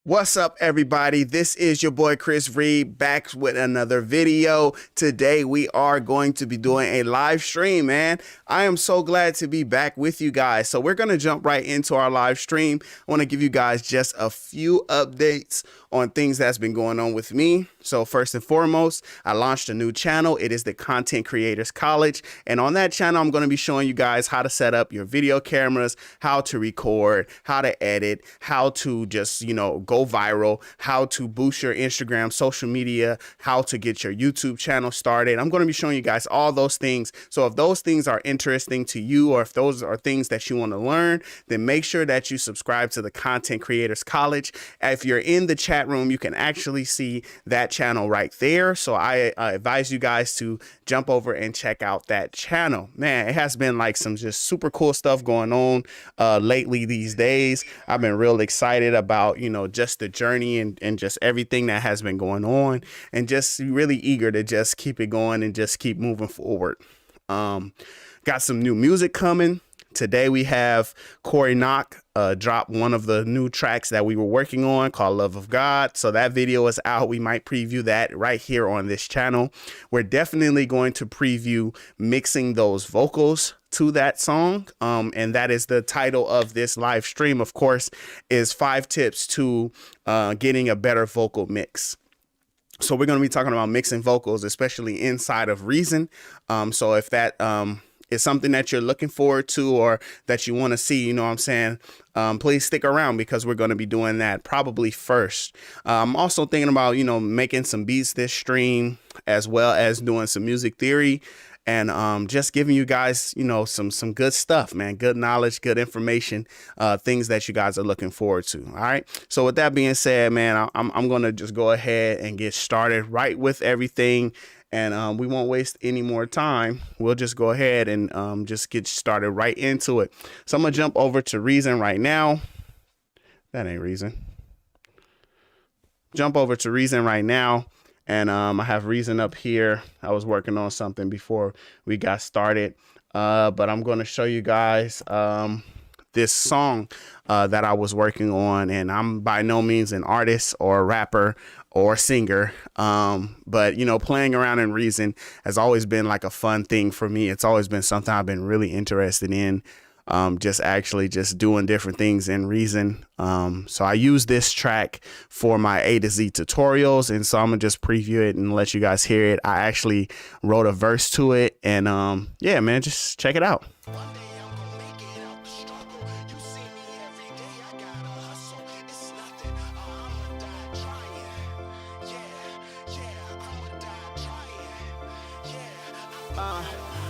What's up, everybody? This is your boy Chris Reed back with another video. Today we are going to be doing a live stream, man. I am so glad to be back with you guys. So we're going to jump right into our live stream. I want to give you guys just a few updates on things that's been going on with me. So first and foremost, I launched a new channel. It is the Content Creators College. And on that channel, I'm going to be showing you guys how to set up your video cameras, how to record, how to edit, how to just, go viral, how to boost your Instagram, social media, how to get your YouTube channel started. I'm going to be showing you guys all those things. So if those things are interesting to you, or if those are things that you want to learn, then make sure that you subscribe to the Content Creators College. If you're in the chat room, you can actually see that channel right there. So I advise you guys to jump over and check out that channel. Man, it has been like some just super cool stuff going on lately these days. I've been real excited about, just the journey and just everything that has been going on, and just really eager to just keep it going and just keep moving forward. Got some new music coming. Today we have Corey Knock drop one of the new tracks that we were working on called Love of God. So that video is out. We might preview that right here on this channel. We're definitely going to preview mixing those vocals to that song. And that is the title of this live stream, of course, is 5 tips to getting a better vocal mix. So we're going to be talking about mixing vocals, especially inside of Reason. So if that is something that you're looking forward to, or that you want to see, please stick around, because we're going to be doing that probably first. I'm also thinking about, making some beats this stream, as well as doing some music theory, and just giving you guys, some good stuff, man, good knowledge, good information, things that you guys are looking forward to. All right. So with that being said, man, I'm going to just go ahead and get started right with everything. And we won't waste any more time. We'll just go ahead and just get started right into it. So I'm going to jump over to Reason right now. That ain't Reason. Jump over to Reason right now. And I have Reason up here. I was working on something before we got started. But I'm going to show you guys this song that I was working on. And I'm by no means an artist or a rapper or singer, but playing around in Reason has always been like a fun thing for me. It's always been something I've been really interested in, just doing different things in Reason. So I use this track for my A to Z tutorials, and so I'm gonna just preview it and let you guys hear it. I actually wrote a verse to it, and yeah, man, just check it out.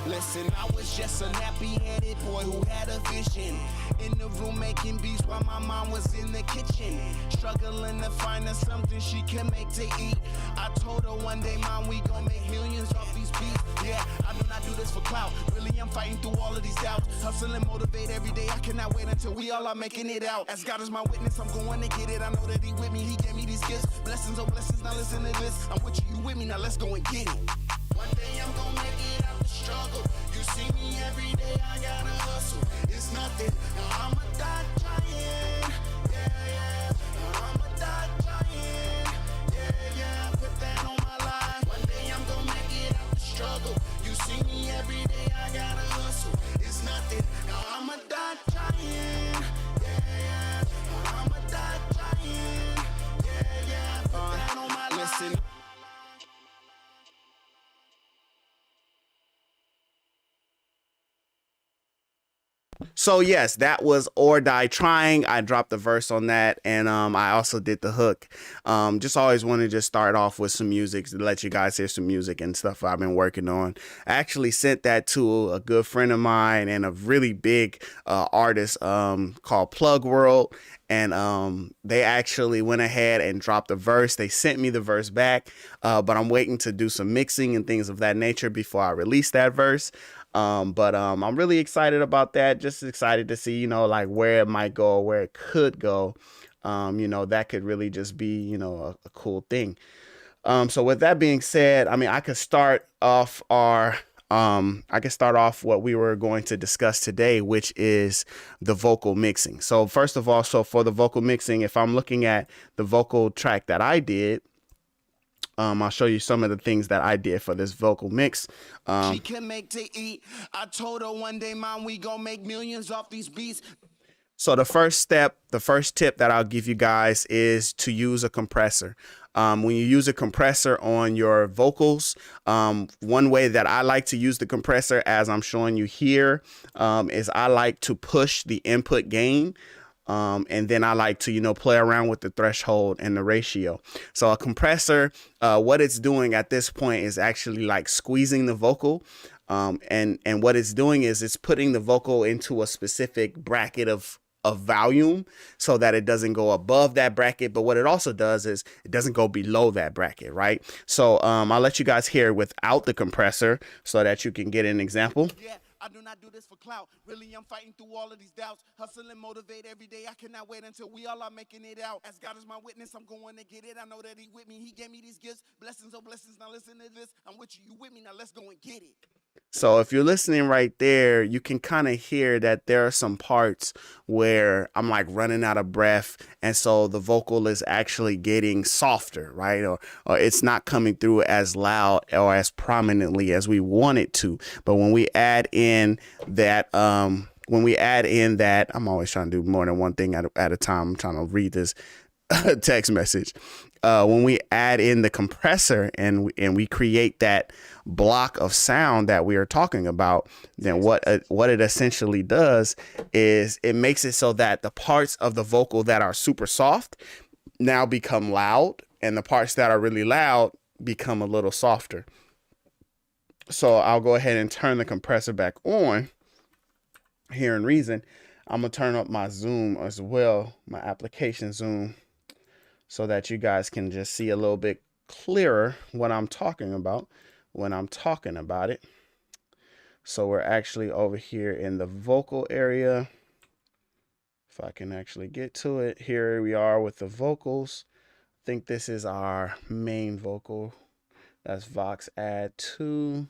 Listen, I was just a nappy-headed boy who had a vision. In the room making beats while my mom was in the kitchen, struggling to find her something she can make to eat. I told her one day, Mom, we gon' make millions off these beats. Yeah, I do not do this for clout. Really, I'm fighting through all of these doubts. Hustle and motivate every day. I cannot wait until we all are making it out. As God is my witness, I'm going to get it. I know that He with me. He gave me these gifts. Blessings, oh blessings. Now listen to this. I'm with you, you with me. Now let's go and get it. One day I'm gonna make it out the struggle. You see me every day, I gotta hustle. It's nothing, now I'ma die trying. Yeah, now I'ma die trying. Yeah, put that on my life. One day I'm gonna make it out the struggle. You see me every day, I gotta hustle. It's nothing, now I'ma die trying. Yeah, now I'ma die trying. Yeah, put that on my life. Listen. So yes, that was Or Die Trying. I dropped the verse on that, and I also did the hook. Just always want to just start off with some music to let you guys hear some music and stuff I've been working on. I actually sent that to a good friend of mine and a really big artist called Plug World. And they actually went ahead and dropped the verse. They sent me the verse back, but I'm waiting to do some mixing and things of that nature before I release that verse. But I'm really excited about that. Just excited to see, like where it might go, where it could go. That could really just be, a cool thing. So with that being said, I mean, I could start off our I can start off what we were going to discuss today, which is the vocal mixing. So first of all, so for the vocal mixing, if I'm looking at the vocal track that I did, I'll show you some of the things that I did for this vocal mix. She can make to eat. I told her one day, Mom, we gonna make millions off these beats. So the first step, the first tip that I'll give you guys is to use a compressor. When you use a compressor on your vocals, one way that I like to use the compressor, as I'm showing you here, is I like to push the input gain. And then I like to, play around with the threshold and the ratio. So a compressor, what it's doing at this point is actually like squeezing the vocal. And what it's doing is it's putting the vocal into a specific bracket of volume so that it doesn't go above that bracket. But what it also does is it doesn't go below that bracket, right? So I'll let you guys hear without the compressor so that you can get an example. Yeah, I do not do this for clout. Really, I'm fighting through all of these doubts. Hustle and motivate every day. I cannot wait until we all are making it out. As God is my witness, I'm going to get it. I know that he with me. He gave me these gifts. Blessings, oh blessings. Now listen to this. I'm with you. You with me. Now let's go and get it. So if you're listening right there, you can kind of hear that there are some parts where I'm like running out of breath. And so the vocal is actually getting softer, right? Or it's not coming through as loud or as prominently as we want it to. But when we add in that, I'm always trying to do more than one thing at a time. I'm trying to read this text message. When we add in the compressor and we create that block of sound that we are talking about, then what it essentially does is it makes it so that the parts of the vocal that are super soft now become loud, and the parts that are really loud become a little softer. So I'll go ahead and turn the compressor back on here in Reason. I'm gonna turn up my zoom as well, my application zoom, so that you guys can just see a little bit clearer what I'm talking about when I'm talking about it. So we're actually over here in the vocal area. If I can actually get to it, here we are with the vocals. I think this is our main vocal. That's Vox add 2.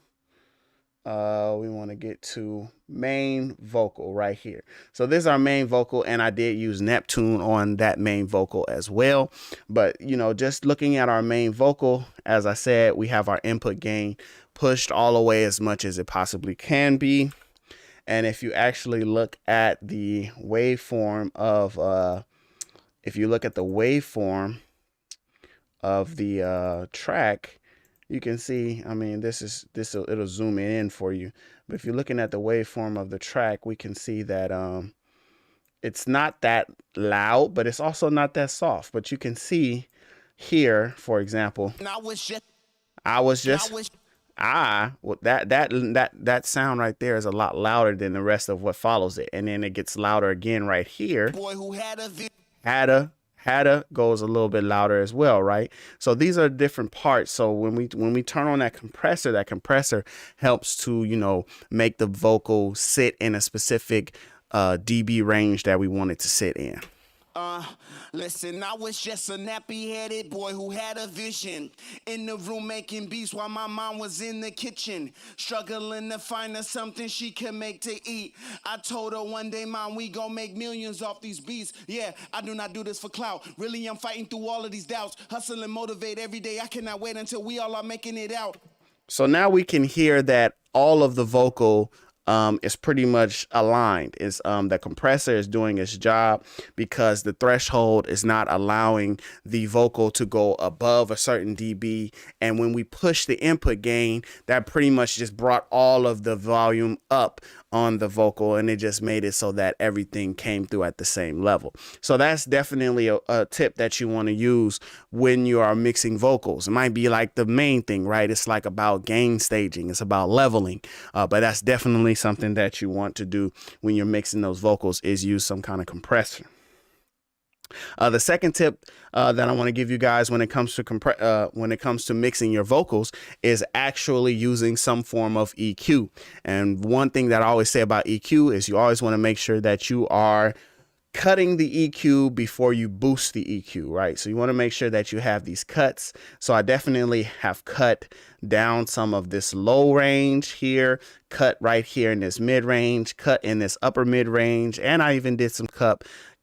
We want to get to main vocal right here. So this is our main vocal, and I did use Neptune on that main vocal as well. But, just looking at our main vocal, as I said, we have our input gain pushed all the way as much as it possibly can be. And if you actually look at the waveform of, the track, you can see, it'll zoom in for you. But if you're looking at the waveform of the track, we can see that it's not that loud, but it's also not that soft. But you can see here, for example, that sound right there is a lot louder than the rest of what follows it. And then it gets louder again right here. Boy who had Hadda goes a little bit louder as well, right? So these are different parts. So when we turn on that compressor helps to, make the vocal sit in a specific dB range that we want it to sit in. Listen, I was just a nappy-headed boy who had a vision. In the room making beats while my mom was in the kitchen, struggling to find her something she can make to eat. I told her one day, Mom, we gon' make millions off these beats. Yeah, I do not do this for clout. Really, I'm fighting through all of these doubts. Hustle and motivate every day. I cannot wait until we all are making it out. So now we can hear that all of the vocal is pretty much aligned. Is the compressor is doing its job because the threshold is not allowing the vocal to go above a certain dB. And when we push the input gain, that pretty much just brought all of the volume up on the vocal, and it just made it so that everything came through at the same level. So that's definitely a tip that you want to use when you are mixing vocals. It might be like the main thing, right? It's like about gain staging. It's about leveling. But that's definitely something that you want to do when you're mixing those vocals, is use some kind of compressor. The second tip that I want to give you guys when it comes to mixing your vocals is actually using some form of EQ. And one thing that I always say about EQ is you always want to make sure that you are cutting the EQ before you boost the EQ, right? So you want to make sure that you have these cuts. So I definitely have cut down some of this low range here, cut right here in this mid range, cut in this upper mid range, and I even did some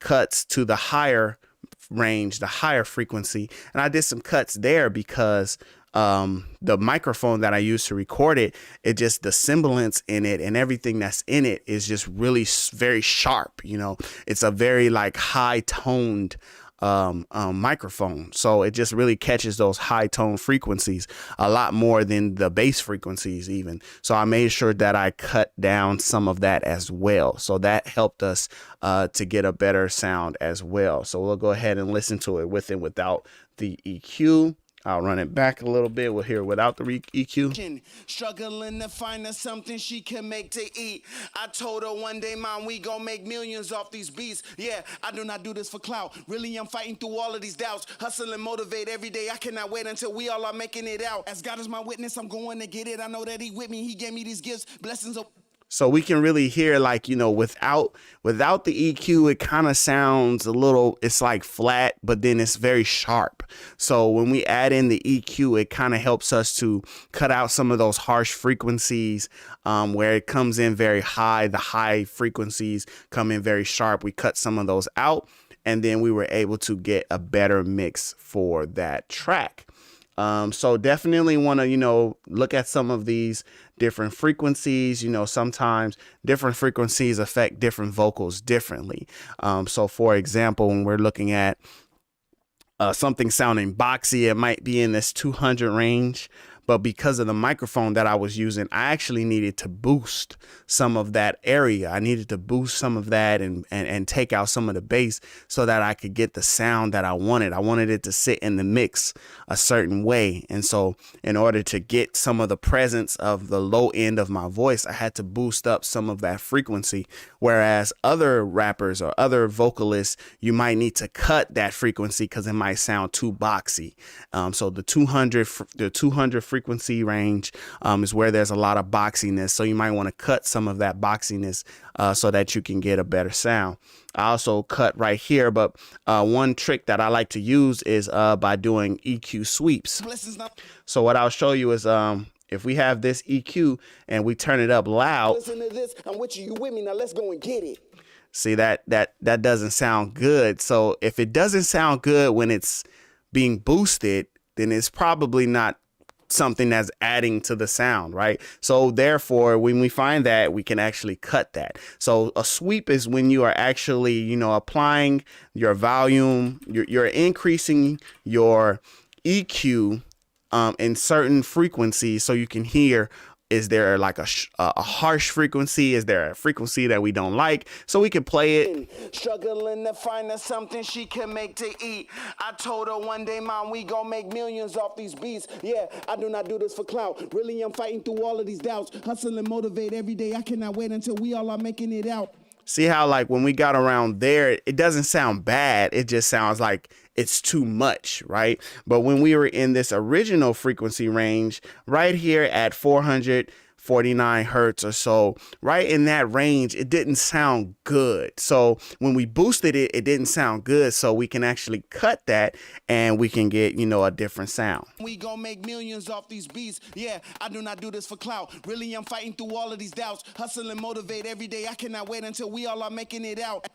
cuts to the higher range, the higher frequency. And I did some cuts there because the microphone that I use to record it, it just, the semblance in it and everything that's in it is just really very sharp. You know, it's a very like high toned microphone. So it just really catches those high tone frequencies a lot more than the bass frequencies even. So I made sure that I cut down some of that as well. So that helped us to get a better sound as well. So we'll go ahead and listen to it with and without the EQ. I'll run it back a little bit. We'll hear it without the EQ. Struggling to find her something she can make to eat. I told her one day, Mom, we gon' make millions off these beats. Yeah, I do not do this for clout. Really, I'm fighting through all of these doubts. Hustle and motivate every day. I cannot wait until we all are making it out. As God is my witness, I'm going to get it. I know that He with me. He gave me these gifts, blessings of... So we can really hear, like, you know, without the EQ, it kind of sounds a little, it's like flat, but then it's very sharp. So when we add in the EQ, it kind of helps us to cut out some of those harsh frequencies where it comes in very high. The high frequencies come in very sharp. We cut some of those out, and then we were able to get a better mix for that track. So definitely want to, you know, look at some of these different frequencies. You know, sometimes different frequencies affect different vocals differently. So for example, when we're looking at something sounding boxy, it might be in this 200 range. But because of the microphone that I was using, I actually needed to boost some of that area. I needed to boost some of that and take out some of the bass so that I could get the sound that I wanted. I wanted it to sit in the mix a certain way. And so in order to get some of the presence of the low end of my voice, I had to boost up some of that frequency. Whereas other rappers or other vocalists, you might need to cut that frequency because it might sound too boxy. So the 200 frequency range is where there's a lot of boxiness. So you might want to cut some of that boxiness so that you can get a better sound. I also cut right here, but one trick that I like to use is by doing EQ sweeps. So what I'll show you is if we have this EQ and we turn it up loud. Listen to this. I'm with you. You with me? Now let's go and get it. See, that doesn't sound good. So if it doesn't sound good when it's being boosted, then it's probably not something that's adding to the sound, right? So therefore, when we find that, we can actually cut that. So a sweep is when you are actually, you know, applying your volume, you're increasing your EQ in certain frequencies so you can hear, is there like a harsh frequency? Is there a frequency that we don't like? So we can play it. Struggling to find her something she can make to eat. I told her one day, Mom, we gon' make millions off these beats. Yeah, I do not do this for clout. Really, I'm fighting through all of these doubts. Hustle and motivate every day. I cannot wait until we all are making it out. See how, like, when we got around there, it doesn't sound bad. It just sounds like it's too much, right? But when we were in this original frequency range right here at 449 hertz or so, right in that range, it didn't sound good. So when we boosted it, it didn't sound good. So we can actually cut that and we can get, you know, a different sound. We gonna make millions off these beats. Yeah, I do not do this for clout. Really, I'm fighting through all of these doubts. Hustle and motivate every day. I cannot wait until we all are making it out.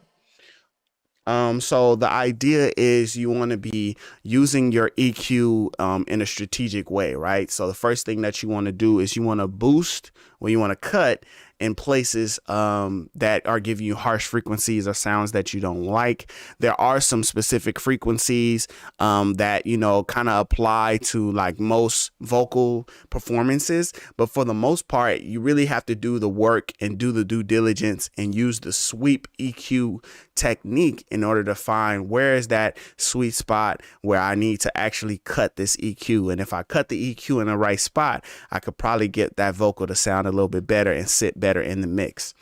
So the idea is you want to be using your EQ in a strategic way, right? So the first thing that you want to do is you want to boost, or you want to cut in places that are giving you harsh frequencies or sounds that you don't like. There are some specific frequencies that, you know, kind of apply to like most vocal performances. But for the most part, you really have to do the work and do the due diligence and use the sweep EQ technique in order to find where is that sweet spot where I need to actually cut this EQ. And if I cut the EQ in the right spot, I could probably get that vocal to sound a little bit better and sit better in the mix.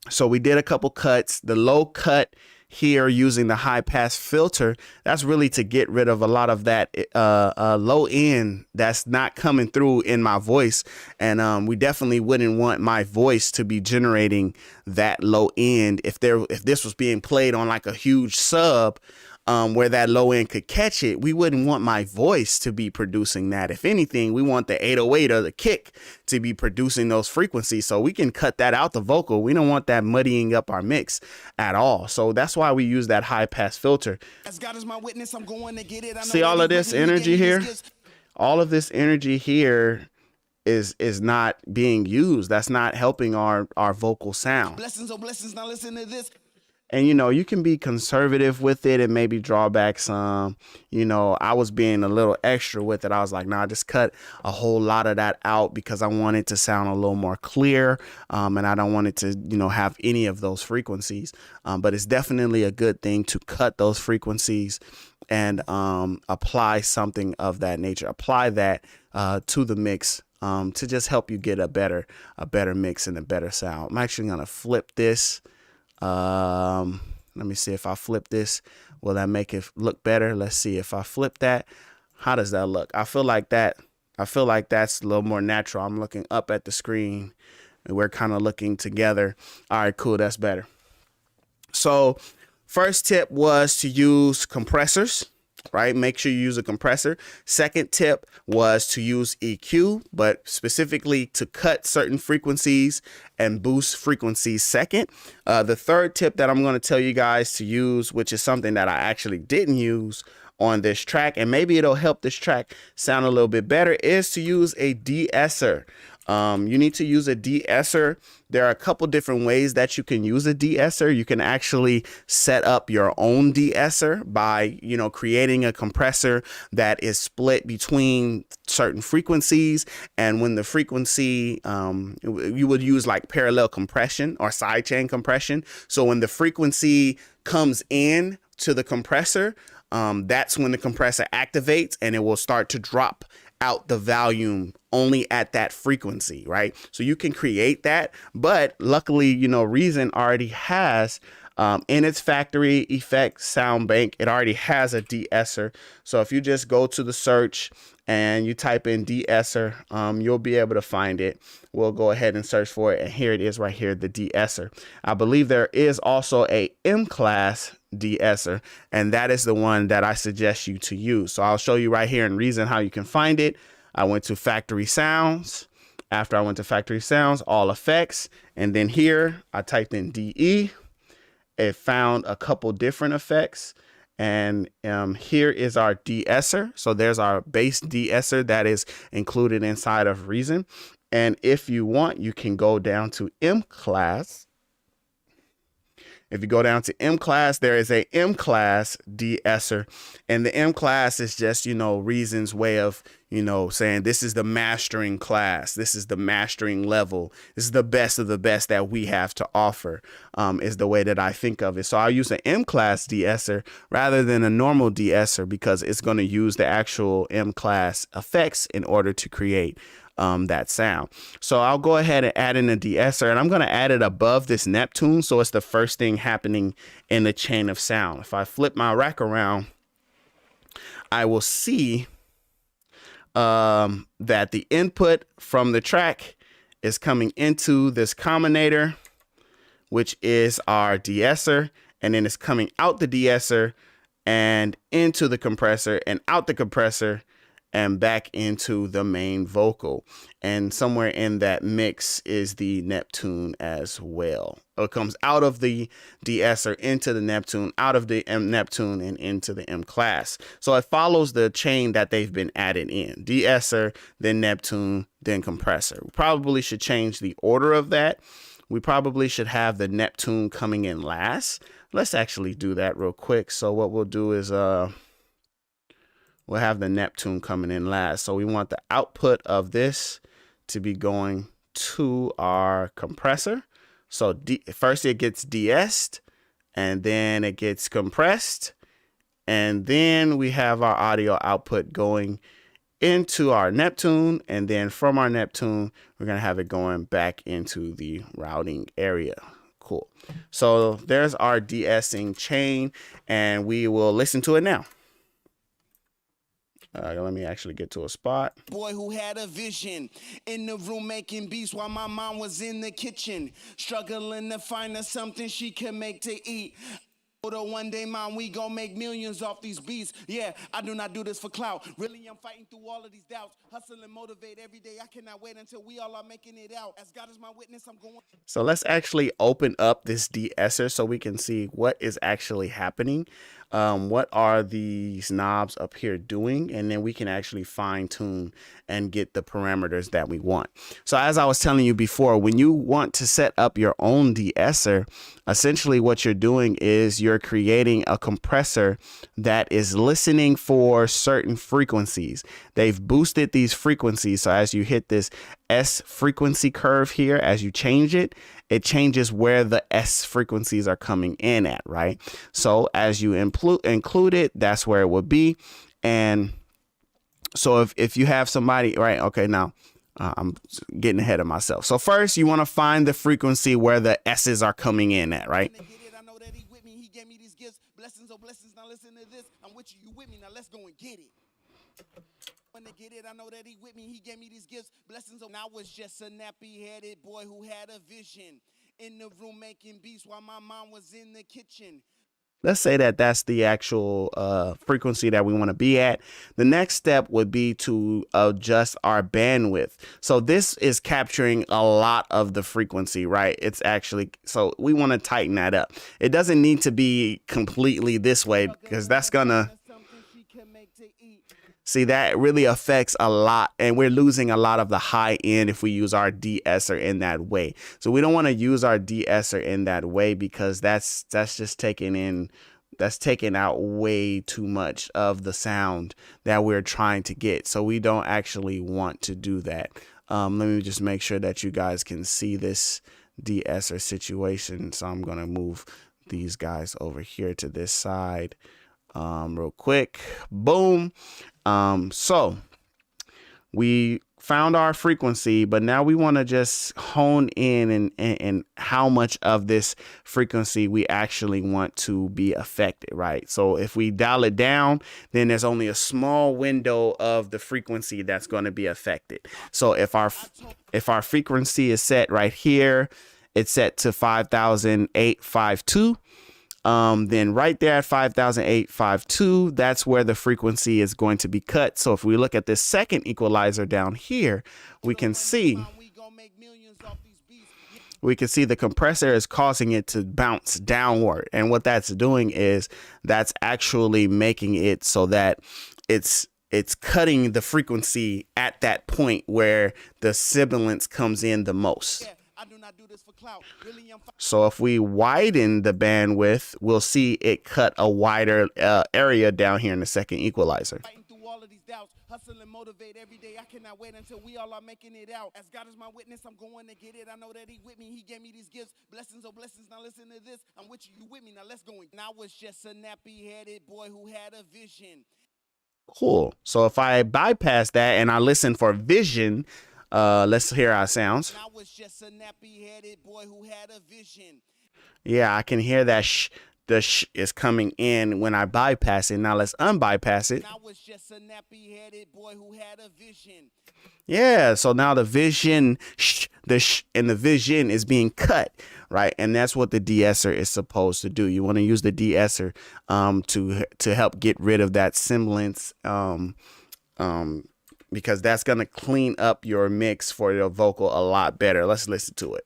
So we did a couple cuts. The low cut here using the high pass filter, that's really to get rid of a lot of that low end that's not coming through in my voice. And we definitely wouldn't want my voice to be generating that low end if this was being played on like a huge sub. Where that low end could catch it, we wouldn't want my voice to be producing that. If anything, we want the 808 or the kick to be producing those frequencies, so we can cut that out the vocal. We don't want that muddying up our mix at all. So that's why we use that high pass filter. As God is my witness, I'm going to get it. See all of this energy here? All of this energy here is not being used. That's not helping our vocal sound. Blessings, oh blessings, now listen to this. And, you know, you can be conservative with it and maybe draw back some. You know, I was being a little extra with it. I was like, nah, just cut a whole lot of that out because I want it to sound a little more clear. And I don't want it to, you know, have any of those frequencies. But it's definitely a good thing to cut those frequencies and apply something of that nature. Apply that to the mix to just help you get a better mix and a better sound. I'm actually going to flip this. Let me see if I flip this. Will that make it look better? Let's see if I flip that. How does that look? I feel like that's a little more natural. I'm looking up at the screen and we're kind of looking together. All right, cool. That's better. So first tip was to use compressors. Right? Make sure you use a compressor. Second tip was to use EQ, but specifically to cut certain frequencies and boost frequencies second. The third tip that I'm going to tell you guys to use, which is something that I actually didn't use on this track, and maybe it'll help this track sound a little bit better, is to use a de-esser. You need to use a de-esser. There are a couple different ways that you can use a de-esser. You can actually set up your own de-esser by, you know, creating a compressor that is split between certain frequencies. And when the frequency, you would use like parallel compression or sidechain compression. So when the frequency comes in to the compressor, that's when the compressor activates and it will start to drop out the volume only at that frequency, right? So you can create that, but luckily, you know, Reason already has in its factory effects sound bank, it already has a de-esser. So if you just go to the search and you type in de-esser, you'll be able to find it. We'll go ahead and search for it. And here it is right here, the de-esser. I believe there is also a M-class de-esser, and that is the one that I suggest you to use. So I'll show you right here in Reason how you can find it. I went to factory sounds. After I went to factory sounds, all effects. And then here I typed in DE. It found a couple different effects. And here is our de-esser. So there's our base de-esser that is included inside of Reason. And if you want, you can go down to M-class. If you go down to M-class, there is a M-class de-esser. And the M-class is just, you know, Reason's way of, you know, saying this is the mastering class. This is the mastering level. This is the best of the best that we have to offer, is the way that I think of it. So I'll use an M-class de-esser rather than a normal de-esser because it's going to use the actual M-class effects in order to create that sound. So I'll go ahead and add in a de-esser, and I'm going to add it above this Neptune. So it's the first thing happening in the chain of sound. If I flip my rack around, I will see that the input from the track is coming into this combinator, which is our de-esser, and then it's coming out the de-esser and into the compressor and out the compressor and back into the main vocal. And somewhere in that mix is the Neptune as well. It comes out of the de-esser into the Neptune, out of the Neptune and into the M-class. So it follows the chain that they've been added in. De-esser, then Neptune, then compressor. We probably should change the order of that. We probably should have the Neptune coming in last. Let's actually do that real quick. So what we'll do is we'll have the Neptune coming in last. So we want the output of this to be going to our compressor. So first it gets de-essed, and then it gets compressed. And then we have our audio output going into our Neptune. And then from our Neptune, we're going to have it going back into the routing area. Cool. Cool. So there's our de-essing chain, and we will listen to it now. Let me actually get to a spot. Boy who had a vision in the room making beats while my mom was in the kitchen, struggling to find her something she could make to eat. One day, mom, we gon' make millions off these beats. Yeah, I do not do this for clout. Really, I'm fighting through all of these doubts. Hustle and motivate every day. I cannot wait until we all are making it out. As God is my witness, I'm going. So let's actually open up this de-esser so we can see what is actually happening. What are these knobs up here doing? And then we can actually fine tune and get the parameters that we want. So as I was telling you before, when you want to set up your own de-esser, essentially what you're doing is you're creating a compressor that is listening for certain frequencies. They've boosted these frequencies. So as you hit this S frequency curve here, as you change it, it changes where the S frequencies are coming in at, right? So as you include it, that's where it would be. And so if you have somebody, right? Okay, now I'm getting ahead of myself. So first you want to find the frequency where the S's are coming in at, right? Blessings, oh blessings, now listen to this. I'm with you, you with me, now let's go and get it. When they get it, I know that he with me, he gave me these gifts. Blessings, oh, I was just a nappy-headed boy who had a vision. In the room making beats while my mom was in the kitchen. Let's say that that's the actual frequency that we want to be at. The next step would be to adjust our bandwidth. So this is capturing a lot of the frequency, right? It's actually, so we want to tighten that up. It doesn't need to be completely this way because that's gonna, see, that really affects a lot, and we're losing a lot of the high end if we use our de-esser in that way. So we don't want to use our de-esser in that way because that's just taking out way too much of the sound that we're trying to get. So we don't actually want to do that. Let me just make sure that you guys can see this de-esser situation. So I'm going to move these guys over here to this side real quick. Boom. So we found our frequency, but now we want to just hone in and how much of this frequency we actually want to be affected, right? So if we dial it down, then there's only a small window of the frequency that's going to be affected. So if our frequency is set right here, it's set to 5,852. Then right there at 5,852, that's where the frequency is going to be cut. So if we look at this second equalizer down here, we can see the compressor is causing it to bounce downward. And what that's doing is that's actually making it so that it's cutting the frequency at that point where the sibilance comes in the most. So if we widen the bandwidth, we'll see it cut a wider area down here in the second equalizer. Hustle and motivate every day. I cannot wait until we all are making it out. As God is my witness, I'm going to get it. I know that he with me. He gave me these gifts. Blessings, oh blessings. Now listen to this. I'm with you. You with me. Now let's go. And I was just a nappy-headed boy who had a vision. Cool. So if I bypass that and I listen for vision, let's hear our sounds. I was just a nappy-headed boy who had a vision. Yeah, I can hear that the sh is coming in when I bypass it. Now let's unbypass it. I was just a nappy-headed boy who had a vision. Yeah, so now the vision, and the vision is being cut, right? And that's what the de-esser is supposed to do. You want to use the de-esser to help get rid of that semblance, because that's going to clean up your mix for your vocal a lot better. Let's listen to it.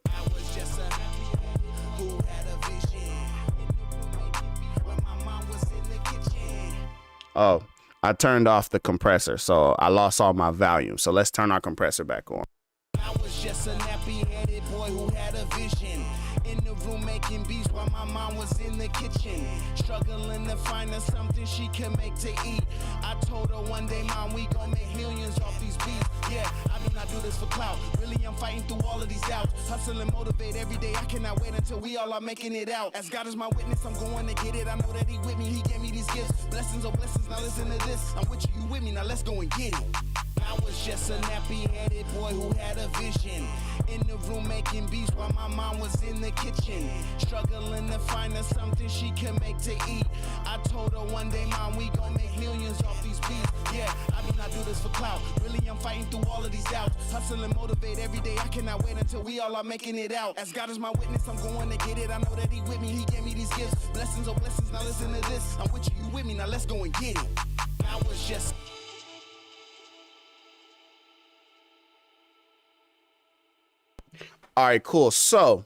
Oh, I turned off the compressor, so I lost all my volume. So let's turn our compressor back on. I was just a nappy-headed boy who had a vision. In the room making beats while my mom was in the kitchen, struggling to find her something she can make to eat. I told her one day, mom, we gon' make millions off these beats. Yeah, I do not do this for clout. Really, I'm fighting through all of these doubts. Hustle and motivate every day. I cannot wait until we all are making it out. As God is my witness, I'm going to get it. I know that he with me. He gave me these gifts. Blessings, oh blessings. Now listen to this. I'm with you. You with me. Now let's go and get it. I was just a nappy-headed boy who had a vision. In the room making beats while my mom was in the kitchen, struggling to find her something she can make to eat. I told her one day, Mom, we gon' make millions off these beats. Yeah, I do not do this for clout. Really, I'm fighting through all of these doubts. Hustle and motivate every day. I cannot wait until we all are making it out. As God is my witness, I'm going to get it. I know that He with me. He gave me these gifts. Blessings, oh blessings. Now listen to this. I'm with you, you with me. Now let's go and get it. I was just. All right, cool. So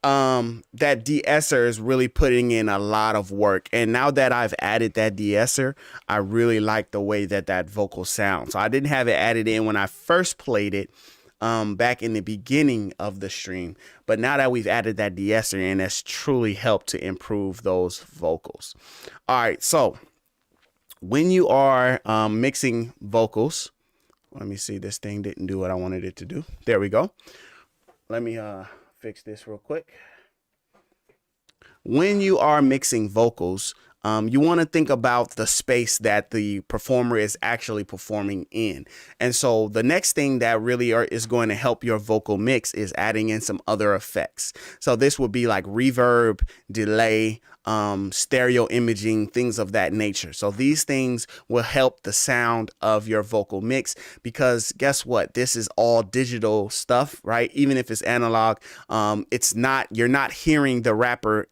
that de-esser is really putting in a lot of work. And now that I've added that de-esser, I really like the way that that vocal sounds. So I didn't have it added in when I first played it back in the beginning of the stream. But now that we've added that de-esser in, that's truly helped to improve those vocals. All right, so when you are mixing vocals, let me see, this thing didn't do what I wanted it to do. There we go. Let me fix this real quick. When you are mixing vocals, you want to think about the space that the performer is actually performing in. And so the next thing that really is going to help your vocal mix is adding in some other effects. So this would be like reverb, delay, stereo imaging, things of that nature. So these things will help the sound of your vocal mix, because guess what? This is all digital stuff, right? Even if it's analog, you're not hearing the rapper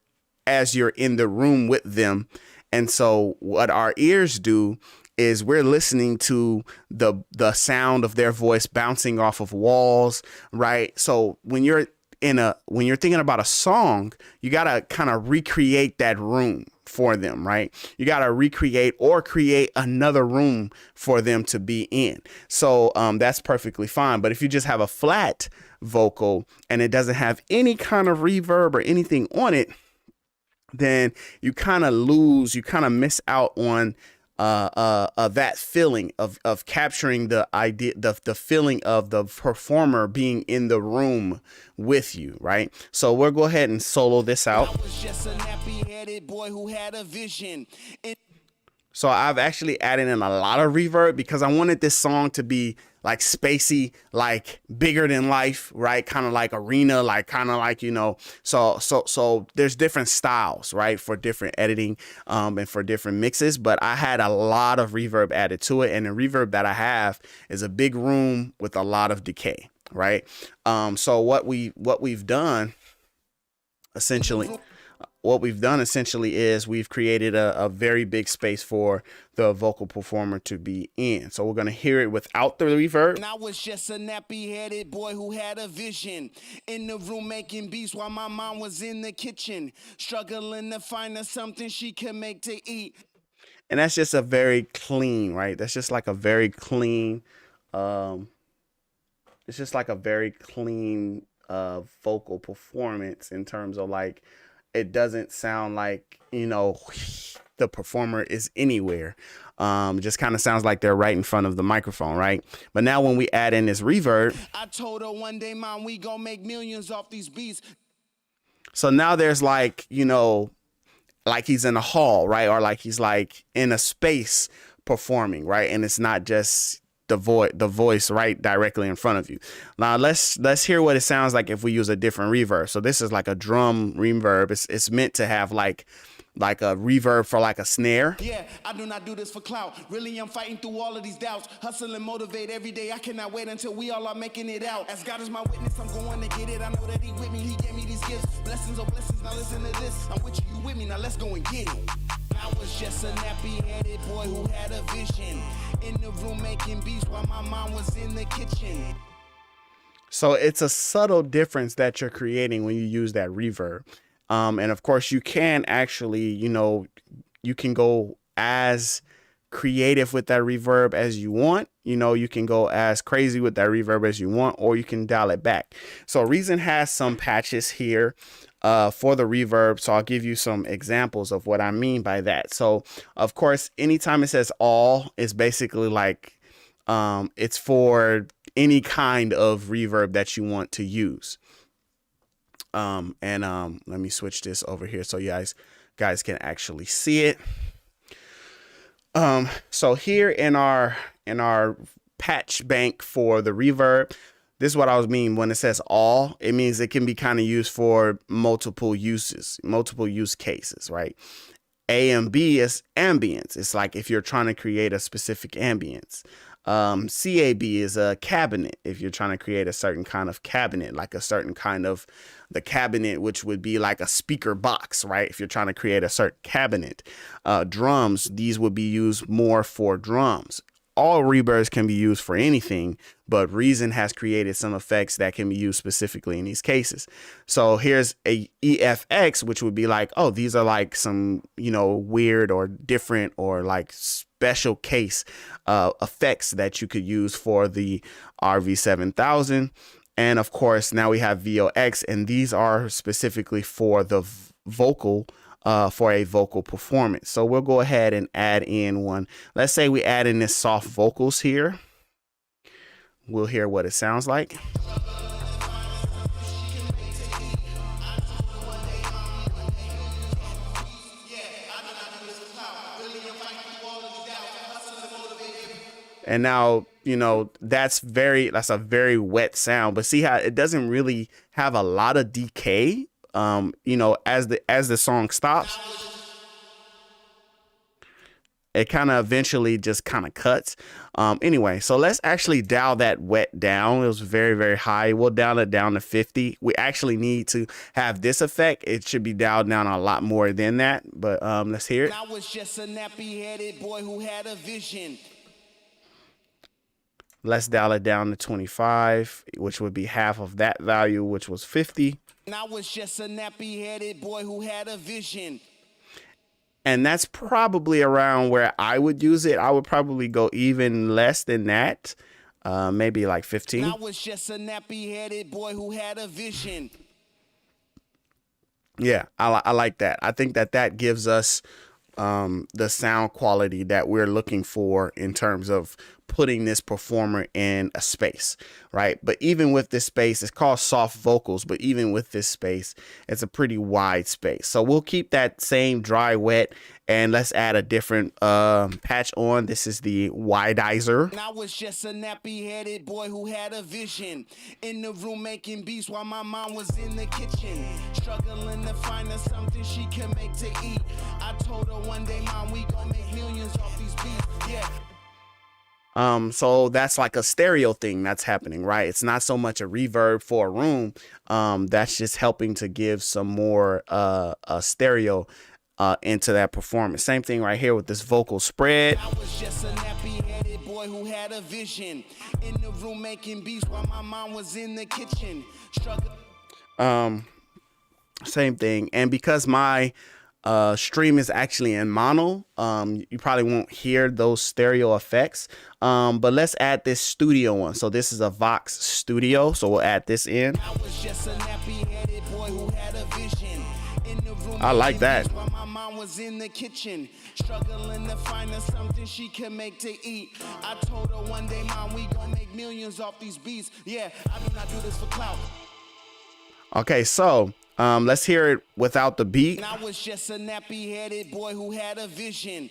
as you're in the room with them. And so what our ears do is we're listening to the sound of their voice bouncing off of walls, right? So when you're thinking about a song, you got to kind of recreate that room for them, right? You got to recreate or create another room for them to be in. So that's perfectly fine. But if you just have a flat vocal and it doesn't have any kind of reverb or anything on it, then you kind of miss out on that feeling of capturing the idea, the feeling of the performer being in the room with you, right? So we'll go ahead and solo this out. I was just a nappy-headed boy who had a vision. So I've actually added in a lot of reverb because I wanted this song to be like spacey, like bigger than life, right? Kind of like arena, like kind of like, so there's different styles, right? For different editing and for different mixes, but I had a lot of reverb added to it. And the reverb that I have is a big room with a lot of decay, right? So what we've done essentially is we've created a very big space for the vocal performer to be in. So we're going to hear it without the reverb. And I was just a nappy-headed boy who had a vision. In the room making beats while my mom was in the kitchen, struggling to find her something she could make to eat. And that's just a very clean, right? That's just like a very clean, it's just like a very clean vocal performance in terms of like, it doesn't sound like, the performer is anywhere. It just kind of sounds like they're right in front of the microphone, right? But now when we add in this reverb, I told her one day, Mom, we gonna make millions off these beats. So now there's like, like he's in a hall, right? Or like he's like in a space performing, right? And it's not just the voice right directly in front of you. Now let's hear what it sounds like if we use a different reverb. So this is like a drum reverb. It's meant to have like a reverb for like a snare. Yeah, I do not do this for clout. Really, I'm fighting through all of these doubts. Hustle and motivate every day. I cannot wait until we all are making it out. As God is my witness, I'm going to get it. I know that He with me. He gave me these gifts. Blessings, oh blessings. Now listen to this. I'm with you, you with me. Now let's go and get it. I was just a nappy-headed boy who had a vision. In the room making beats while my mom was in the kitchen. So it's a subtle difference that you're creating when you use that reverb. And of course you can actually, you can go as creative with that reverb as you want. You can go as crazy with that reverb as you want, or you can dial it back. So Reason has some patches here for the reverb. So I'll give you some examples of what I mean by that. So of course, anytime it says all, it's basically like it's for any kind of reverb that you want to use. Let me switch this over here so you guys can actually see it. So here in our patch bank for the reverb. This is what I was mean when it says all. It means it can be kind of used for multiple uses, multiple use cases, right? A and B is ambience. It's like if you're trying to create a specific ambience. CAB is a cabinet. If you're trying to create a certain kind of cabinet, like a certain kind of the cabinet, which would be like a speaker box, right? If you're trying to create a certain cabinet. Drums, these would be used more for drums. All reverbs can be used for anything, but Reason has created some effects that can be used specifically in these cases. So here's a EFX, which would be like, oh, these are like some, you know, weird or different or like special case effects that you could use for the RV7000. And of course, now we have VOX, and these are specifically for the vocal for a vocal performance. So we'll go ahead and add in one. Let's say we add in this soft vocals here. We'll hear what it sounds like. And now, you know, that's a very wet sound, but see how it doesn't really have a lot of decay. You know, as the song stops, it kind of eventually just kind of cuts. Anyway, so let's actually dial that wet down. It was very, very high. We'll dial it down to 50. We actually need to have this effect. It should be dialed down a lot more than that, but let's hear it. I was just a nappy-headed boy who had a vision. Let's dial it down to 25, which would be half of that value, which was 50. I was just a nappy-headed boy who had a vision. And that's probably around where I would use it. I would probably go even less than that, maybe like 15. I was just a nappy-headed boy who had a vision. Yeah, I like that. I think that gives us the sound quality that we're looking for in terms of putting this performer in a space, right? But even with this space, it's called soft vocals, but even with this space, it's a pretty wide space. So we'll keep that same dry wet, and let's add a different patch on. This is the widizer. I was just a nappy-headed boy who had a vision. In the room making beats while my mom was in the kitchen, struggling to find her something she can make to eat. I told her one day, Mom, we gon' make millions off these beats. Yeah. So that's like a stereo thing that's happening, right? It's not so much a reverb for a room. That's just helping to give some more stereo into that performance. Same thing right here with this vocal spread. I was just a nappy-headed boy who had a vision. In the room making beats while my mom was in the kitchen. Same thing. And because my stream is actually in mono, you probably won't hear those stereo effects, but let's add this studio one. So this is a Vox Studio, so we'll add this in. I was just a nappy-headed boy who had a vision. In the room I like that. while my mom was in the kitchen, struggling to find her something she can make to eat. I told her one day, Mom, we gon' make millions off these beats. Yeah, I do not do this for clout. Okay, so let's hear it without the beat. I was just a nappy-headed boy who had a vision.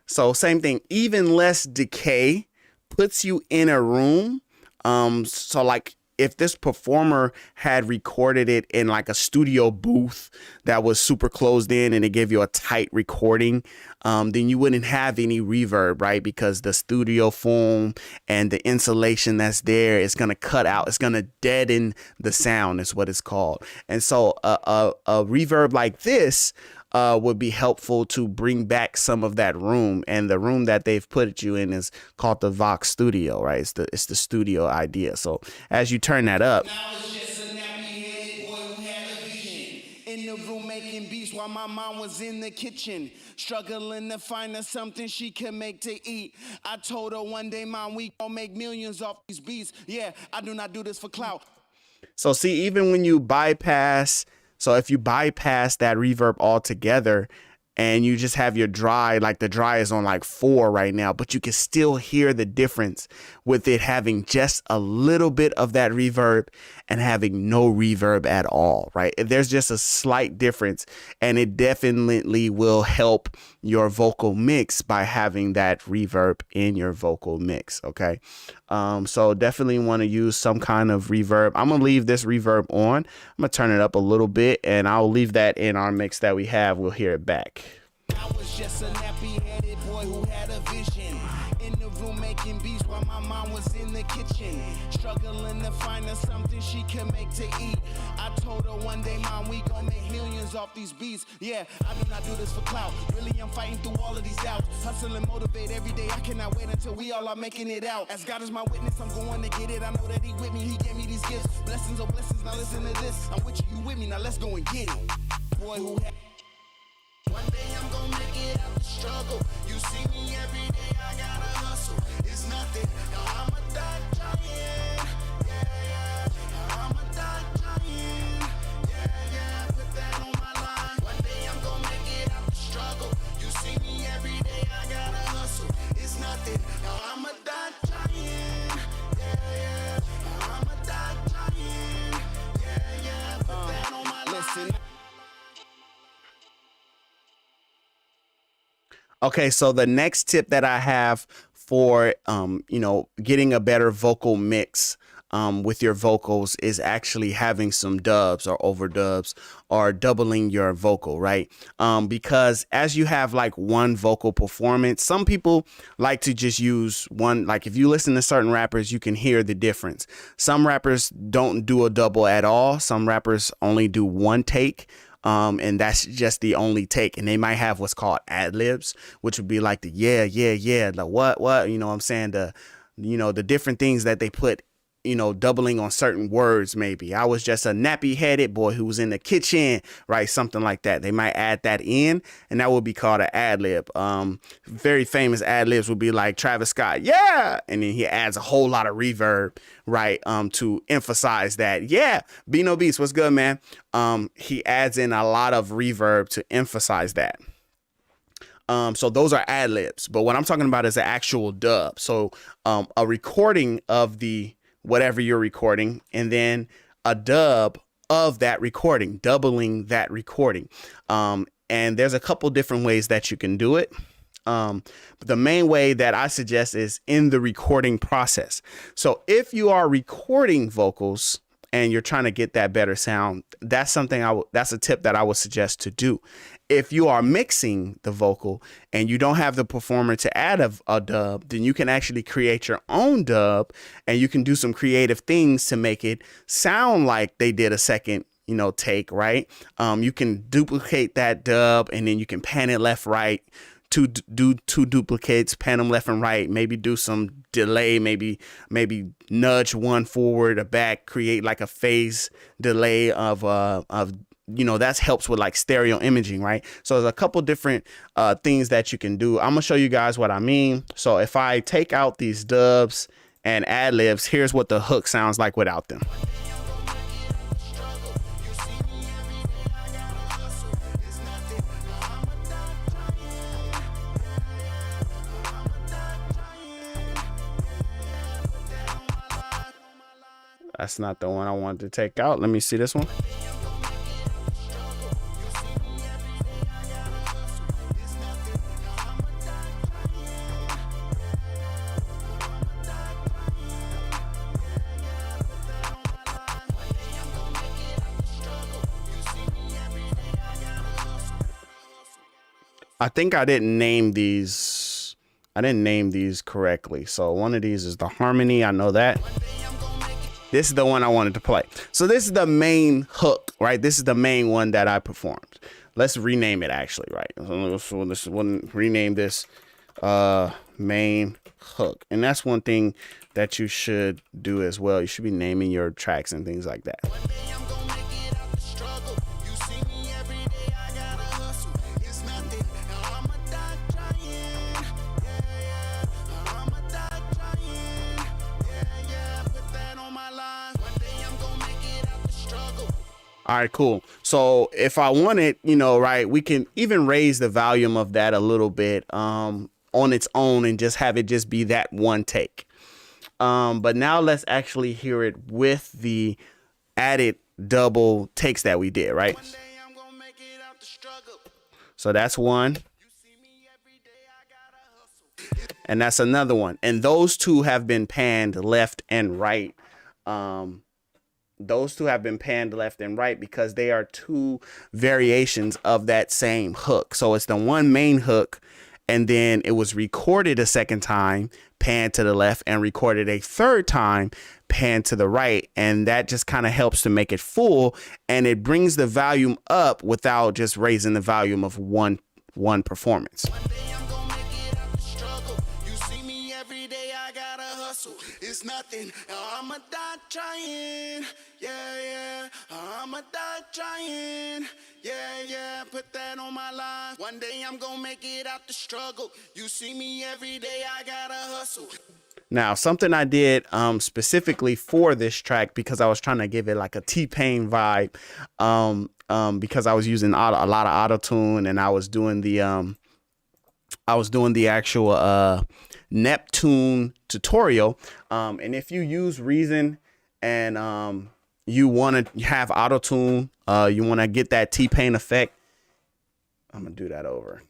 So same thing, even less decay puts you in a room. So like if this performer had recorded it in like a studio booth that was super closed in and it gave you a tight recording, then you wouldn't have any reverb, right? Because the studio foam and the insulation that's there is going to cut out. It's going to deaden the sound is what it's called. And so a reverb like this would be helpful to bring back some of that room, and the room that they've put you in is called the Vox Studio, right? It's the studio idea. So as you turn that up, I was just a nappy-headed boy who had a vision. In the room making beats while my mom was in the kitchen, struggling to find her something she can make to eat. I told her one day, Mom, we gon' make millions off these beats. Yeah, I do not do this for clout. so see, even when you bypass, so if you bypass that reverb altogether, and you just have your dry, like the dry is on like 4 right now, but you can still hear the difference with it having just a little bit of that reverb and having no reverb at all, right? There's just a slight difference, and it definitely will help your vocal mix by having that reverb in your vocal mix, okay? So definitely want to use some kind of reverb. I'm gonna leave this reverb on. I'm gonna turn it up a little bit, and I'll leave that in our mix that we have. We'll hear it back. I was just a nappy-headed boy who had a vision. In the room making beats while my mom was in the kitchen, struggling to find her something she can make to eat. I told her one day, Mom, we gon' make millions off these beats. Yeah, I do not do this for clout. Really, I'm fighting through all of these doubts. Hustle and motivate every day. I cannot wait until we all are making it out. As God is my witness, I'm going to get it. I know that He with me. He gave me these gifts. Blessings, oh blessings. Now listen to this. I'm with you, you with me. Now let's go and get it. Boy who had. One day I'm gonna make it out the struggle. You see me every day, I gotta hustle. It's nothing, now I'm a die trying. Yeah, I'm a die trying. Yeah, put that on my line. One day I'm gonna make it out the struggle. You see me every day, I gotta hustle. It's nothing, now I'm a die trying. Yeah, I'm a die trying. Yeah, put that on my line. Listen. Okay, so the next tip that I have for, getting a better vocal mix with your vocals is actually having some dubs or overdubs or doubling your vocal, right? Because as you have like one vocal performance, some people like to just use one. Like if you listen to certain rappers, you can hear the difference. Some rappers don't do a double at all. Some rappers only do one take. And that's just the only take, and they might have what's called ad libs, which would be like the yeah, the what, you know what I'm saying? The different things that they put, doubling on certain words. Maybe I was just a nappy headed boy who was in the kitchen, right? Something like that. They might add that in, and that would be called an ad lib. Very famous ad libs would be like Travis Scott, yeah, and then he adds a whole lot of reverb, right? To emphasize that. Yeah, Bino Beats, what's good, man? He adds in a lot of reverb to emphasize that. So those are ad libs, but what I'm talking about is an actual dub. So a recording of the whatever you're recording, and then a dub of that recording, doubling that recording. And there's a couple different ways that you can do it. But the main way that I suggest is in the recording process. So if you are recording vocals and you're trying to get that better sound, that's something that's a tip that I would suggest to do. If you are mixing the vocal and you don't have the performer to add a dub, then you can actually create your own dub, and you can do some creative things to make it sound like they did a second, take, right? You can duplicate that dub, and then you can pan it left, right, do two duplicates, pan them left and right, maybe do some delay, maybe nudge one forward or back, create like a phase delay of that helps with like stereo imaging, right? So there's a couple different things that you can do. I'm gonna show you guys what I mean. So if I take out these dubs and ad libs, here's what the hook sounds like without them. That's not the one I wanted to take out. Let me see this one. I think I didn't name these. I didn't name these correctly. So one of these is the harmony. I know that. This is the one I wanted to play. So this is the main hook, right? This is the main one that I performed. Let's rename it actually, right? So this one, rename this main hook. And that's one thing that you should do as well. You should be naming your tracks and things like that. All right, cool. So if I wanted, you know, right, we can even raise the volume of that a little bit on its own and just have it just be that one take. But now let's actually hear it with the added double takes that we did, right? One day I'm gonna make it out the struggle. So that's one, You see me every day, I gotta hustle. and that's another one. And those two have been panned left and right. Those two have been panned left and right because they are two variations of that same hook. So it's the one main hook, and then it was recorded a second time, panned to the left, and recorded a third time, panned to the right. And that just kind of helps to make it full, and it brings the volume up without just raising the volume of one performance. One day I'm gonna make it out the struggle. You see me every day, I gotta hustle. It's nothing, I'ma die trying. Yeah, yeah, I'ma die trying. Yeah, yeah, put that on my life. One day I'm gonna make it out the struggle. You see me every day, I gotta hustle. Now, something I did specifically for this track, because I was trying to give it like a T-Pain vibe, because I was using a lot of auto-tune, and I was doing the actual Neptune tutorial. And if you use Reason and you want to have auto-tune, you want to get that T-Pain effect, I'm gonna do that over.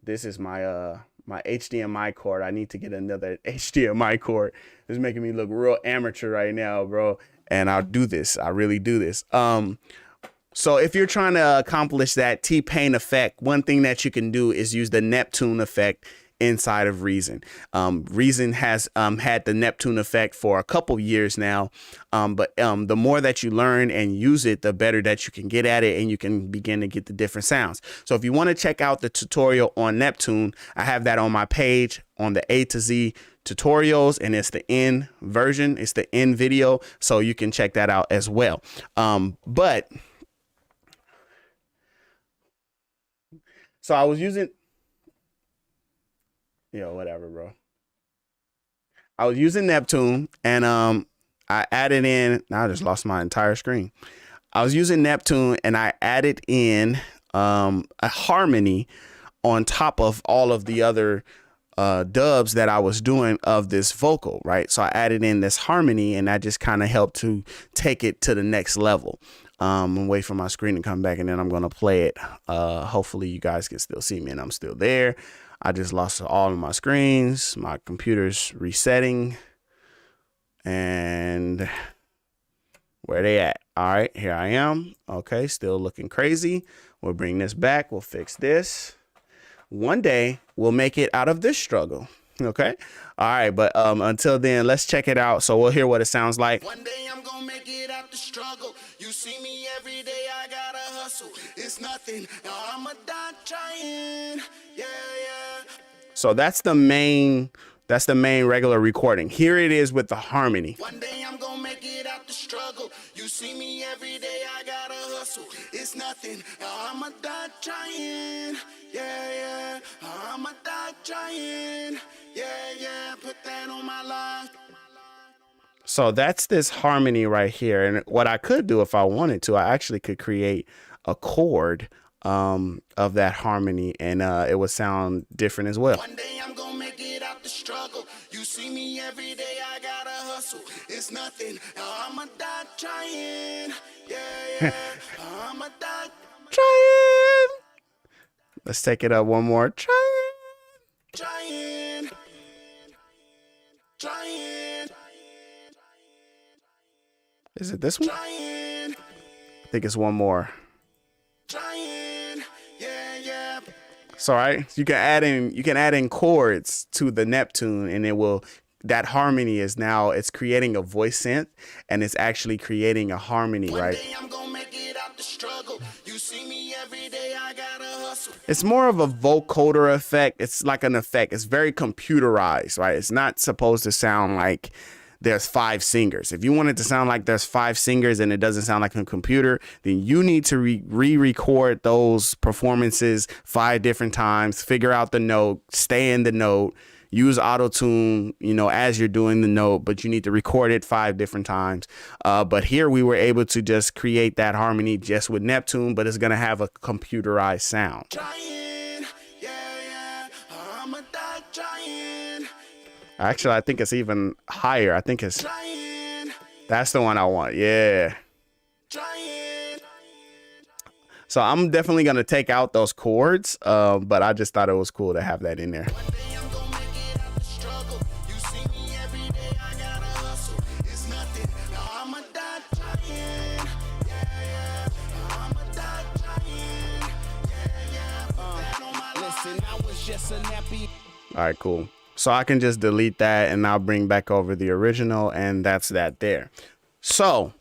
This is my my HDMI cord. I need to get another HDMI cord. This is making me look real amateur right now, bro. And I'll do this. I really do this. So if you're trying to accomplish that T-Pain effect, one thing that you can do is use the Neptune effect inside of Reason. Reason has had the Neptune effect for a couple years now, but the more that you learn and use it, the better that you can get at it, and you can begin to get the different sounds. So if you want to check out the tutorial on Neptune, I have that on my page on the A to Z tutorials, and it's the N version, it's the N video, so you can check that out as well. So I was using, whatever, bro. I was using Neptune, and I added in, now I just lost my entire screen. I was using Neptune, and I added in a harmony on top of all of the other dubs that I was doing of this vocal, right? So I added in this harmony, and that just kind of helped to take it to the next level. And wait for my screen to come back, and then I'm gonna play it. Hopefully you guys can still see me, and I'm still there. I just lost all of my screens. My computer's resetting. And where they at? All right, here I am. Okay, still looking crazy. We'll bring this back. We'll fix this. One day we'll make it out of this struggle. Okay. All right. But until then, let's check it out. So we'll hear what it sounds like. One day I'm gonna make it out the struggle. You see me every day, I gotta hustle. It's nothing, I'ma die trying. Yeah, yeah. So that's the main regular recording. Here it is with the harmony. One day I'm gonna make it out the struggle. You see me every day, I gotta hustle. It's nothing, I'ma die trying. Yeah, yeah, I'ma die trying. Yeah, yeah, put that on my life. So that's this harmony right here. And what I could do if I wanted to, I actually could create a chord of that harmony, and it would sound different as well. One day I'm gonna make it out the struggle. You see me every day, I gotta hustle. It's nothing, I'ma die trying. Yeah, yeah, I'ma die Trying. Let's take it up one more. Trying. trying. Trying. Is it this one? Trying. I think it's one more. Trying. Yeah, yeah. So right, you can add in chords to the Neptune, and that harmony is now, it's creating a voice synth, and it's actually creating a harmony, right? One day I'm gonna make it out the struggle. You see me every day, I gotta hustle. It's more of a vocoder effect. It's like an effect. It's very computerized, right? It's not supposed to sound like there's 5 singers. If you want it to sound like there's 5 singers and it doesn't sound like a computer, then you need to re-record those performances 5 different times, figure out the note, stay in the note, use auto tune, you know, as you're doing the note, but you need to record it 5 different times. But here we were able to just create that harmony just with Neptune, but it's going to have a computerized sound. Trying, yeah, I'm a dog trying, Actually, I think it's even higher. I think it's, trying, that's the one I want. Yeah. trying. So I'm definitely going to take out those chords, but I just thought it was cool to have that in there. One day I'm gonna make it out the struggle. You see me every day, I gotta hustle. It's nothing. Now I'm a dog trying, yeah. I'm a dog trying, yeah. Put that on my listen, I was just a nappy. All right, cool. So I can just delete that and I'll bring back over the original, and that's that there. So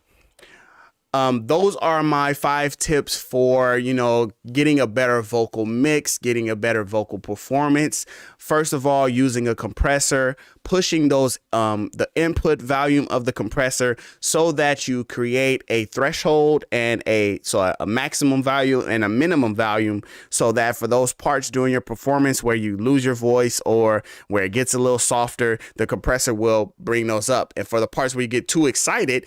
those are my 5 tips for, you know, getting a better vocal mix, getting a better vocal performance. First of all, using a compressor, pushing those the input volume of the compressor so that you create a threshold and a maximum value and a minimum volume, so that for those parts during your performance where you lose your voice or where it gets a little softer, the compressor will bring those up. And for the parts where you get too excited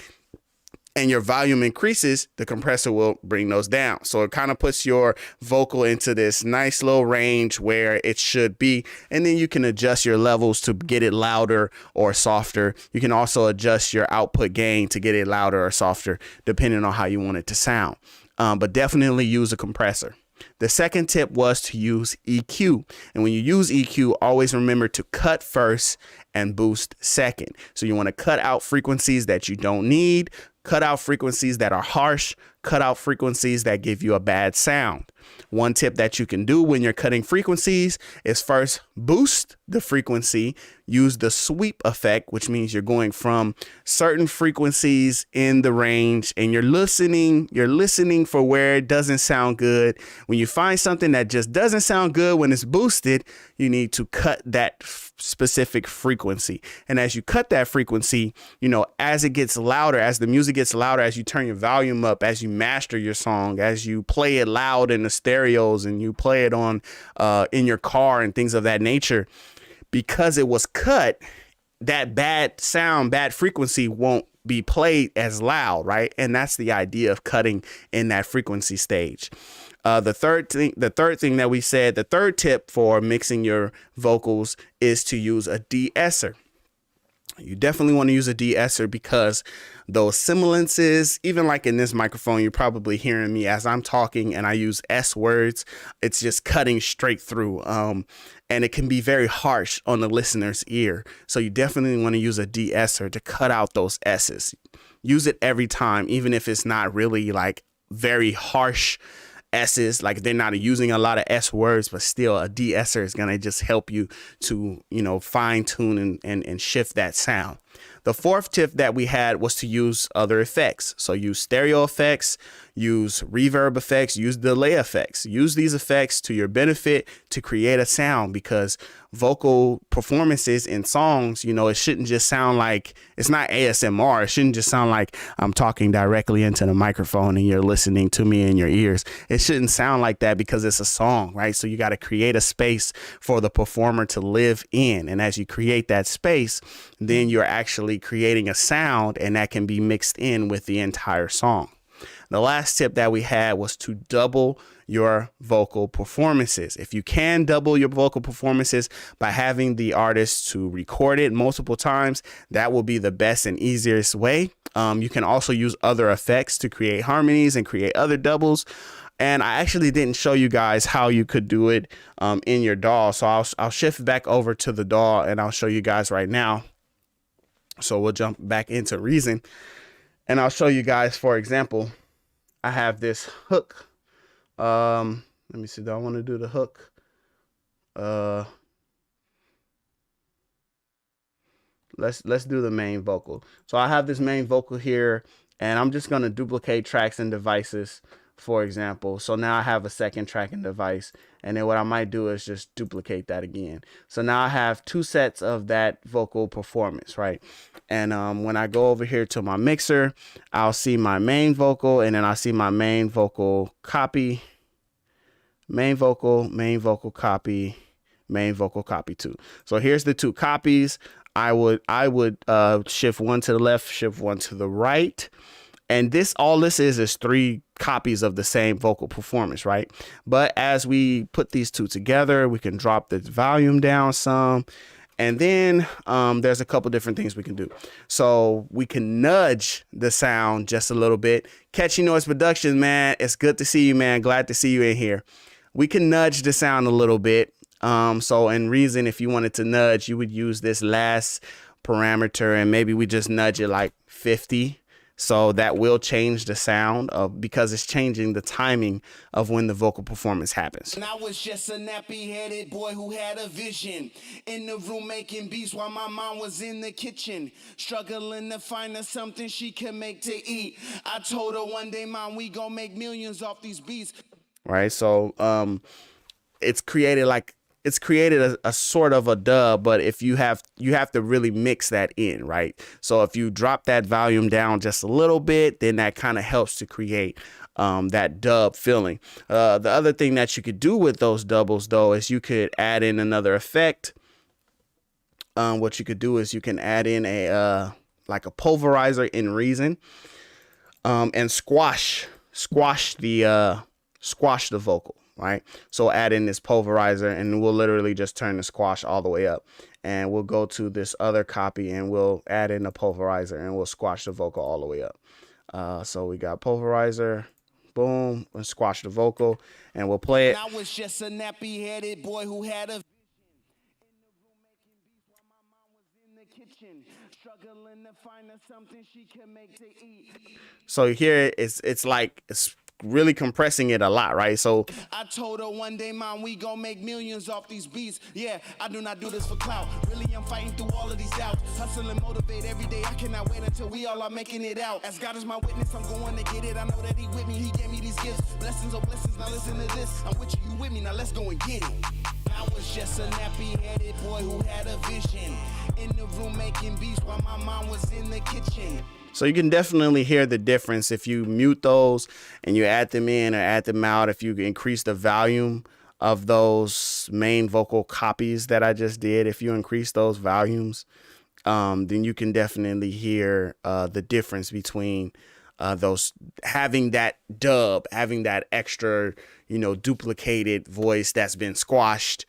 and your volume increases, the compressor will bring those down. So it kind of puts your vocal into this nice little range where it should be. And then you can adjust your levels to get it louder or softer. You can also adjust your output gain to get it louder or softer, depending on how you want it to sound. But definitely use a compressor. The second tip was to use EQ. And when you use EQ, always remember to cut first and boost second. So you want to cut out frequencies that you don't need, cut out frequencies that are harsh, cut out frequencies that give you a bad sound. One tip that you can do when you're cutting frequencies is first boost the frequency, use the sweep effect, which means you're going from certain frequencies in the range and you're listening for where it doesn't sound good. When you find something that just doesn't sound good when it's boosted, you need to cut that specific frequency. And as you cut that frequency, you know, as it gets louder, as the music gets louder, as you turn your volume up, as you master your song, as you play it loud in the stereos and you play it on in your car and things of that nature, because it was cut, that bad sound, bad frequency won't be played as loud, right? And that's the idea of cutting in that frequency stage. The third thing that we said, the third tip for mixing your vocals is to use a de-esser. You definitely want to use a de-esser because those sibilances, even like in this microphone, you're probably hearing me as I'm talking and I use S words. It's just cutting straight through. And it can be very harsh on the listener's ear. So you definitely want to use a de-esser to cut out those S's. Use it every time, even if it's not really like very harsh S's, like they're not using a lot of S words, but still a de-esser is going to just help you to, you know, fine tune and shift that sound. The fourth tip that we had was to use other effects. So use stereo effects, use reverb effects, use delay effects. Use these effects to your benefit to create a sound, because vocal performances in songs, you know, it shouldn't just sound like, it's not ASMR. It shouldn't just sound like I'm talking directly into the microphone and you're listening to me in your ears. It shouldn't sound like that because it's a song, right? So you got to create a space for the performer to live in. And as you create that space, then you're actually creating a sound, and that can be mixed in with the entire song. The last tip that we had was to double your vocal performances. If you can double your vocal performances by having the artist to record it multiple times, that will be the best and easiest way. You can also use other effects to create harmonies and create other doubles. And I actually didn't show you guys how you could do it in your DAW. So I'll shift back over to the DAW and I'll show you guys right now. So we'll jump back into Reason and I'll show you guys, for example, I have this hook. Let me see. Do I want to do the hook? Let's do the main vocal. So I have this main vocal here, and I'm just going to duplicate tracks and devices, for example. So now I have a second track and device, and then what I might do is just duplicate that again. So now I have 2 sets of that vocal performance, right? And when I go over here to my mixer, I'll see my main vocal, and then I'll see my main vocal copy, main vocal copy, main vocal copy 2. So here's the 2 copies. I would shift one to the left, shift one to the right. And all this is 3 copies of the same vocal performance, right? But as we put these 2 together, we can drop the volume down some. And then there's a couple different things we can do. So we can nudge the sound just a little bit. Catchy Noise Productions, man, it's good to see you, man. Glad to see you in here. We can nudge the sound a little bit. So in Reason, if you wanted to nudge, you would use this last parameter, and maybe we just nudge it like 50. So that will change the sound because it's changing the timing of when the vocal performance happens. And I was just a nappy-headed boy who had a vision. In the room making beats while my mom was in the kitchen. Struggling to find her something she could make to eat. I told her one day, Mom, we gon' make millions off these beats. Right, so it's created a sort of a dub, but if you have to really mix that in, right? So if you drop that volume down just a little bit, then that kind of helps to create that dub feeling. The other thing that you could do with those doubles, though, is you could add in another effect. What you could do is you can add in a pulverizer in Reason, and squash the vocal. Right, so add in this pulverizer, and we'll literally just turn the squash all the way up, and we'll go to this other copy and we'll add in a pulverizer and we'll squash the vocal all the way up. So we got pulverizer, boom, and squash the vocal, and we'll play it. I was just a nappy-headed boy who had a struggling to find her something she could make to eat. So here it's really compressing it a lot, right? So I told her one day, Mom, we gon' make millions off these beats. Yeah, I do not do this for clout. Really, I'm fighting through all of these doubts. Hustle and motivate every day. I cannot wait until we all are making it out. As God is my witness, I'm going to get it. I know that he with me. He gave me these gifts. Blessings on blessings. Now listen to this. I'm with you with me. Now let's go and get it. I was just a nappy-headed boy who had a vision. In the room making beats while my mom was in the kitchen. So you can definitely hear the difference if you mute those and you add them in or add them out. If you increase the volume of those main vocal copies that I just did, if you increase those volumes, then you can definitely hear the difference between those having that dub, having that extra, duplicated voice that's been squashed,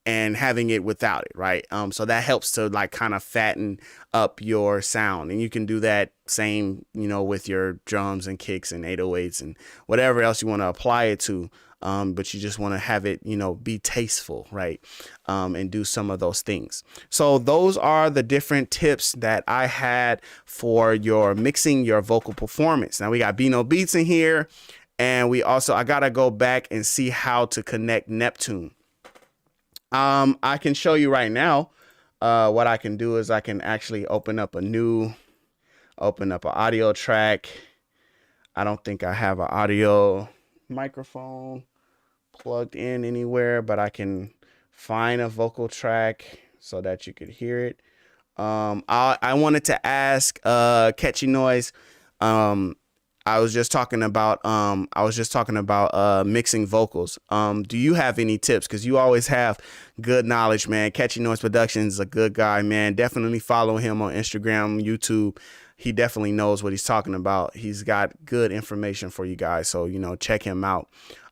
and having it without it, right? So that helps to kind of fatten up your sound. And you can do that same, with your drums and kicks and 808s and whatever else you want to apply it to. But you just want to have it, be tasteful, right? And do some of those things. So those are the different tips that I had for your mixing your vocal performance. Now we got Bino Beats in here, and I gotta go back and see how to connect Neptune. I can show you right now. What I can do is I can actually open up an audio track. I don't think I have an audio microphone plugged in anywhere, but I can find a vocal track so that you could hear it. I wanted to ask Catchy Noise. I was just talking about mixing vocals. Do you have any tips? Because you always have good knowledge, man. Catchy Noise Productions is a good guy, man. Definitely follow him on Instagram, YouTube. He definitely knows what he's talking about. He's got good information for you guys. So, check him out.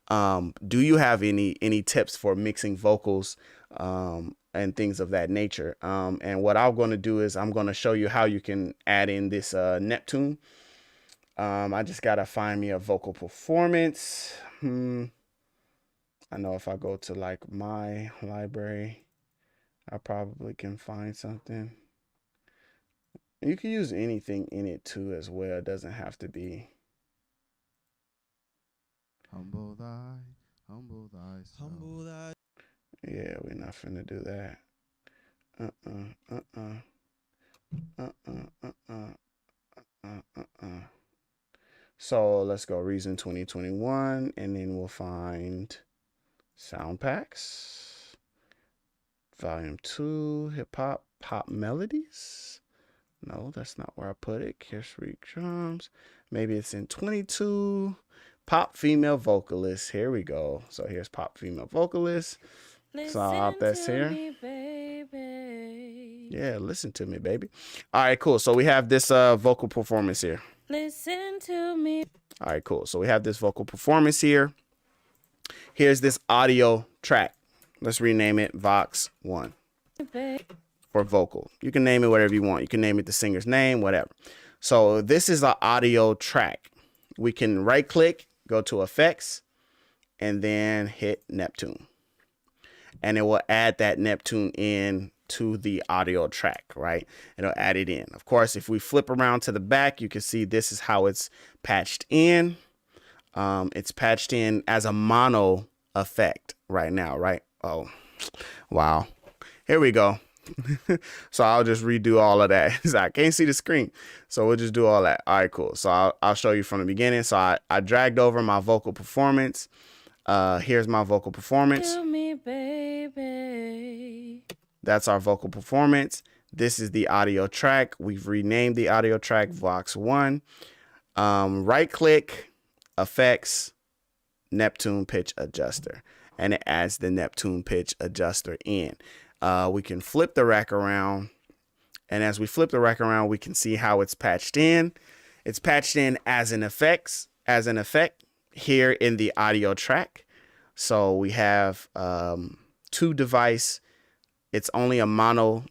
Do you have any tips for mixing vocals and things of that nature? And what I'm going to do is I'm going to show you how you can add in this Neptune. I just got to find me a vocal performance. I know if I go to my library, I probably can find something. You can use anything in it too as well. It doesn't have to be. Humble thy. Yeah, we're not finna do that. So let's go Reason 2021, and then we'll find Sound Packs, Volume 2, Hip Hop, Pop Melodies. No, that's not where I put it. Kershreek Drums. Maybe it's in 22. Pop Female Vocalist. Here we go. So here's Pop Female Vocalist. So out that's here. Yeah, listen to me, baby. All right, cool. So we have this vocal performance here. Listen to me. All right, cool. So we have this vocal performance here. Here's this audio track. Let's rename it Vox 1 for vocal. You can name it whatever you want. You can name it the singer's name, whatever. So this is an audio track. We can right click, go to effects, and then hit Neptune. And it will add that Neptune in to the audio track, right? It'll add it in. Of course, if we flip around to the back, you can see this is how it's patched in. It's patched in as a mono effect right now, right? Oh, wow. Here we go. So I'll just redo all of that. I can't see the screen. So we'll just do all that. All right, cool. So I'll show you from the beginning. So I dragged over my vocal performance. Here's my vocal performance. To me, baby. That's our vocal performance. This is the audio track. We've renamed the audio track Vox 1. Right click, effects, Neptune pitch adjuster, and it adds the Neptune pitch adjuster in. We can flip the rack around, and as we flip the rack around, we can see how it's patched in. It's patched in as an effect here in the audio track. So we have 2 device. It's only a mono.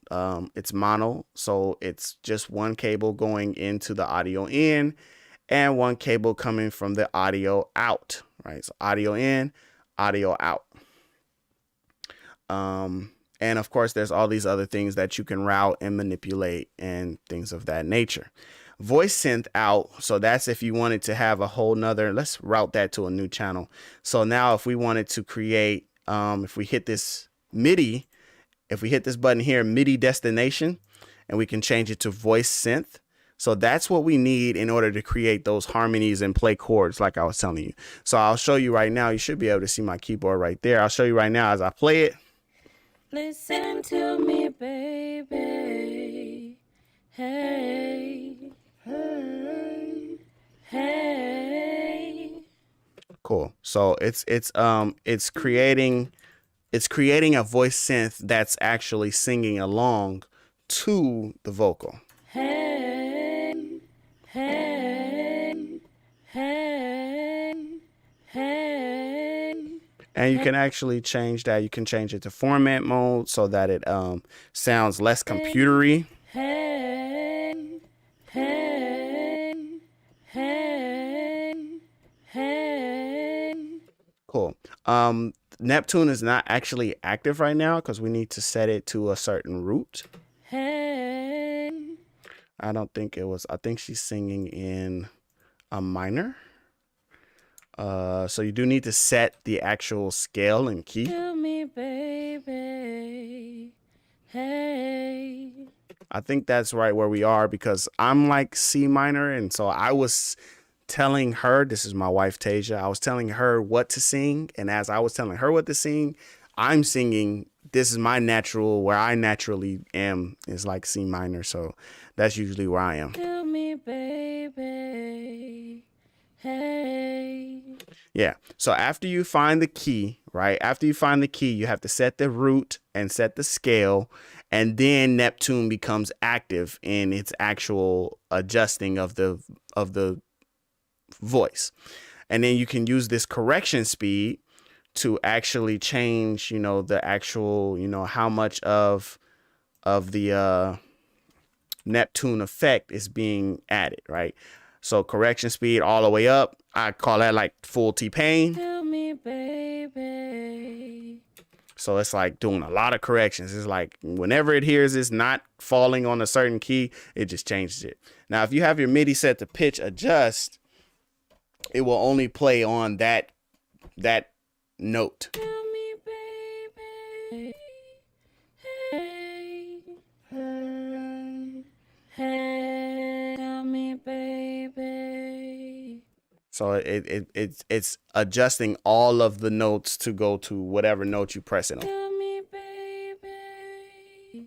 It's mono, so it's just one cable going into the audio in, and one cable coming from the audio out. Right, so audio in, audio out. And of course, there's all these other things that you can route and manipulate and things of that nature. Voice synth out. So that's if you wanted to have a whole nother, let's route that to a new channel. So now if we wanted to create, if we hit this MIDI, if we hit this button here, MIDI destination, and we can change it to voice synth. So that's what we need in order to create those harmonies and play chords like I was telling you. So I'll show you right now. You should be able to see my keyboard right there. I'll show you right now as I play it. Listen to me, baby. Hey, hey, hey. Cool. So it's creating a voice synth that's actually singing along to the vocal. Hey, hey, hey, hey. And you can actually change that. You can change it to format mode so that it sounds less computery. Hey, hey, hey, hey. Cool. Neptune is not actually active right now because we need to set it to a certain root. Hey. I don't think it was. I think she's singing in a minor. So you do need to set the actual scale and key. To me, baby. Hey. I think that's right where we are because I'm like C minor. And so I was telling her, this is my wife, Tasia. I was telling her what to sing. And as I was telling her what to sing, I'm singing. This is my natural, where I naturally am is like C minor. So that's usually where I am. To me, baby. Hey. Yeah. So after you find the key, right? After you find the key, you have to set the root and set the scale. And then Neptune becomes active in its actual adjusting of the voice. And then you can use this correction speed to actually change, you know, the actual, you know, how much of the Neptune effect is being added, right? So correction speed all the way up. I call that like full T-Pain. To me, baby. So it's like doing a lot of corrections. It's like whenever it hears it's not falling on a certain key, it just changes it. Now, if you have your MIDI set to pitch adjust, it will only play on that note. To me, baby. Hey. Hey. Hey. To me, baby. So it's adjusting all of the notes to go to whatever note you press it on. To me, baby.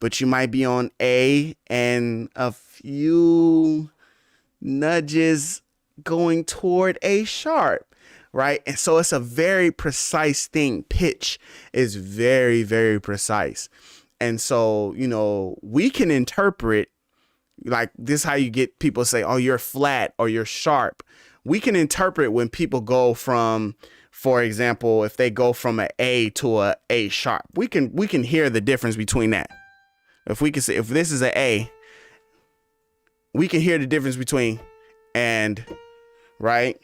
but you might be on A and a few nudges going toward A sharp, right? And so it's a very precise thing. Pitch is very, very precise. And so, you know, we can interpret like this, how you get people say, oh, you're flat or you're sharp. We can interpret when people go from, for example, if they go from an A to a A sharp, we can hear the difference between that. If we can say, if this is an A, we can hear the difference between and, right?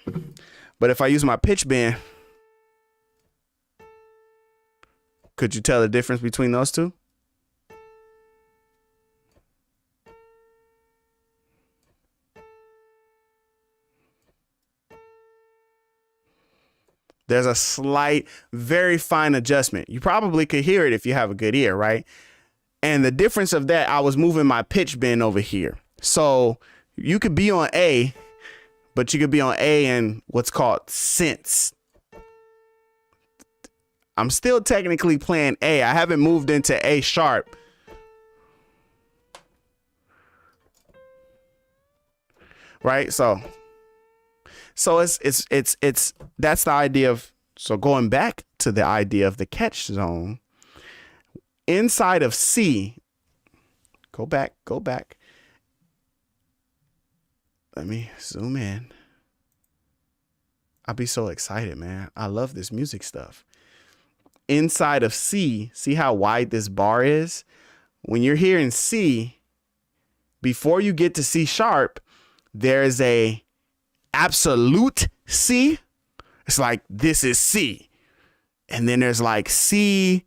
But if I use my pitch bend, could you tell the difference between those two? There's a slight, very fine adjustment. You probably could hear it if you have a good ear, right? And the difference of that, I was moving my pitch bend over here. So you could be on A, but you could be on A and what's called sense. I'm still technically playing A. I haven't moved into A sharp. Right? So it's that's the idea of, so going back to the idea of the catch zone inside of C, go back. Let me zoom in. I'll be so excited, man. I love this music stuff. Inside of C, see how wide this bar is? When you're here in C, before you get to C sharp, there's a absolute C. It's like, this is C. And then there's like C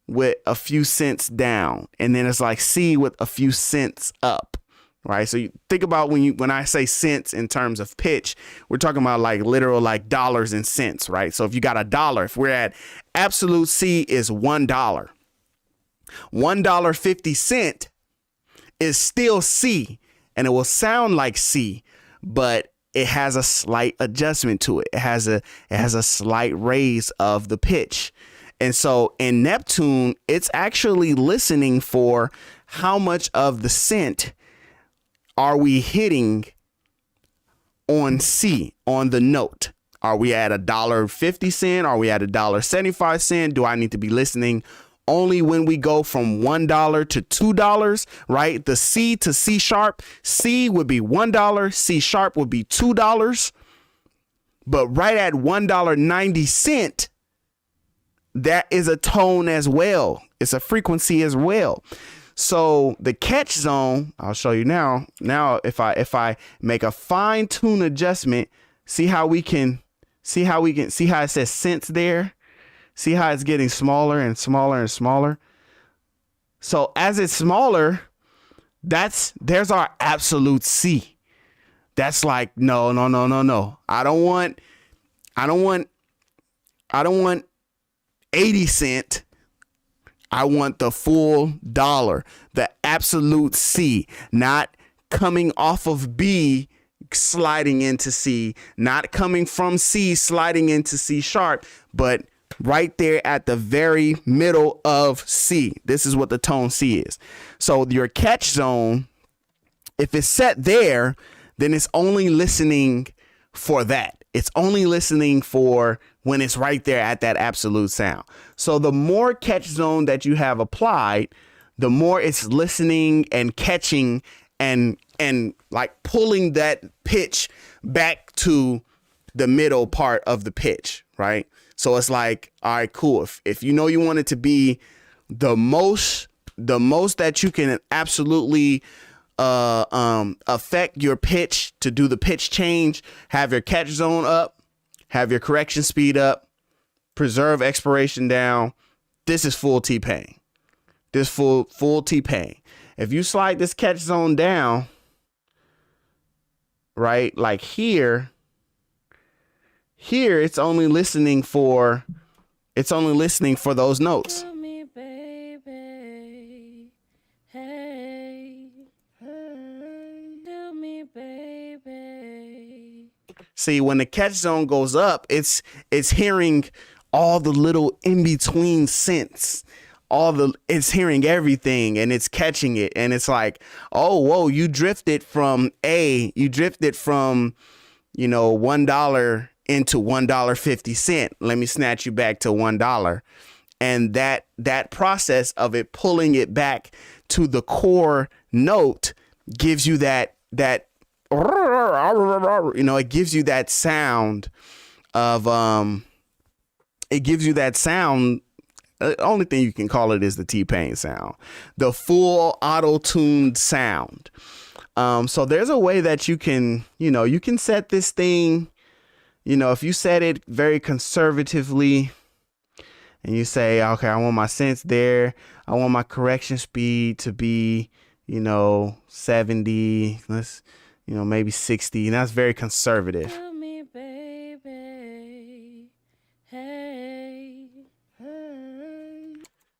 with a few cents down. And then it's like C with a few cents up. Right. So you think about when I say cents in terms of pitch, we're talking about like literal like dollars and cents. Right. So if you got $1, if we're at absolute C is $1, $1.50 is still C, and it will sound like C, but it has a slight adjustment to it. It has a slight raise of the pitch. And so in Neptune, it's actually listening for how much of the cent are we hitting on C, on the note. Are we at $1.50? Are we at $1.75? Do I need to be listening only when we go from $1 to $2, right? The C to C sharp, C would be $1, C sharp would be $2. But right at $1.90, that is a tone as well. It's a frequency as well. So the catch zone, I'll show you now. Now, if I make a fine tune adjustment, see how it says cents there. See how it's getting smaller and smaller and smaller. So as it's smaller, there's our absolute C. That's like, no. I don't want 80 cent. I want the full dollar, the absolute C, not coming off of B, sliding into C, not coming from C, sliding into C sharp, but right there at the very middle of C. This is what the tone C is. So your catch zone, if it's set there, then it's only listening for that. It's only listening for when it's right there at that absolute sound. So the more catch zone that you have applied, the more it's listening and catching and like pulling that pitch back to the middle part of the pitch, right? So it's like, all right, cool. If you know you want it to be the most that you can absolutely affect your pitch to do the pitch change, have your catch zone up, have your correction speed up, preserve expiration down. This is full T-Pain. This full T-Pain. If you slide this catch zone down, right, like here it's only listening for those notes. Tell me, baby. Hey. Tell me, baby. See, when the catch zone goes up, it's hearing all the little in-between cents, it's hearing everything and it's catching it. And it's like, oh, whoa, you drifted from $1 into $1.50. Let me snatch you back to $1. And that process of it pulling it back to the core note gives you that it gives you that sound of the only thing you can call it is the T-Pain sound, the full auto-tuned sound. So there's a way that you can set this thing, if you set it very conservatively and you say, okay, I want my sense there. I want my correction speed to be, 70, maybe 60. And that's very conservative. Tell me, baby. Hey.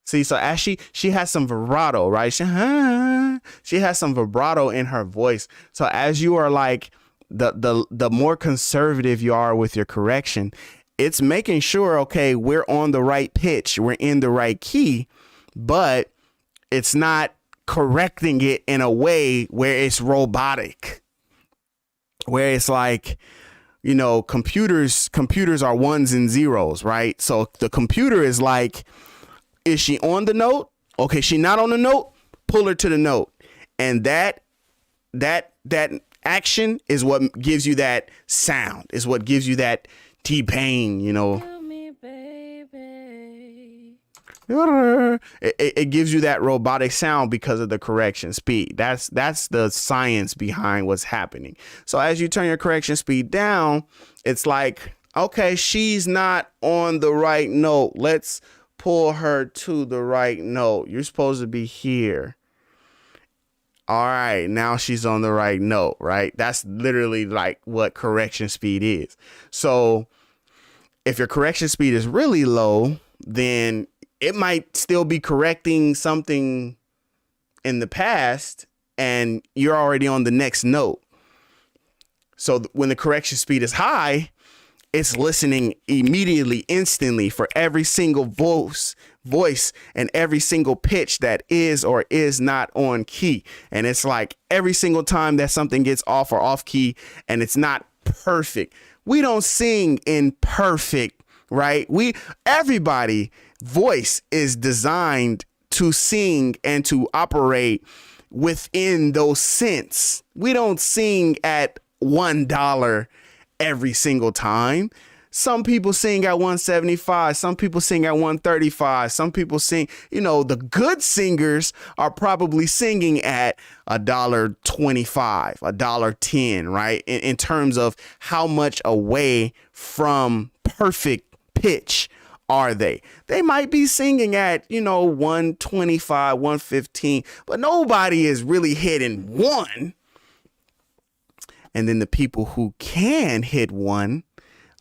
See, so as she has some vibrato, right? She has some vibrato in her voice. So as you are like the more conservative you are with your correction, it's making sure, okay, we're on the right pitch, we're in the right key, but it's not correcting it in a way where it's robotic, where it's like, computers are ones and zeros, right? So the computer is like, is she on the note? Okay, she not on the note, pull her to the note. And that action is what gives you that sound, is what gives you that T-Pain, Tell me, baby. It gives you that robotic sound because of the correction speed. That's the science behind what's happening. So as you turn your correction speed down, it's like, okay, she's not on the right note. Let's pull her to the right note. You're supposed to be here. All right, now she's on the right note, right? That's literally like what correction speed is. So if your correction speed is really low, then it might still be correcting something in the past and you're already on the next note. So when the correction speed is high, it's listening immediately, instantly for every single voice and every single pitch that is or is not on key. And it's like every single time that something gets off or off key and it's not perfect. We don't sing in perfect, right? Everybody voice is designed to sing and to operate within those cents. We don't sing at $1 every single time. Some people sing at 175. Some people sing at 135. Some people sing, the good singers are probably singing at $1.25, $1.10, right? In terms of how much away from perfect pitch are they? They might be singing at, 125, 115, but nobody is really hitting one. And then the people who can hit one,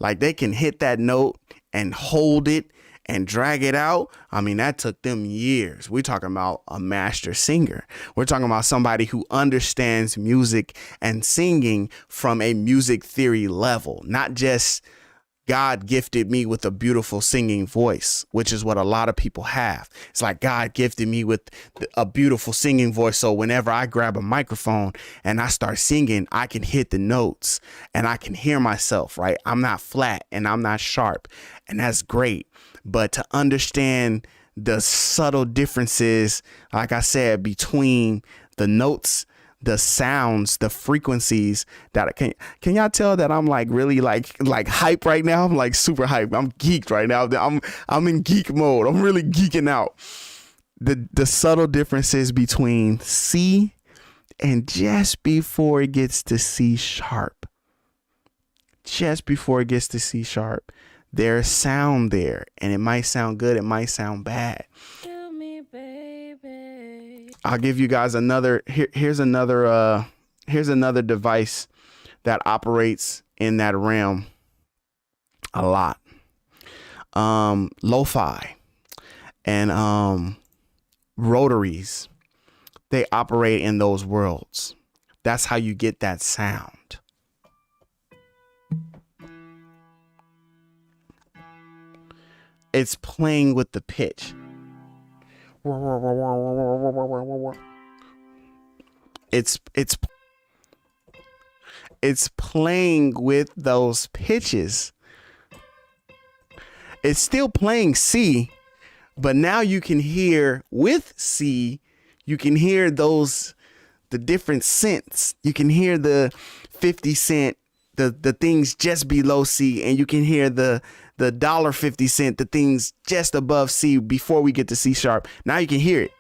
like they can hit that note and hold it and drag it out. I mean, that took them years. We're talking about a master singer. We're talking about somebody who understands music and singing from a music theory level, not just God gifted me with a beautiful singing voice, which is what a lot of people have. It's like God gifted me with a beautiful singing voice. So whenever I grab a microphone and I start singing, I can hit the notes and I can hear myself, right? I'm not flat and I'm not sharp. And that's great. But to understand the subtle differences, like I said, between the notes, the sounds, the frequencies that can y'all tell that I'm like really like hype right now? I'm like super hype. I'm geeked right now. I'm in geek mode. I'm really geeking out. The subtle differences between C and just before it gets to C sharp. Just before it gets to C sharp, there's sound there, and it might sound good, it might sound bad. Tell me, baby. I'll give you guys another. Here's another device that operates in that realm a lot. Lo-fi and rotaries, they operate in those worlds. That's how you get that sound. It's playing with the pitch. It's playing with those pitches. It's still playing C, but now you can hear with C, you can hear the different cents. You can hear the 50 cent, the things just below C, and you can hear the $1.50, the things just above C before we get to C sharp. Now you can hear it.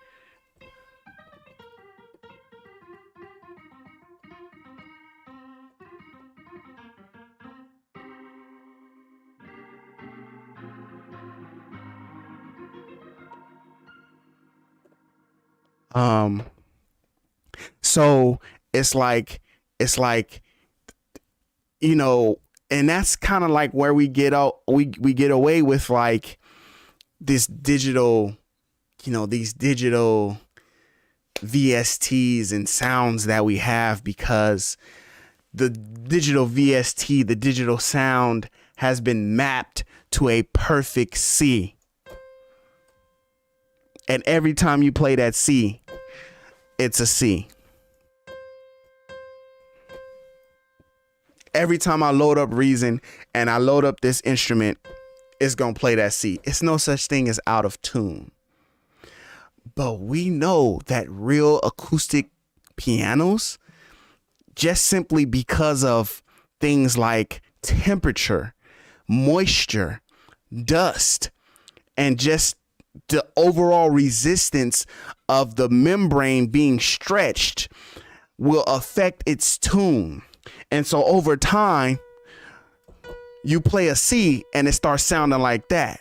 So it's like, you know, and that's kind of like where we get out, we get away with like this digital, you know, these digital VSTs and sounds that we have, because the digital VST, the digital sound, has been mapped to a perfect C. And every time you play that C, it's a C. Every time I load up Reason and I load up this instrument, it's going to play that C. It's no such thing as out of tune. But we know that real acoustic pianos, just simply because of things like temperature, moisture, dust, and just the overall resistance of the membrane being stretched, will affect its tune. And so over time, you play a C and it starts sounding like that.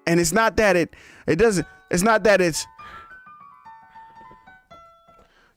And it's not that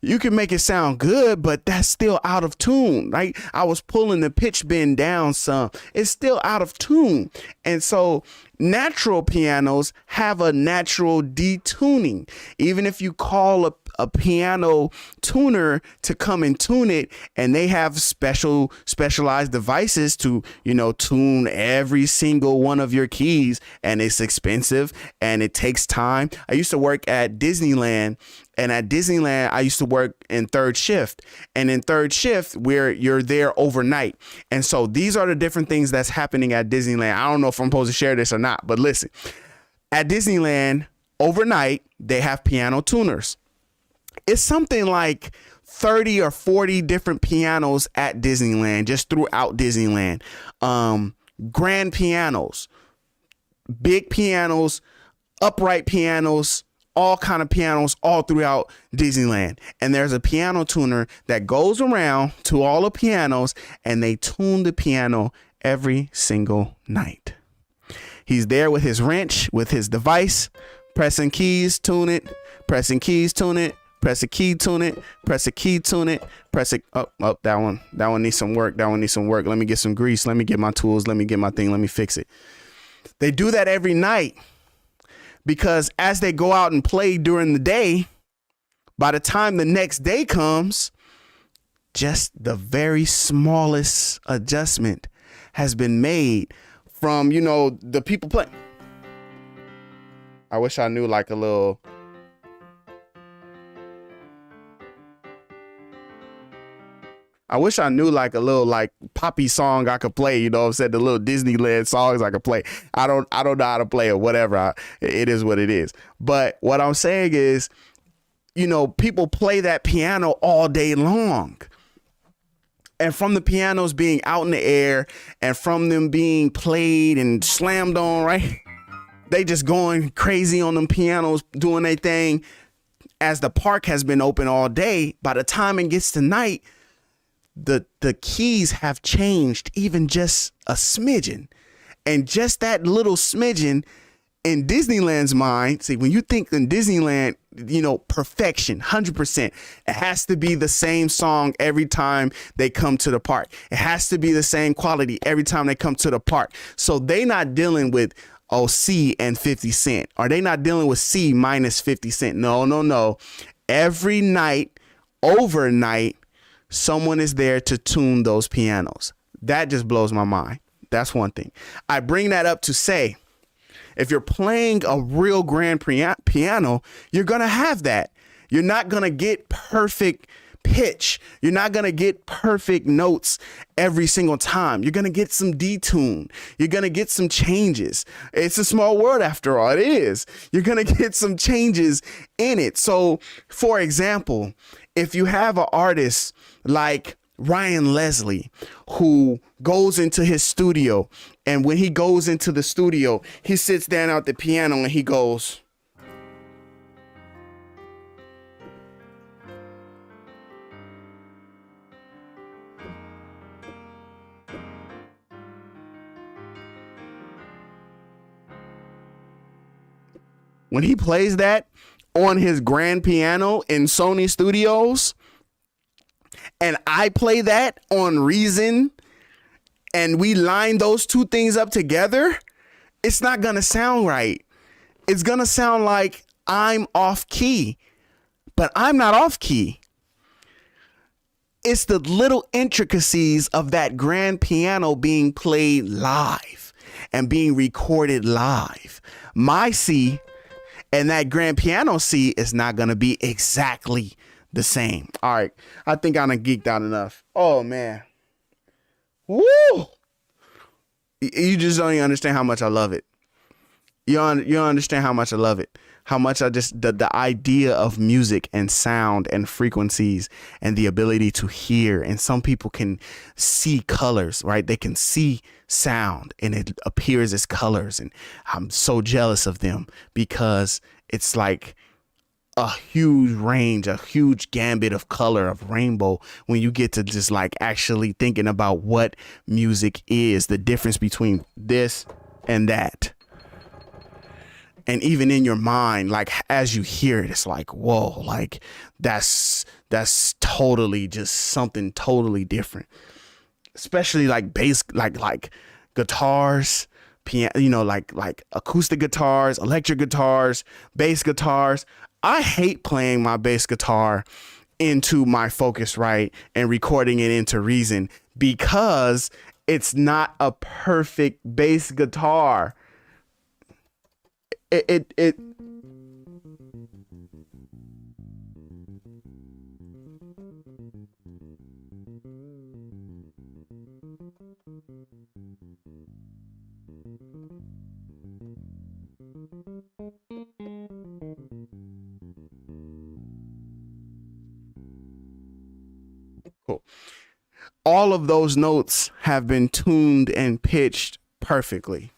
you can make it sound good, but that's still out of tune, right? I was pulling the pitch bend down some. It's still out of tune. And so natural pianos have a natural detuning. Even if you call a piano tuner to come and tune it, and they have specialized devices to, you know, tune every single one of your keys, and it's expensive and it takes time. I used to work at Disneyland, and at Disneyland I used to work in third shift, and in third shift where you're there overnight. And so these are the different things that's happening at Disneyland. I don't know if I'm supposed to share this or not, but listen, at Disneyland overnight, they have piano tuners. It's something like 30 or 40 different pianos at Disneyland, just throughout Disneyland. Grand pianos, big pianos, upright pianos, all kind of pianos all throughout Disneyland. And there's a piano tuner that goes around to all the pianos, and they tune the piano every single night. He's there with his wrench, with his device, pressing keys, tune it, pressing keys, tune it, press a key, tune it, press a key, tune it, press it. Oh, that one needs some work. That one needs some work. Let me get some grease. Let me get my tools. Let me get my thing. Let me fix it. They do that every night, because as they go out and play during the day, by the time the next day comes, just the very smallest adjustment has been made from, you know, the people playing. I wish I knew like a little. I wish I knew like a little like poppy song I could play, you know what I'm saying? The little Disneyland songs I could play. I don't know how to play or whatever. It is what it is. But what I'm saying is, you know, people play that piano all day long. And from the pianos being out in the air and from them being played and slammed on, right? They just going crazy on them pianos, doing their thing. As the park has been open all day, by the time it gets to night, the keys have changed even just a smidgen. And just that little smidgen, in Disneyland's mind, see, when you think in Disneyland, you know, perfection, 100%, it has to be the same song every time they come to the park. It has to be the same quality every time they come to the park. So they not dealing with, oh, C and 50 cent. Or they not dealing with C minus 50 cent. No. Every night, overnight, someone is there to tune those pianos. That just blows my mind. That's one thing. I bring that up to say, if you're playing a real grand piano, you're going to have that. You're not going to get perfect pitch. You're not going to get perfect notes every single time. You're going to get some detune. You're going to get some changes. It's a small world after all. It is. You're going to get some changes in it. So, for example, if you have an artist like Ryan Leslie, who goes into his studio, and when he goes into the studio, he sits down at the piano and he goes, when he plays that on his grand piano in Sony Studios, and I play that on Reason, and we line those two things up together, it's not going to sound right. It's going to sound like I'm off key, but I'm not off key. It's the little intricacies of that grand piano being played live and being recorded live. My C and that grand piano C is not going to be exactly the same. All right. I think I done geeked out enough. Oh, man. Woo! You just don't even understand how much I love it. You don't understand how much I love it. How much I just, the idea of music and sound and frequencies and the ability to hear. And some people can see colors, right? They can see sound and it appears as colors. And I'm so jealous of them because it's like a huge range, a huge gambit of color, of rainbow, when you get to just like actually thinking about what music is, the difference between this and that. And even in your mind, like as you hear it, it's like, whoa, like that's totally just something totally different. Especially like bass, like guitars, piano, like acoustic guitars, electric guitars, bass guitars. I hate playing my bass guitar into my Focusrite and recording it into Reason because it's not a perfect bass guitar. It cool. All of those notes have been tuned and pitched perfectly.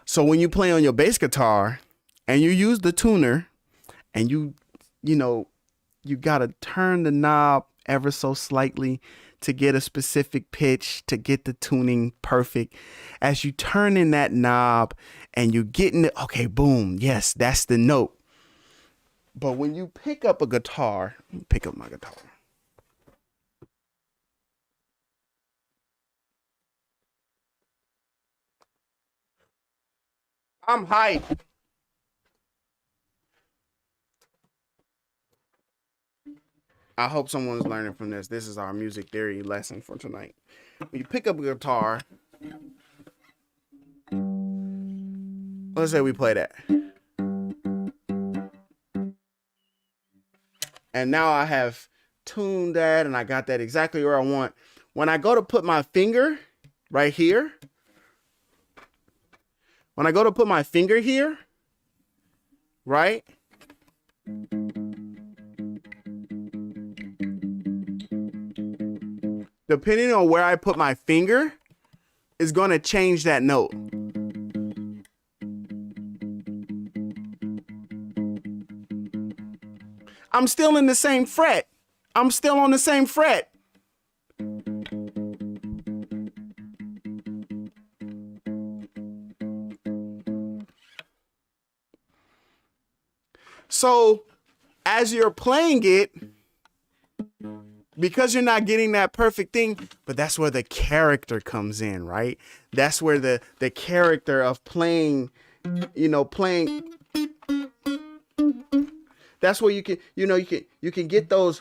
So when you play on your bass guitar and you use the tuner and you got to turn the knob ever so slightly to get a specific pitch, to get the tuning perfect. As you turn in that knob and you're getting it, okay, boom, yes, that's the note. But when you pick up a guitar, pick up my guitar. I'm hyped. I hope someone's learning from this. This is our music theory lesson for tonight. When you pick up a guitar, let's say we play that. And now I have tuned that and I got that exactly where I want. When I go to put my finger right here, when I go to put my finger here, right? Depending on where I put my finger is going to change that note. I'm still in the same fret. I'm still on the same fret. So as you're playing it, because you're not getting that perfect thing, but that's where the character comes in, right? That's where the character of playing, playing. That's where you can, you can get those.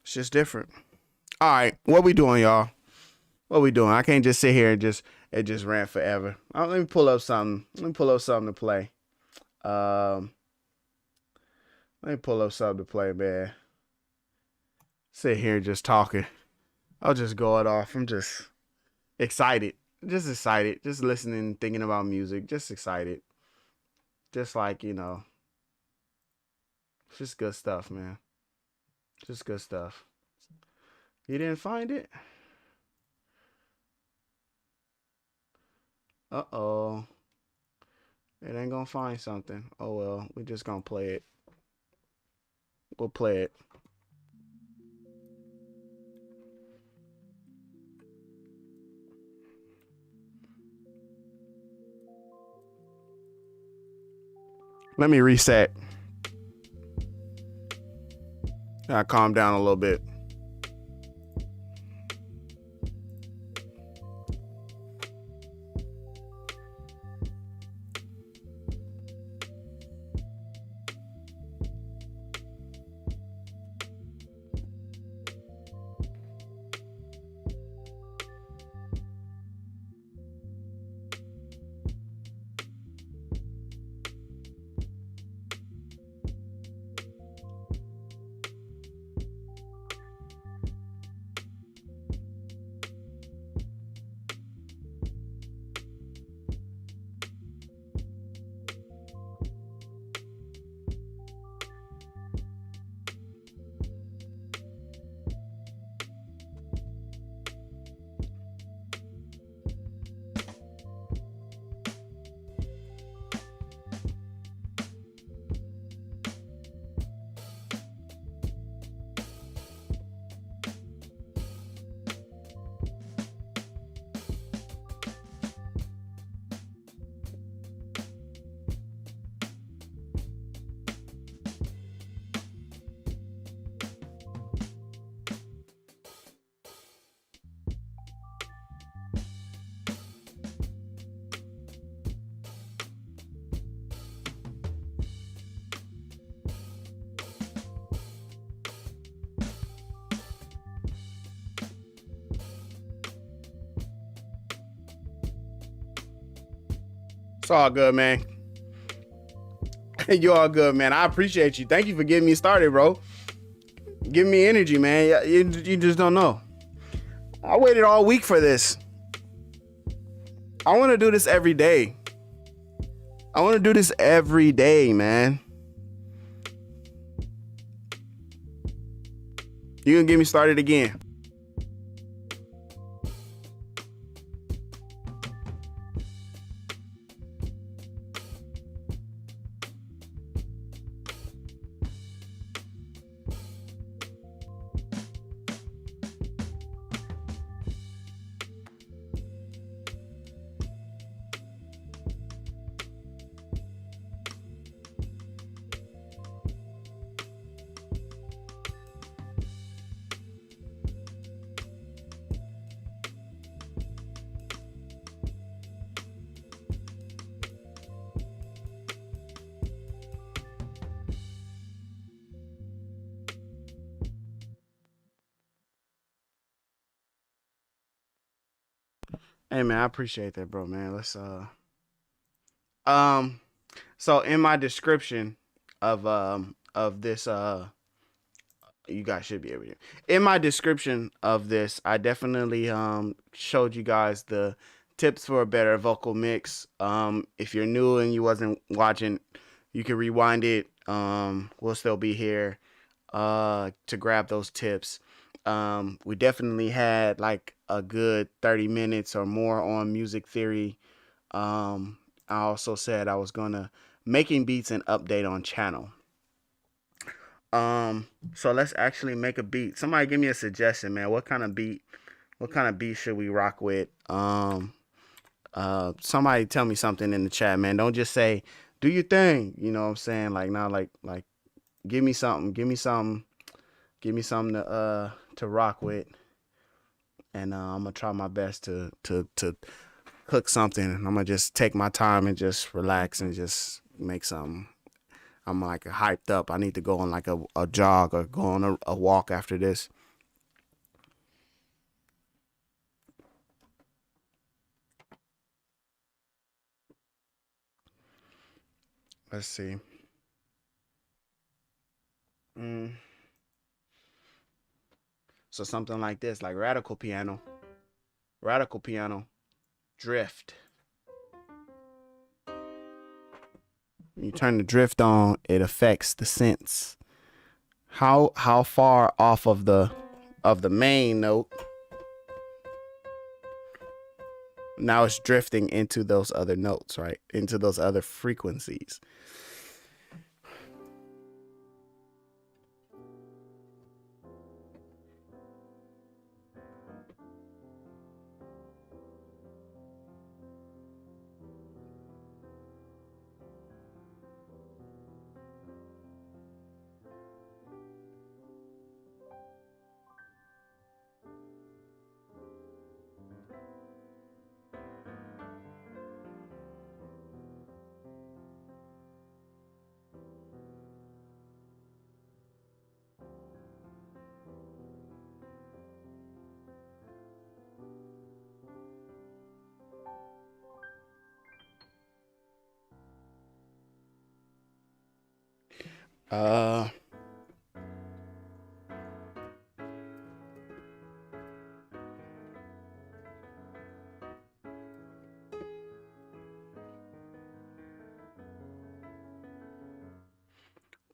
It's just different. All right, what we doing, y'all? What we doing? I can't just sit here and just rant forever. Let me pull up something. Let me pull up something to play. Um, Let me pull up something to play, man. Sit here just talking. I'll just go it off. I'm just excited. Just excited. Just listening, thinking about music. Just excited. Just like, it's just good stuff, man. Just good stuff. You didn't find it? Uh-oh. It ain't gonna find something. Oh well, we just gonna play it. We'll play it. Let me reset. Gotta calm down a little bit. It's all good, man. You all good, man. I appreciate you. Thank you for getting me started, bro. Giving me energy, man. You just don't know. I waited all week for this. I want to do this every day. I want to do this every day, man. You gonna get me started again? Hey man, I appreciate that, bro, man. Let's so in my description of this you guys should be able to. In my description of this, I definitely showed you guys the tips for a better vocal mix. If you're new and you wasn't watching, you can rewind it. We'll still be here to grab those tips. We definitely had like a good 30 minutes or more on music theory. I also said I was gonna making beats and update on channel. So let's actually make a beat. Somebody give me a suggestion, man. What kind of beat should we rock with? Somebody tell me something in the chat, man. Don't just say do your thing. You know what I'm saying? Like now, like give me something. Give me something to rock with, and I'm gonna try my best to cook something. I'm gonna just take my time and just relax and just make something. I'm like hyped up. I need to go on like a jog or go on a walk after this. Let's see. So something like this, like radical piano, drift. When you turn the drift on, it affects the synths. How far off of the main note. Now it's drifting into those other notes, right? Into those other frequencies. Uh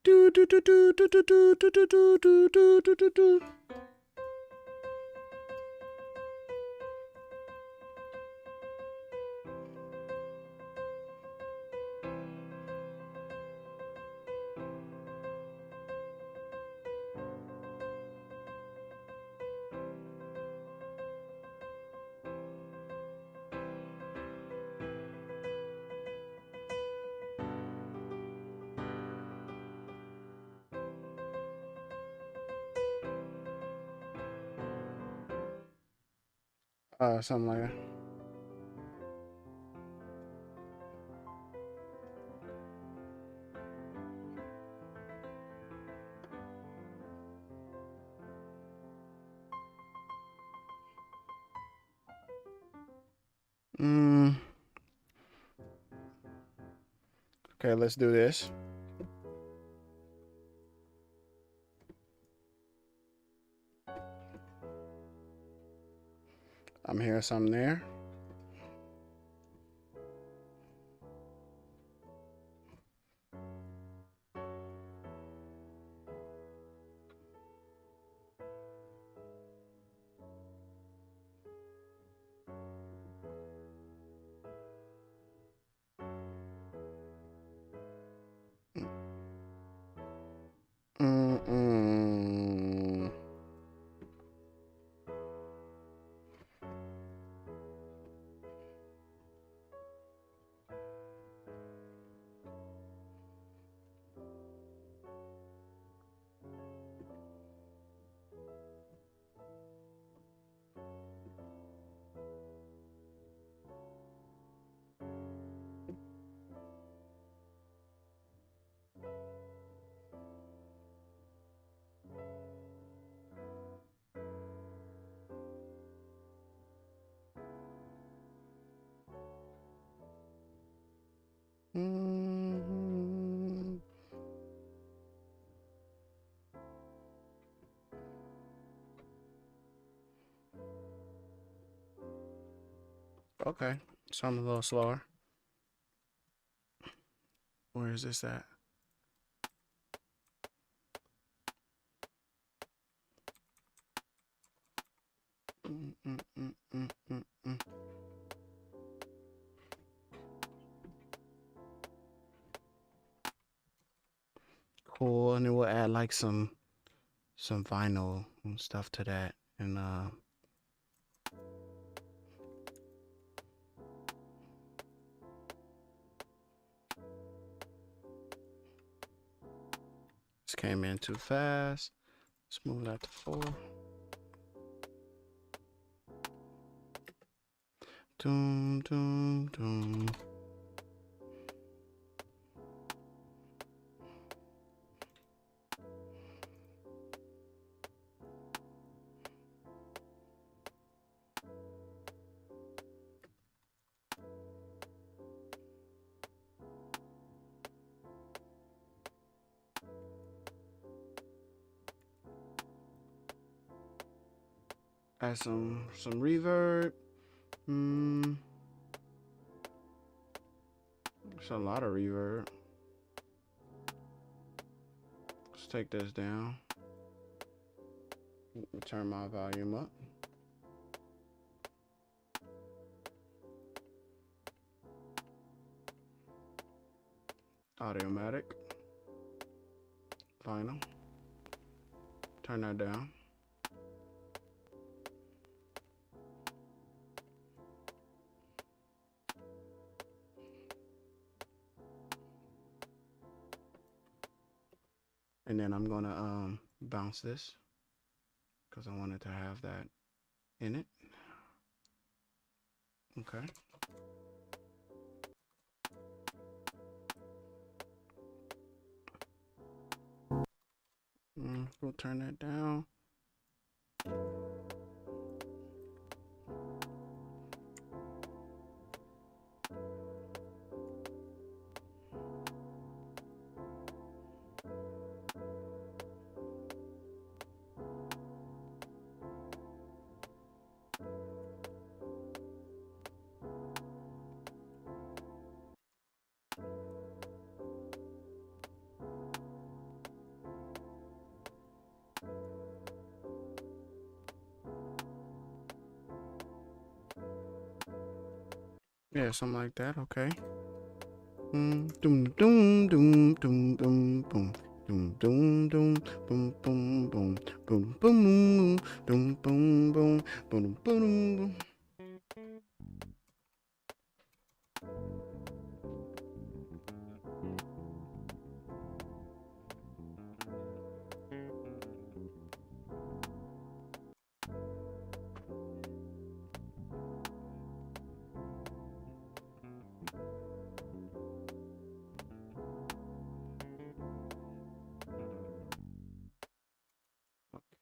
do do do do do do do do do do do do do do. Something like that. Okay, let's do this. I'm hearing something there. Mm-mm. Mm-hmm. Okay, something a little slower. Where is this at? Cool, and then we'll add like some vinyl and stuff to that, and this came in too fast. Let's move that to 4. Doom, doom, doom. Add some reverb. It's a lot of reverb. Let's take this down. Turn my volume up. Audiomatic. Final. Turn that down. And then I'm gonna bounce this because I wanted to have that in it. Okay. We'll turn that down. Yeah, something like that. Okay. Doom doom doom doom doom boom. Doom doom doom boom boom boom boom boom doom boom boom boom boom.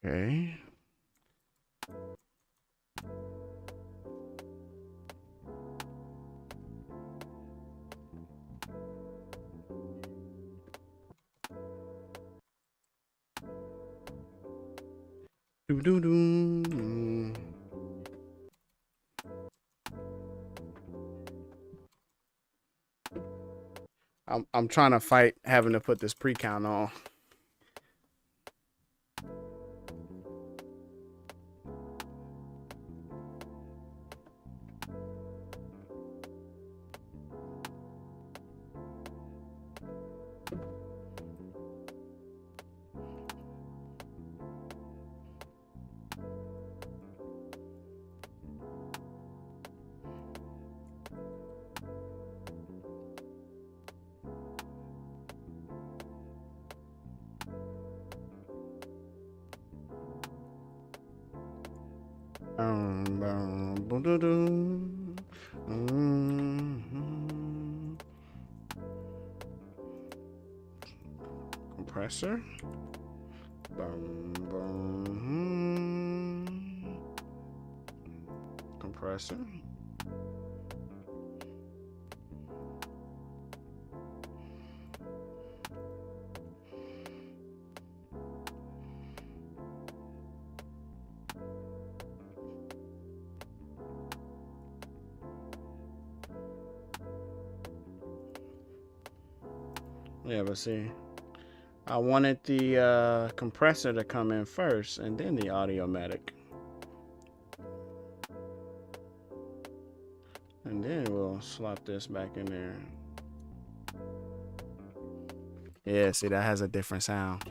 Okay. Doo doo doo. I'm trying to fight having to put this pre-count on. Compressor. Compressor. Yeah, but see, I wanted the compressor to come in first and then the Audiomatic. And then we'll slot this back in there. Yeah, see, that has a different sound.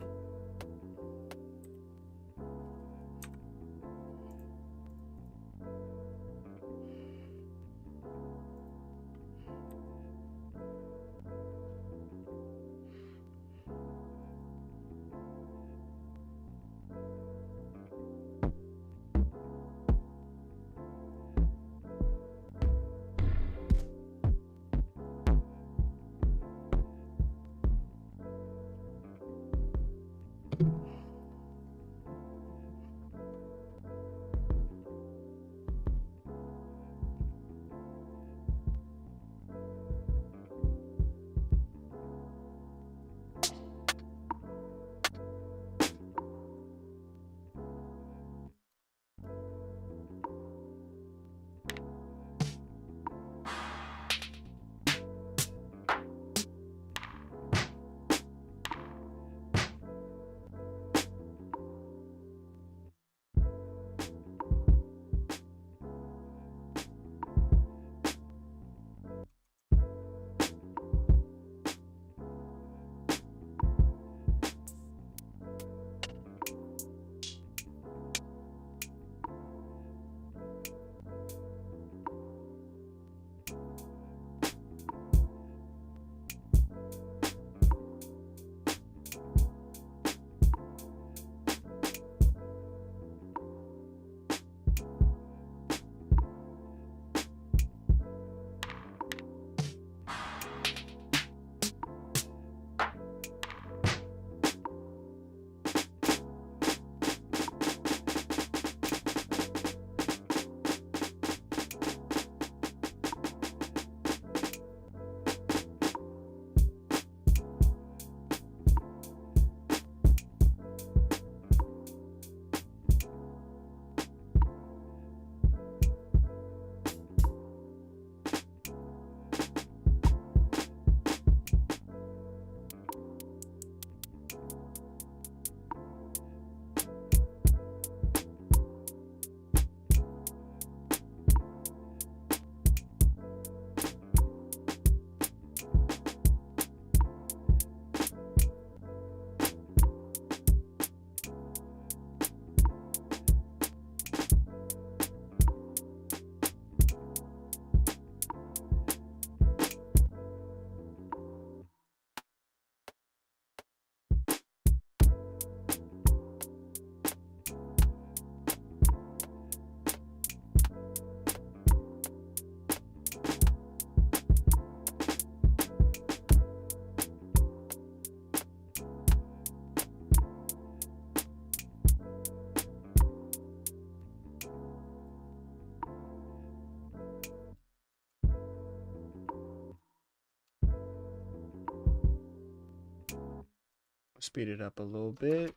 Speed it up a little bit.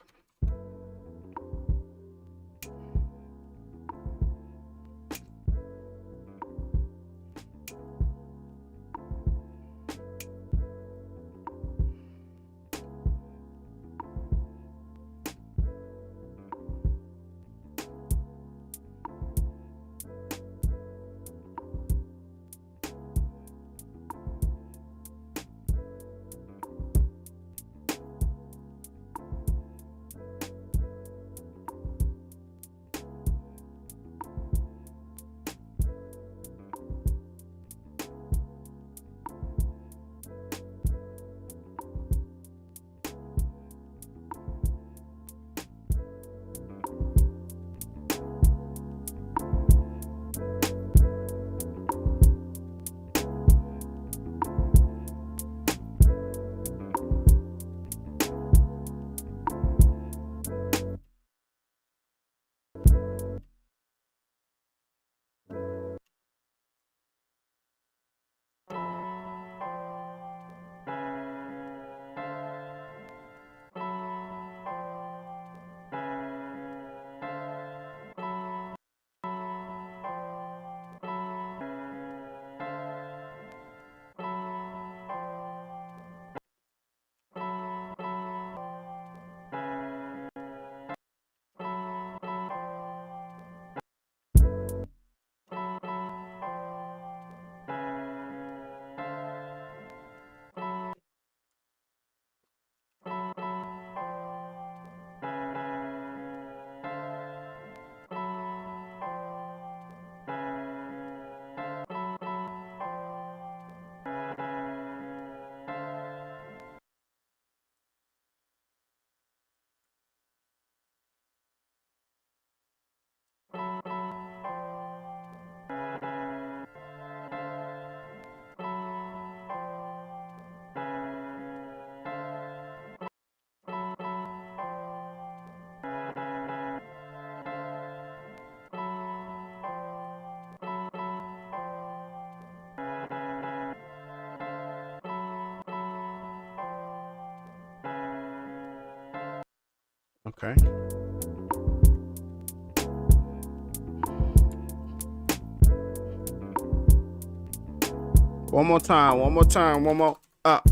Okay. One more time, one more time, one more up.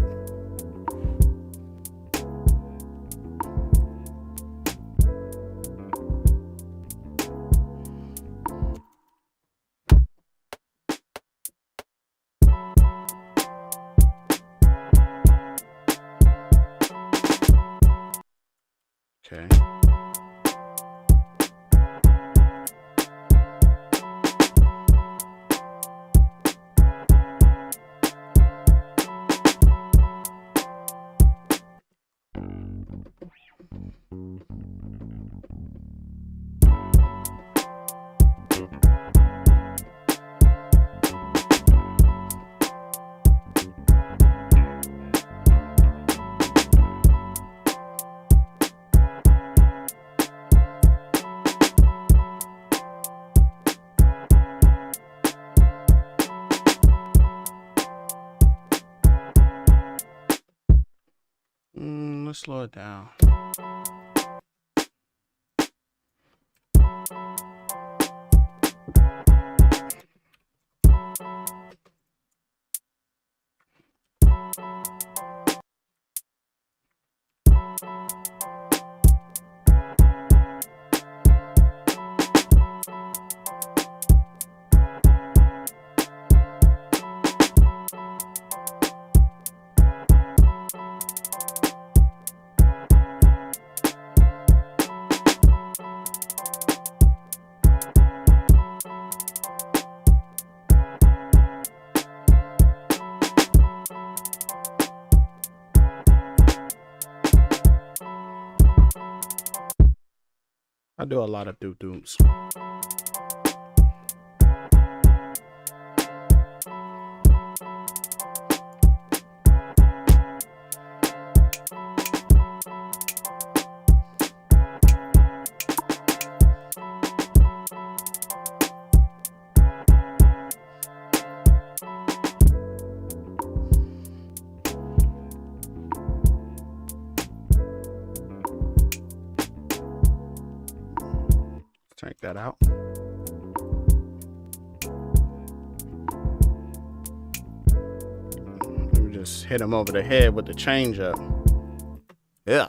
Okay. Let's slow it down. I do a lot of doo-dooms. Check that out. Let me just hit him over the head with the change up. Yeah.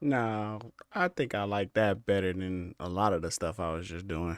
No, I think I like that better than a lot of the stuff I was just doing.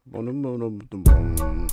Boom, boom, boom, boom, boom.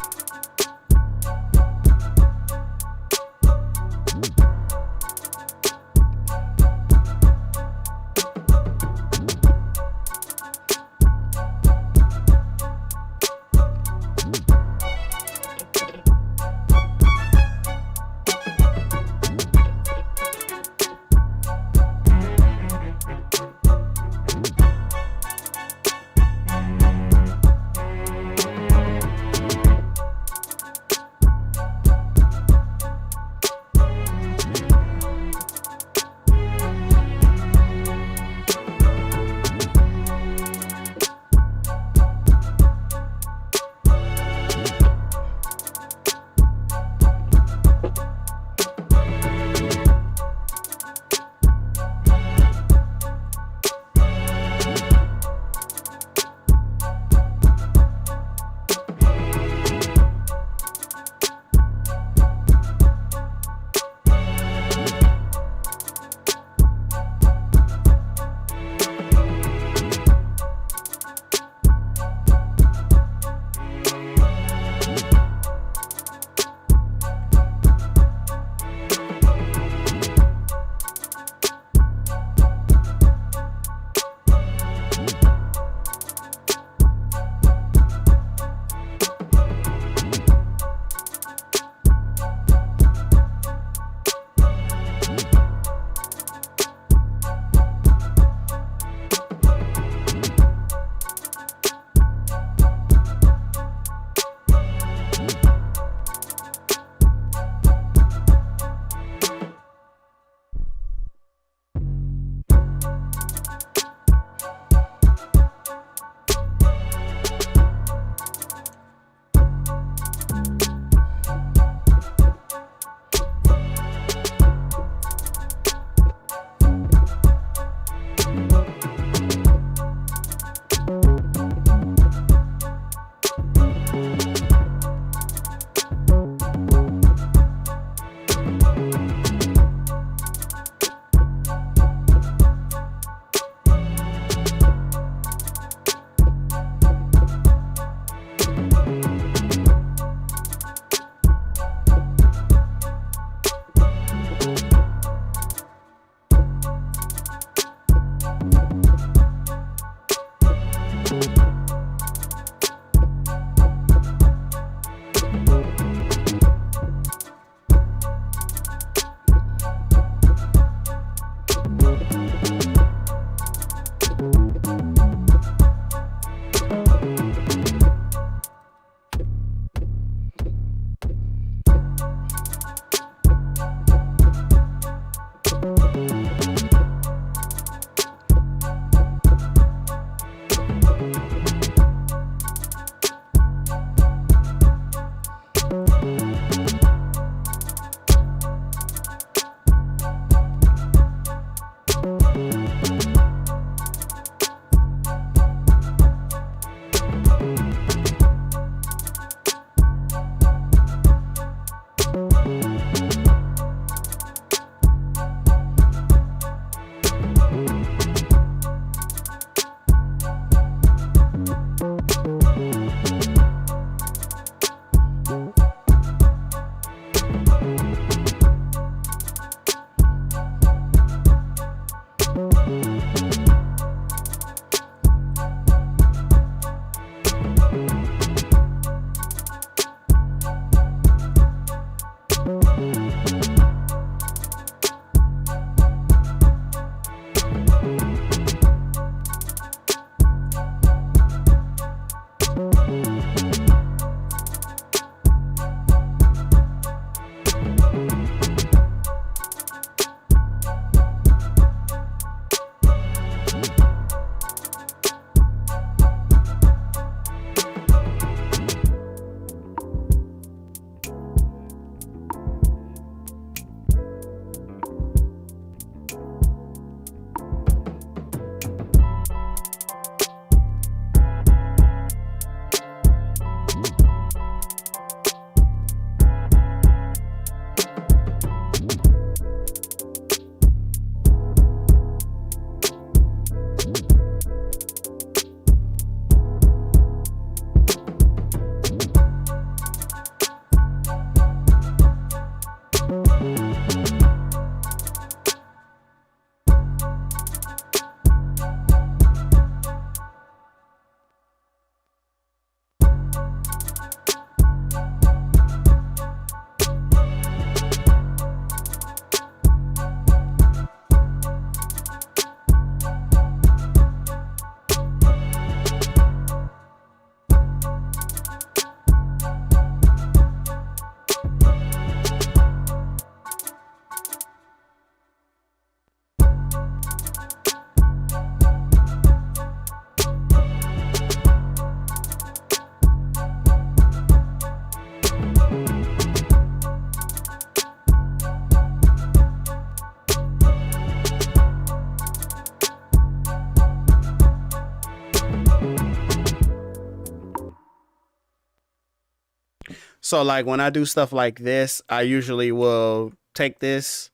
So like when I do stuff like this, I usually will take this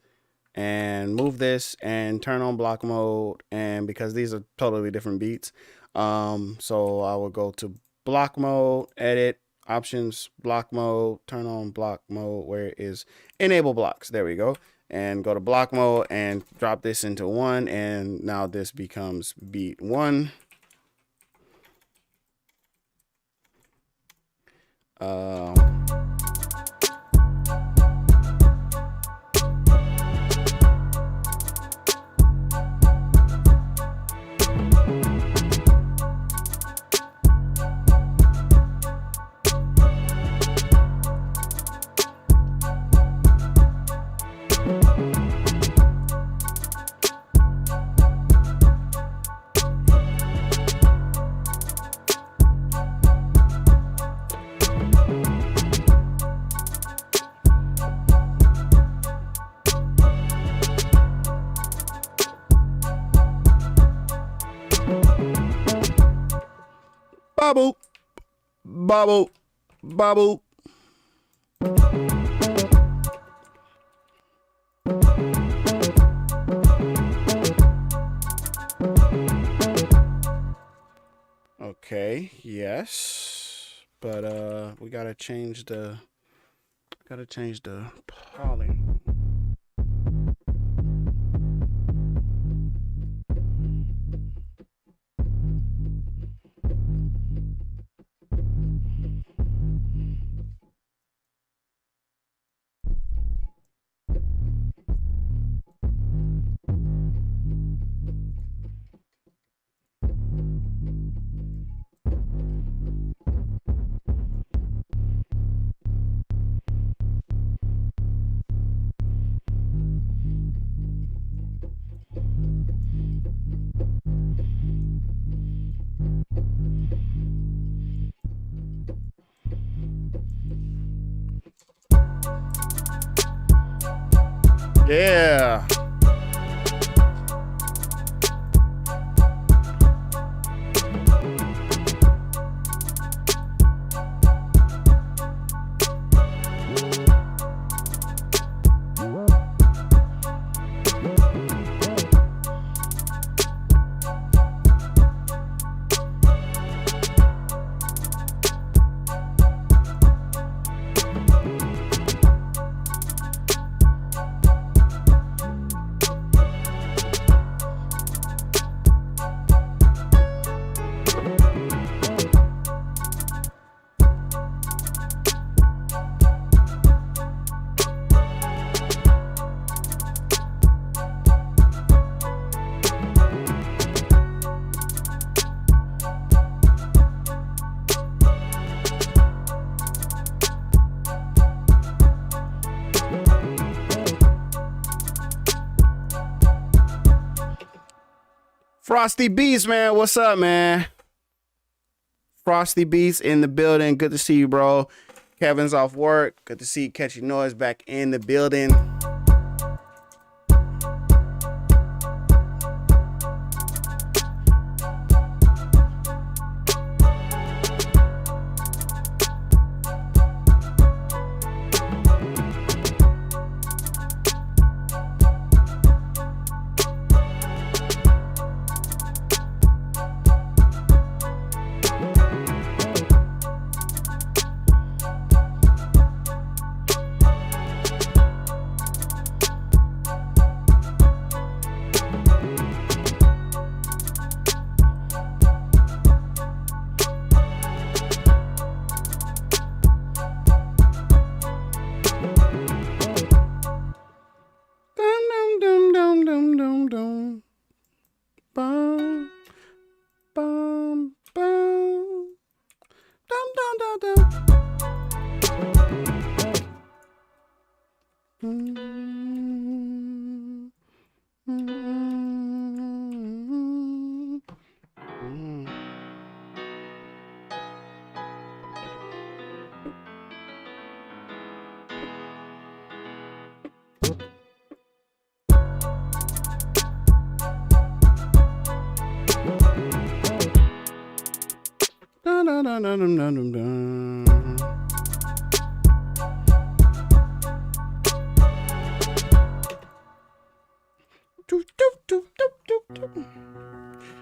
and move this and turn on block mode, and because these are totally different beats, so I will go to block mode, edit, options, block mode, turn on block mode where it is enable blocks. There we go. And go to block mode and drop this into 1, and now this becomes beat 1. Bubble, bubble, bubble. Okay, yes, but we gotta change the poly. Yeah. Frosty Beats, man. What's up, man? Frosty Beats in the building. Good to see you, bro. Kevin's off work. Good to see Catchy Noise back in the building.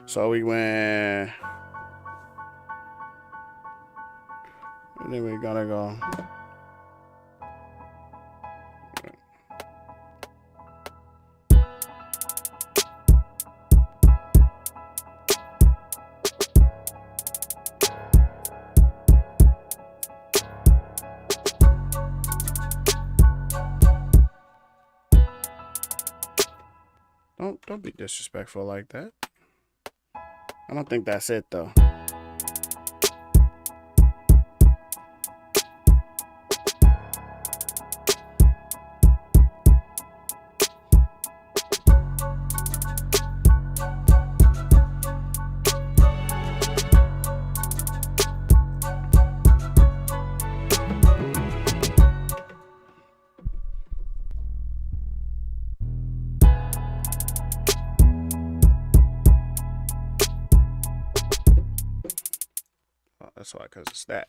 So we went. And then we're gonna go. Don't be disrespectful like that. I don't think that's it though. That's why, because it's that.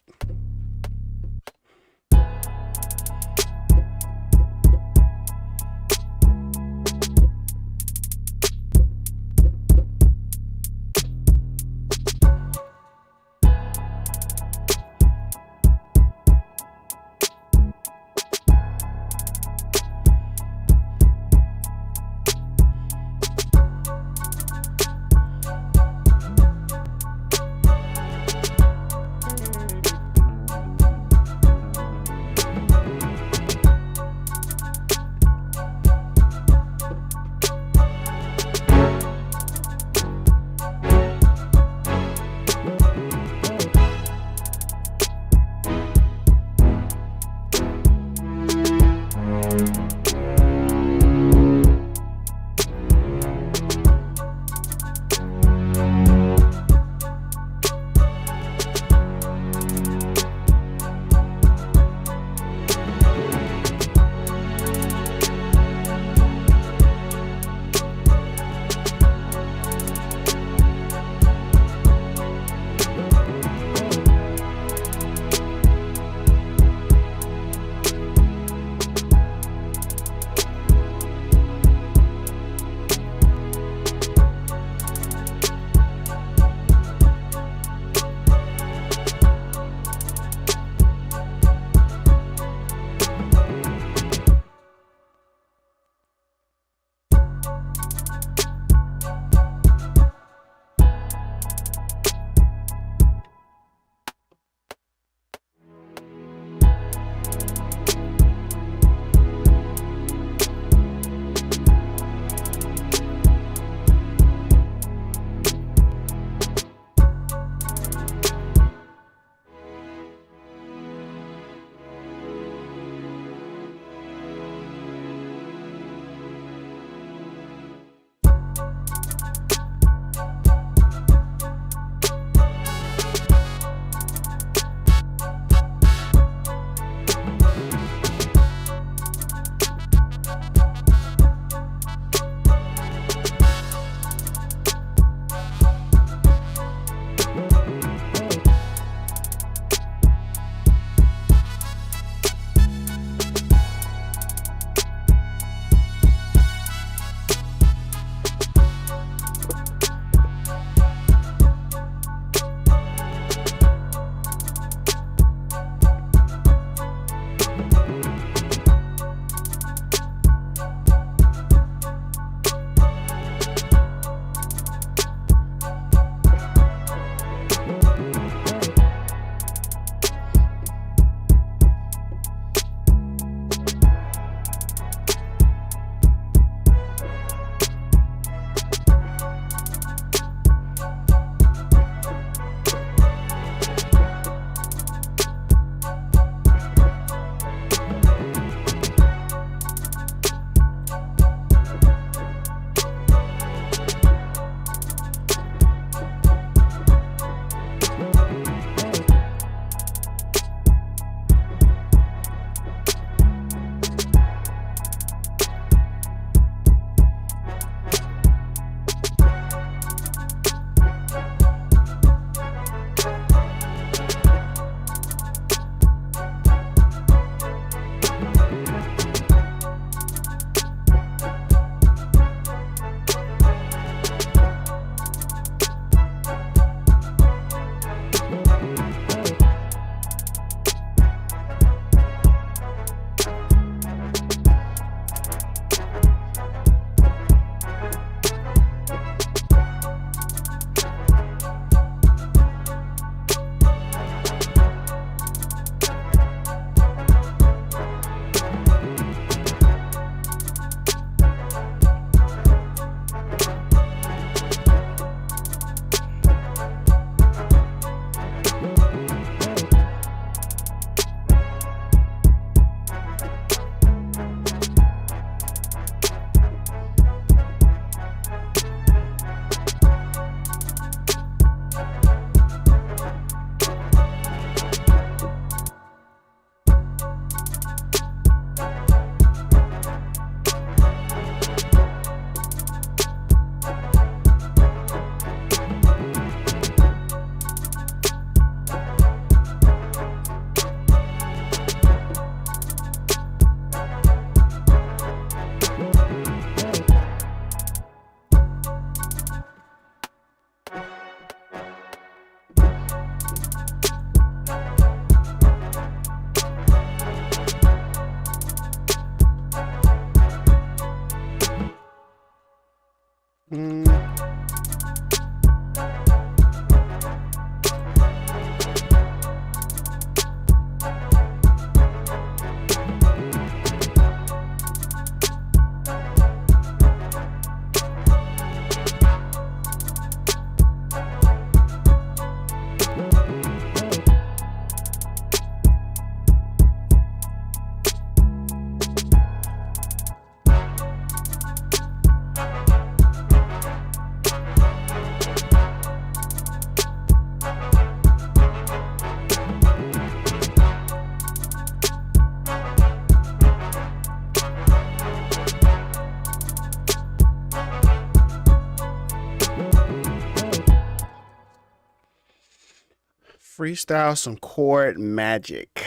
Freestyle some chord magic.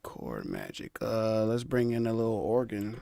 Chord magic. Let's bring in a little organ.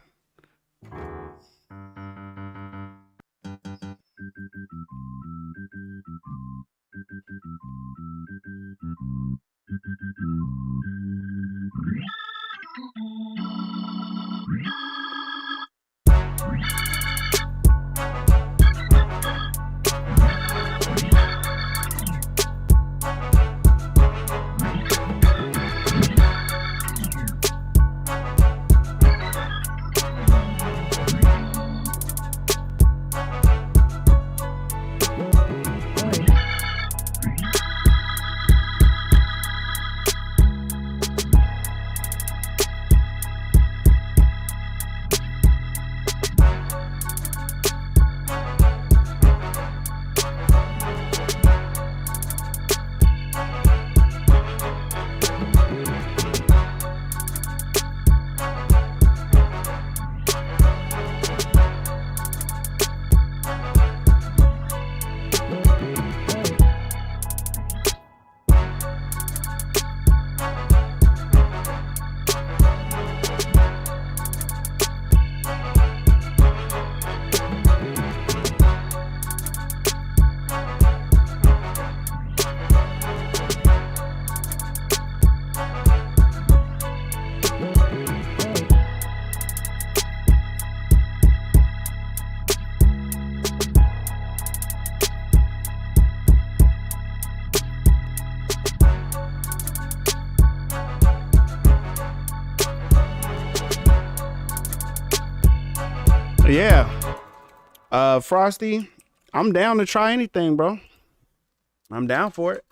Yeah. Frosty, I'm down to try anything, bro. I'm down for it.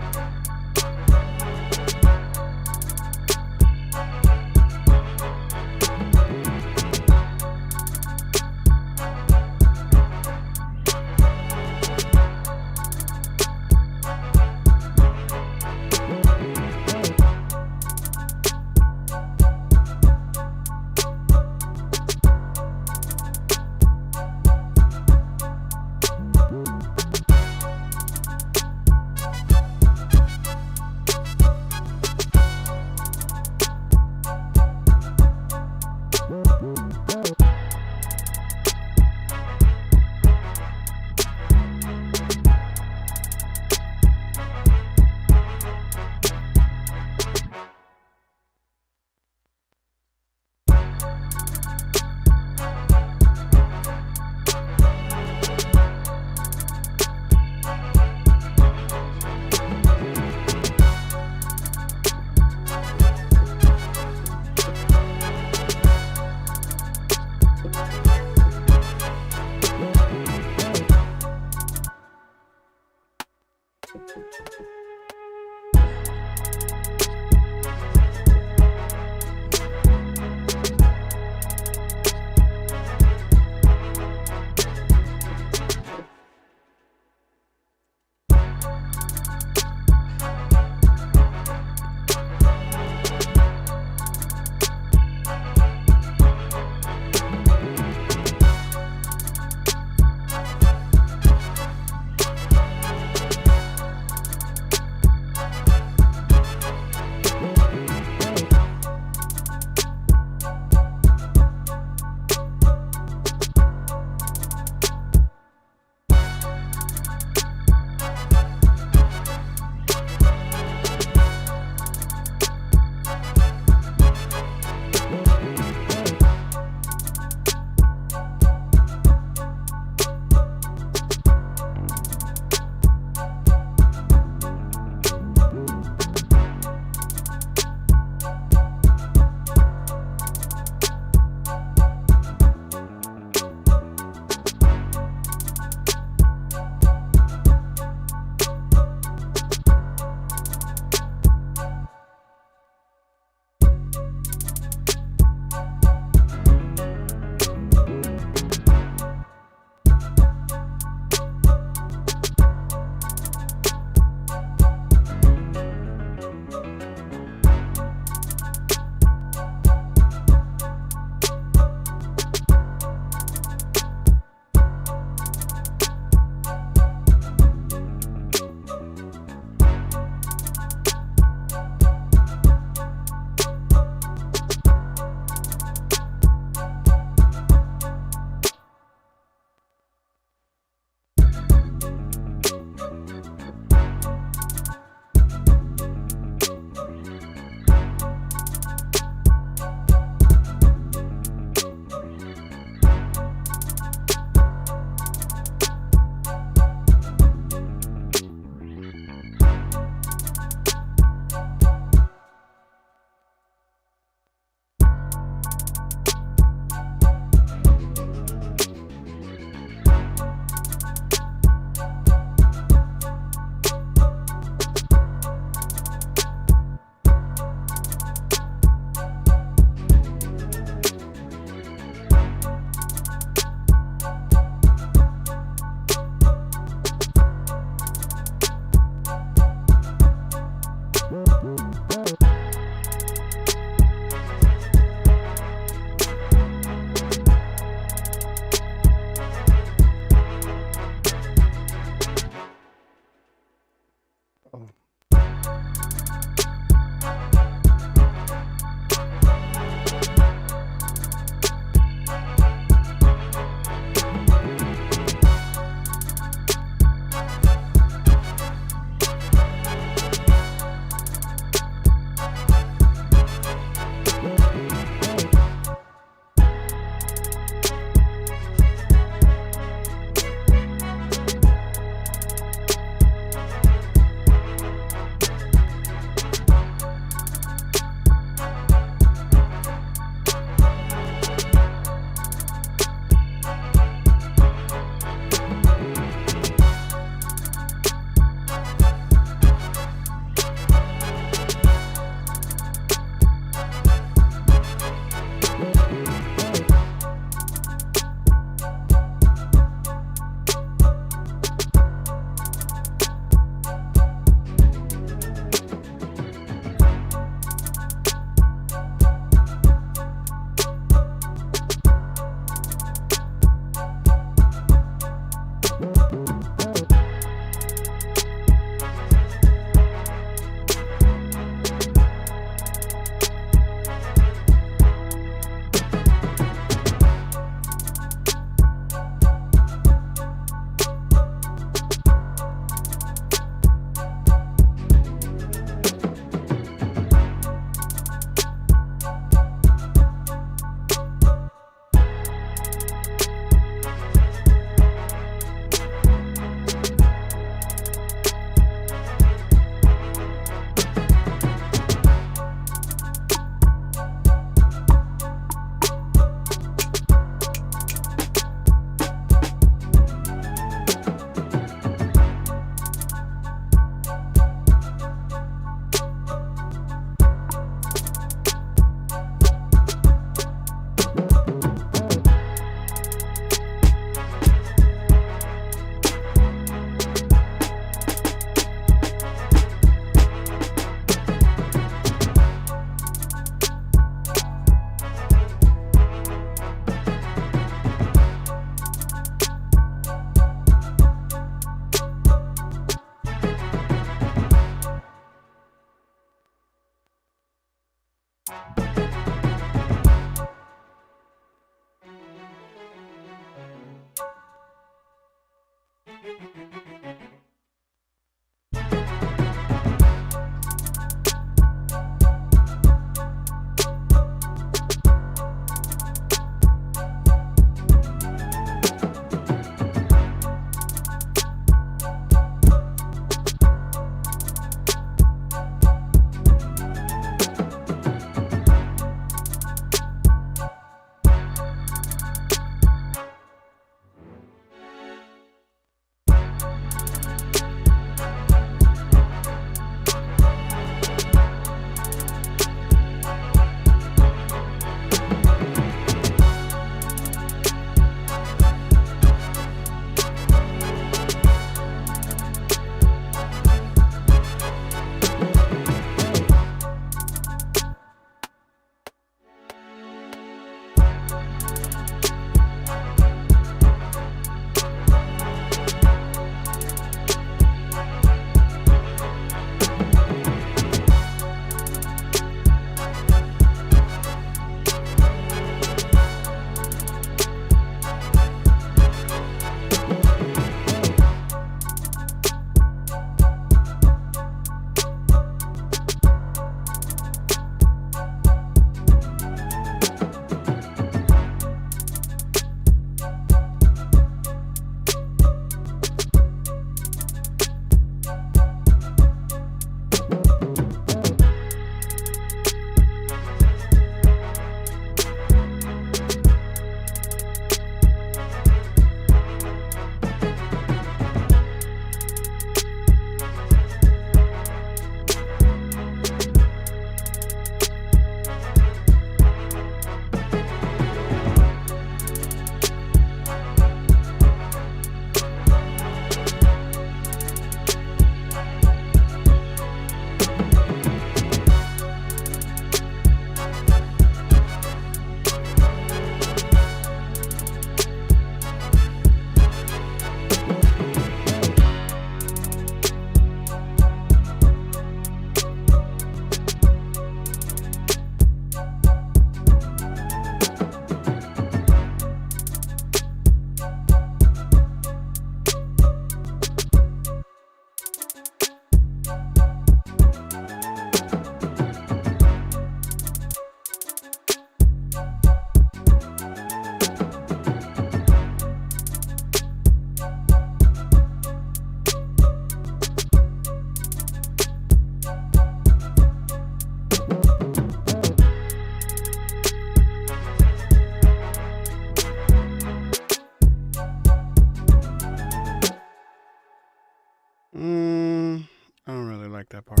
like that part.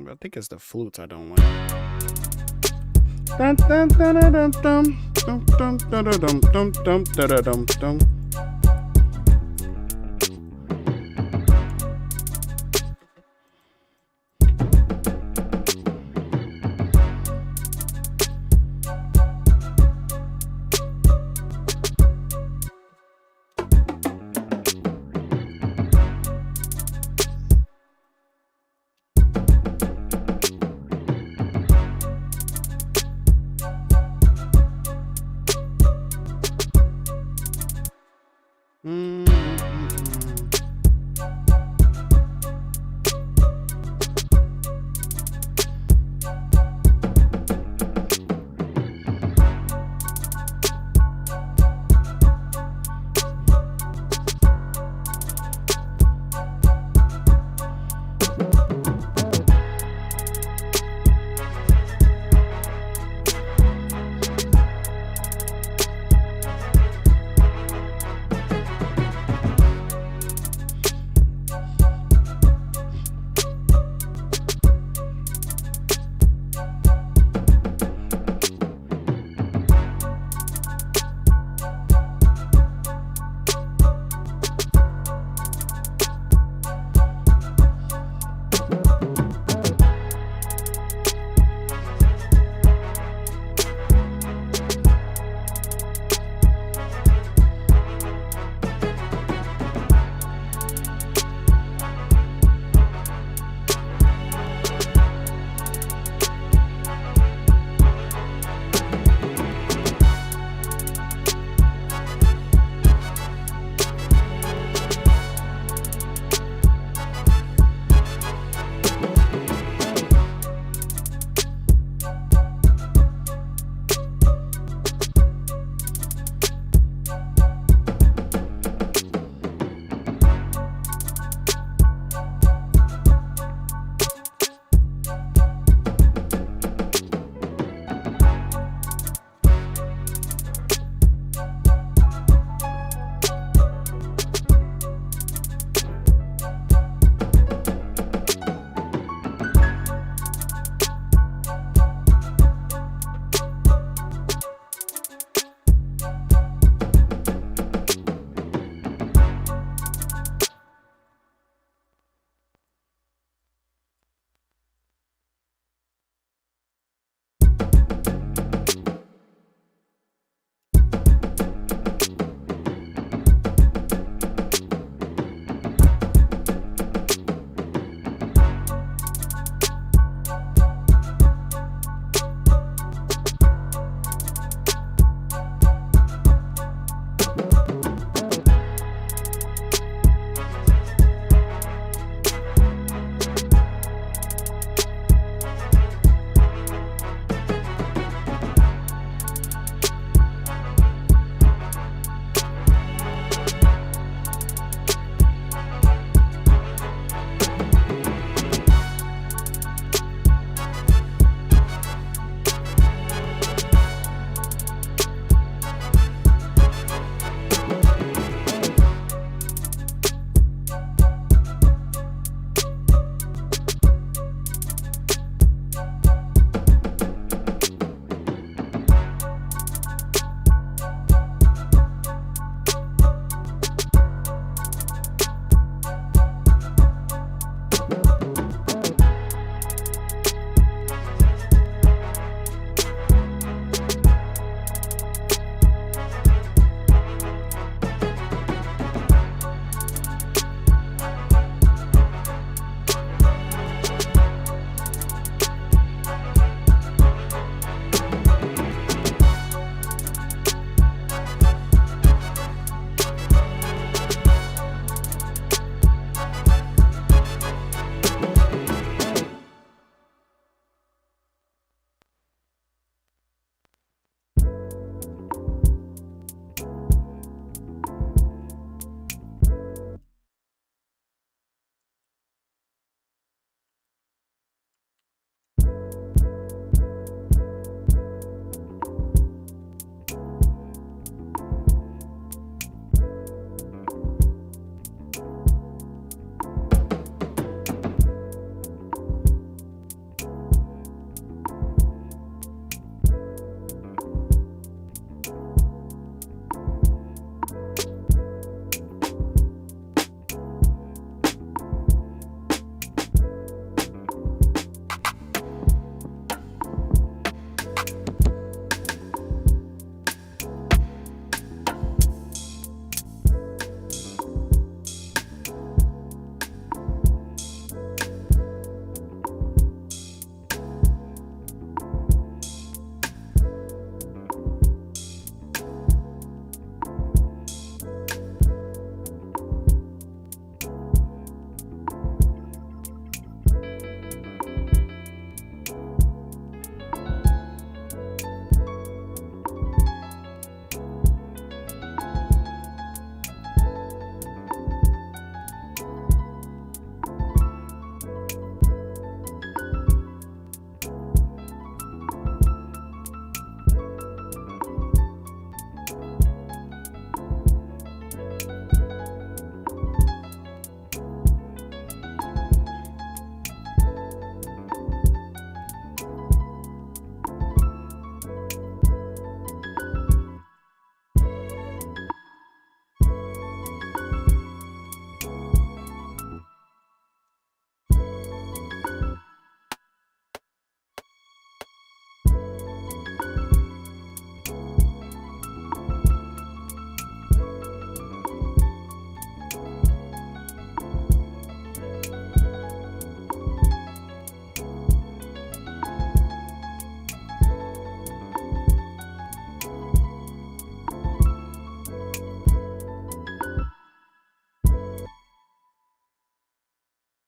I think it's the flutes I don't like. Dun, dun, dun, dun, dun, dun, dun, dun, dun, dun, dun, dun, dun, dun, dun.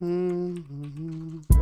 Mhm.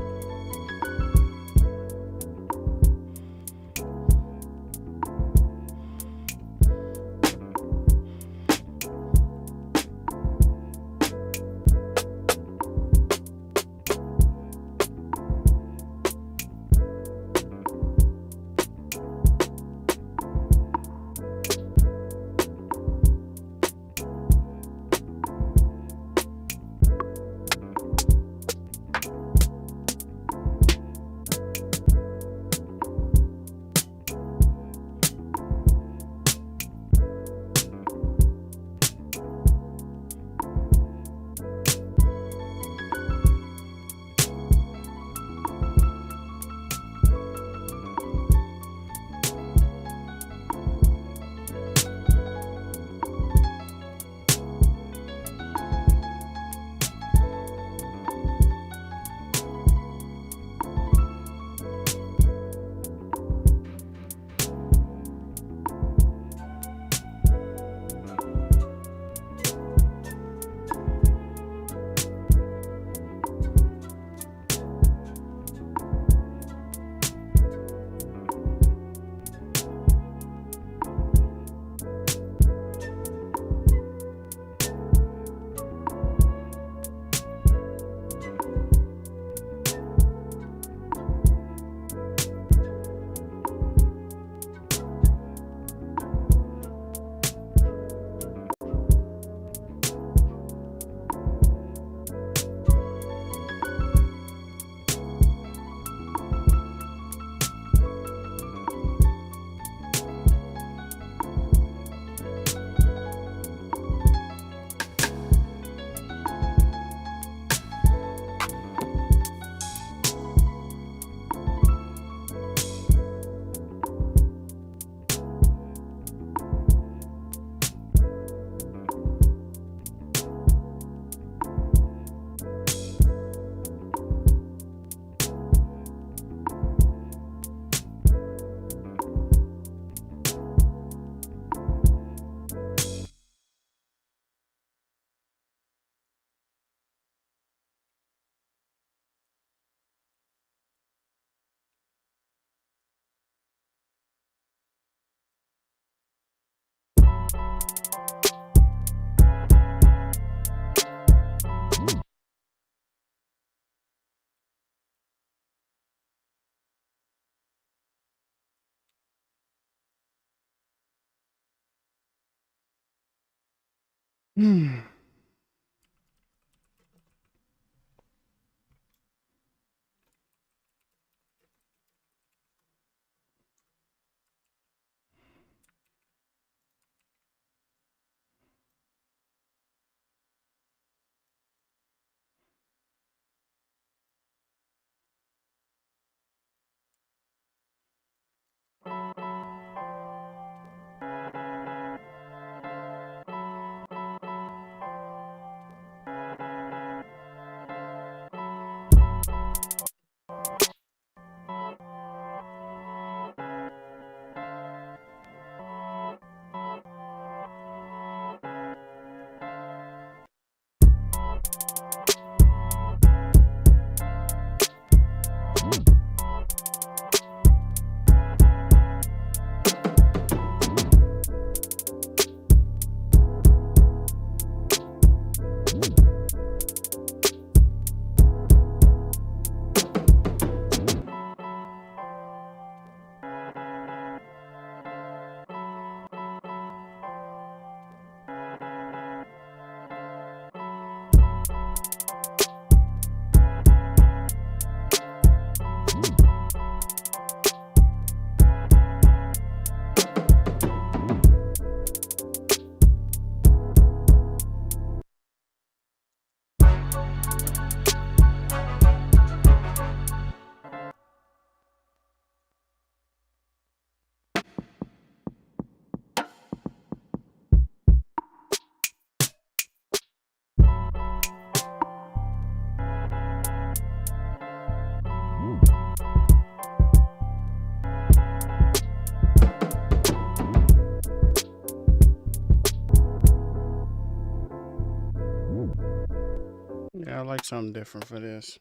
Yeah, I like something different for this.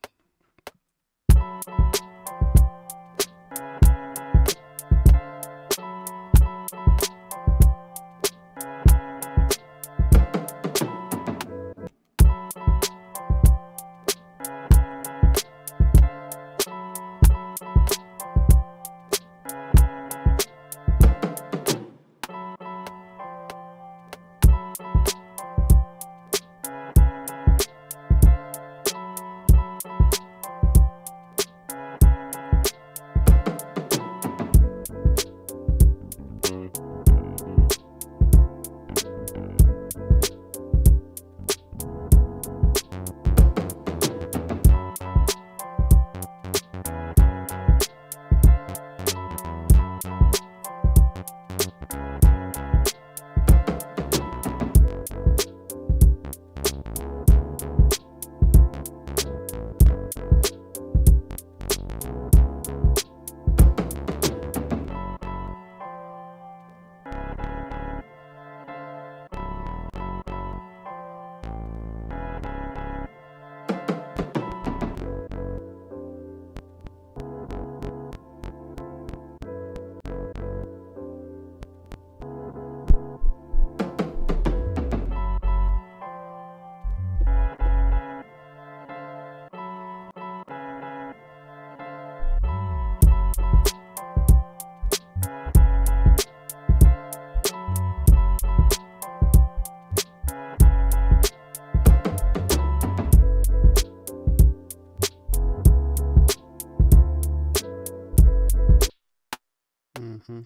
Mm-hmm.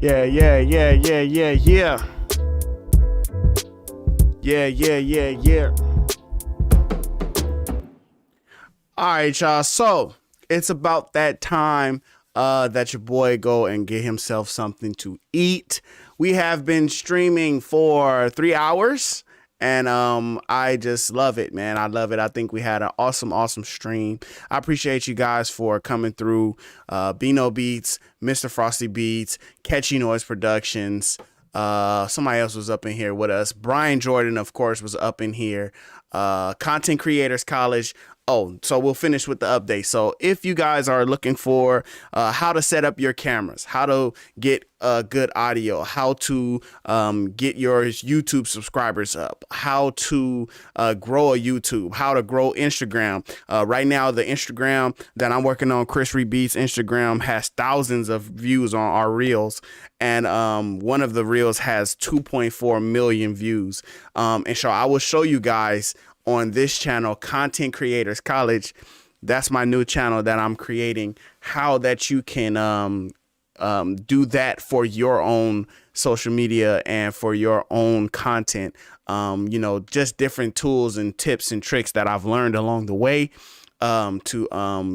Yeah, yeah, yeah, yeah, yeah, yeah. Yeah, yeah, yeah, yeah. All right, y'all. So it's about that time that your boy go and get himself something to eat. We have been streaming for 3 hours. And I just love it, man. I love it. I think we had an awesome stream. I appreciate you guys for coming through. Bino Beats, Mr. Frosty Beats, Catchy Noise Productions. Somebody else was up in here with us. Brian Jordan, of course, was up in here. Content Creators College, Oh, so we'll finish with the update. So if you guys are looking for how to set up your cameras, how to get good audio, how to get your YouTube subscribers up, how to grow a YouTube, how to grow Instagram. Right now, the Instagram that I'm working on, Chris Reed Beats Instagram, has thousands of views on our reels. And one of the reels has 2.4 million views. And so I will show you guys on this channel, Content Creators College. That's my new channel that I'm creating, how that you can do that for your own social media and for your own content. You know, just different tools and tips and tricks that I've learned along the way to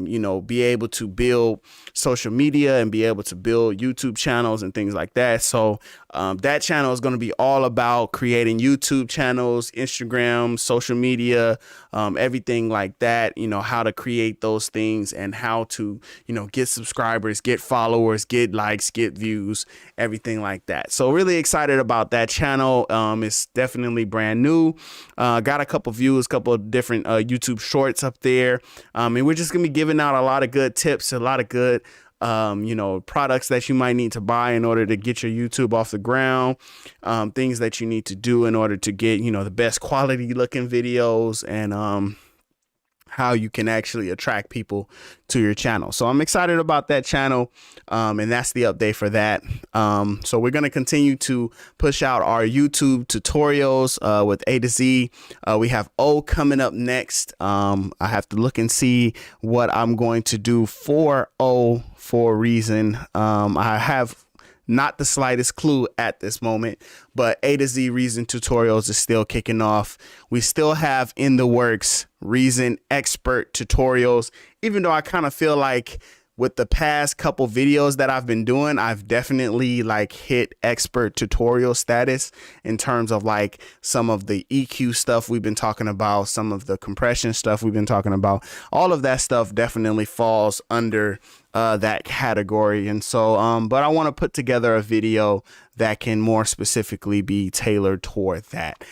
you know, be able to build social media and be able to build YouTube channels and things like that. So that channel is going to be all about creating YouTube channels, Instagram, social media, everything like that. You know, how to create those things and how to, you know, get subscribers, get followers, get likes, get views, everything like that. So really excited about that channel. It's definitely brand new. Got a couple views, couple of different YouTube shorts up there. And we're just gonna be giving out a lot of good tips, a lot of good you know, products that you might need to buy in order to get your YouTube off the ground, things that you need to do in order to get, you know, the best quality looking videos, and how you can actually attract people to your channel. So I'm excited about that channel, and that's the update for that. So we're going to continue to push out our YouTube tutorials with A to Z. We have O coming up next. I have to look and see what I'm going to do for O for a reason. I have not the slightest clue at this moment, but A to Z Reason tutorials is still kicking off. We still have in the works Reason Expert tutorials, even though I kind of feel like with the past couple videos that I've been doing, I've definitely like hit expert tutorial status in terms of like some of the EQ stuff we've been talking about, some of the compression stuff we've been talking about. All of that stuff definitely falls under that category. And so, but I want to put together a video that can more specifically be tailored toward that.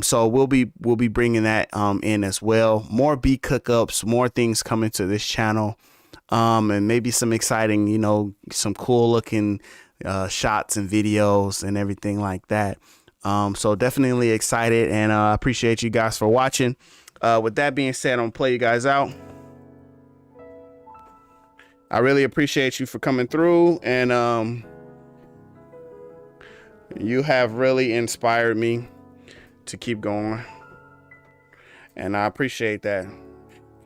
So we'll be bringing that in as well. More beat cookups, more things coming to this channel. And maybe some exciting, you know, some cool looking shots and videos and everything like that. So definitely excited, and I appreciate you guys for watching. With that being said, I'm gonna play you guys out. I really appreciate you for coming through, and you have really inspired me to keep going, and I appreciate that,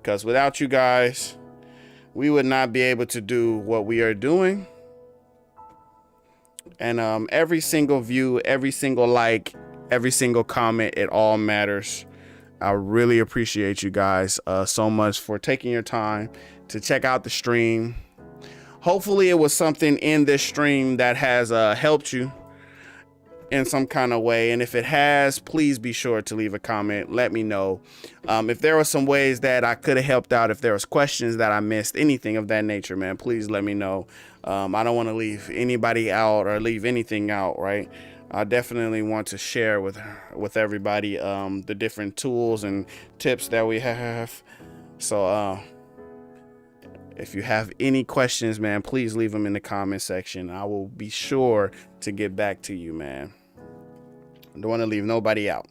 because without you guys, we would not be able to do what we are doing. And every single view, every single like, every single comment, it all matters. I really appreciate you guys so much for taking your time to check out the stream. Hopefully it was something in this stream that has helped you in some kind of way, and if it has, please be sure to leave a comment. Let me know if there were some ways that I could have helped out, if there was questions that I missed, anything of that nature, man. Please let me know. I don't want to leave anybody out or leave anything out, right? I definitely want to share with everybody the different tools and tips that we have. So if you have any questions, man, please leave them in the comment section. I will be sure to get back to you, man. I don't want to leave nobody out.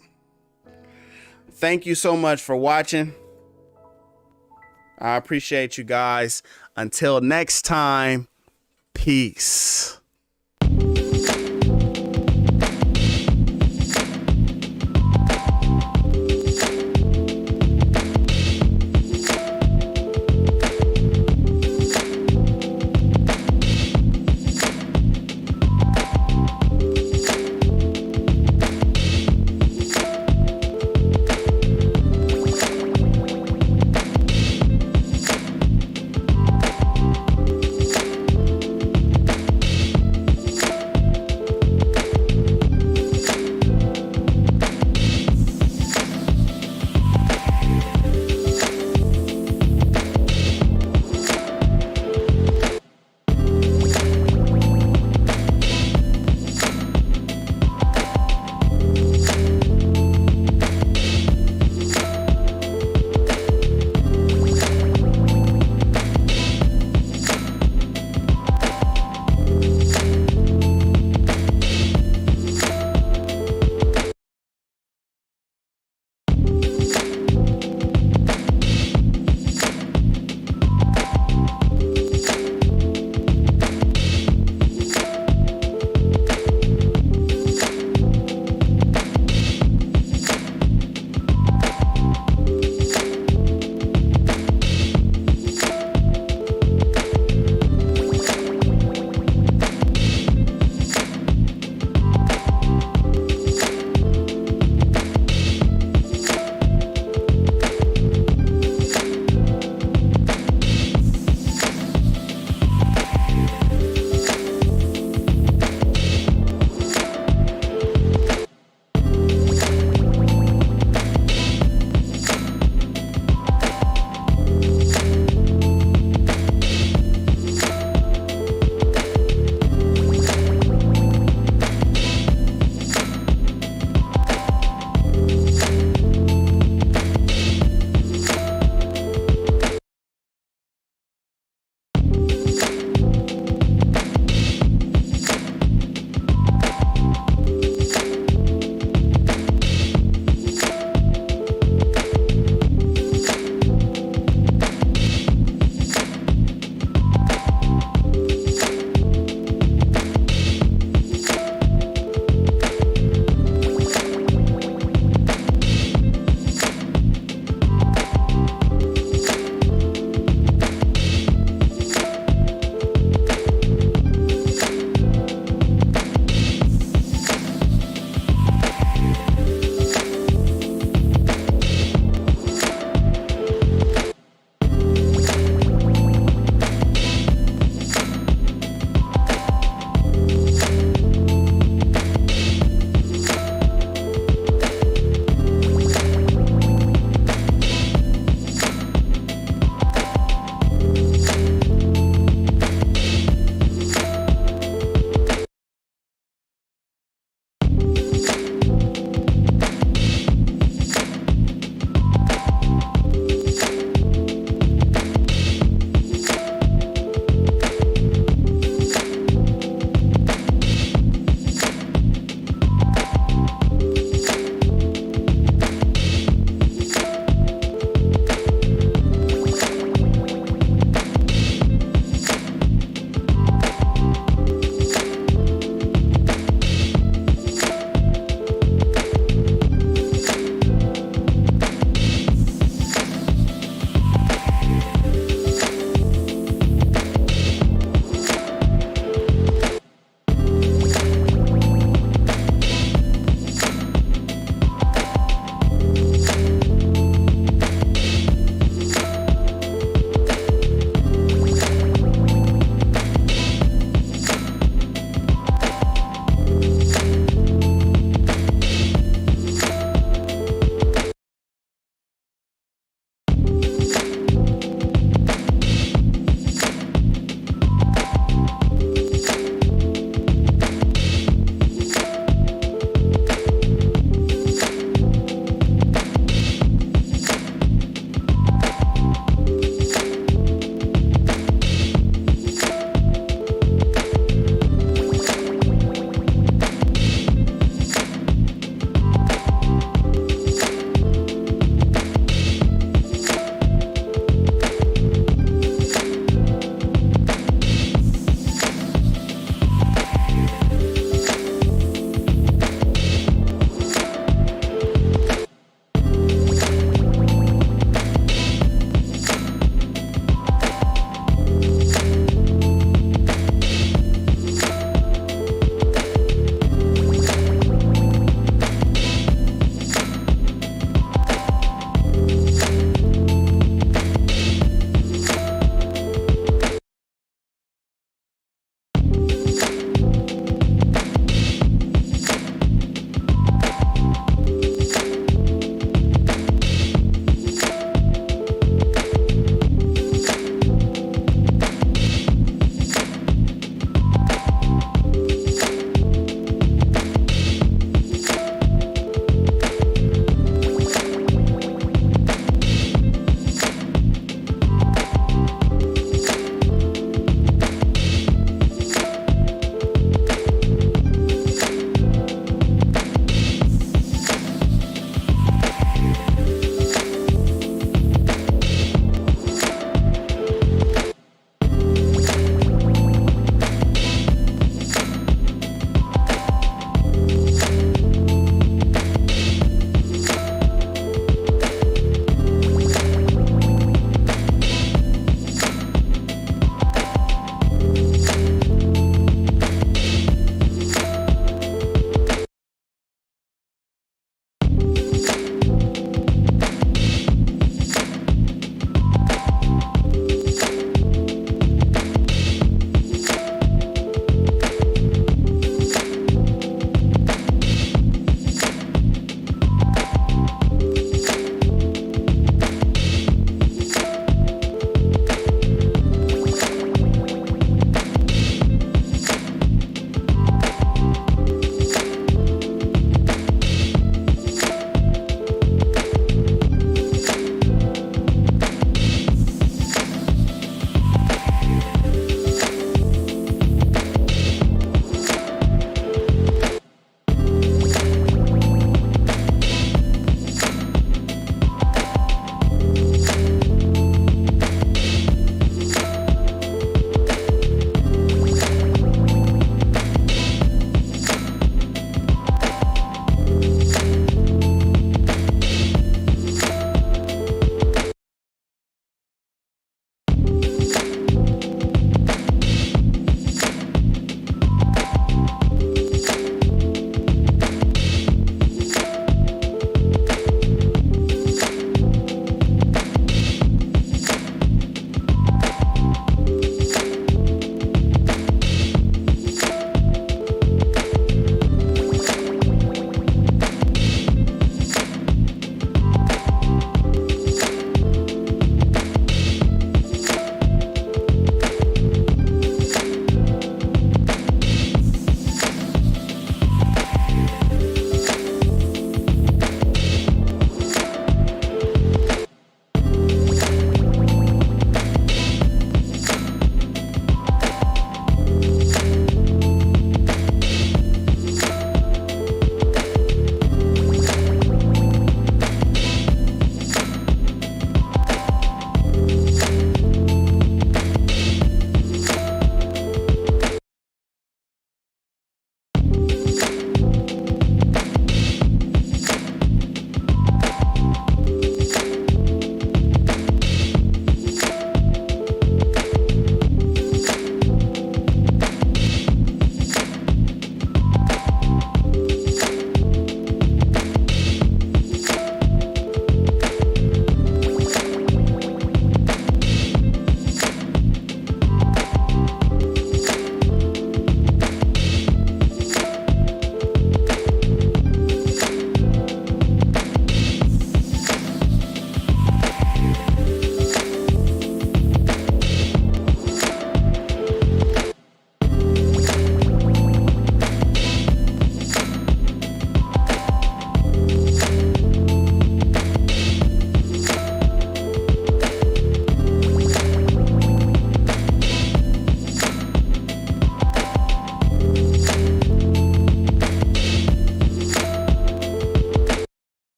Thank you so much for watching. I appreciate you guys. Until next time, peace.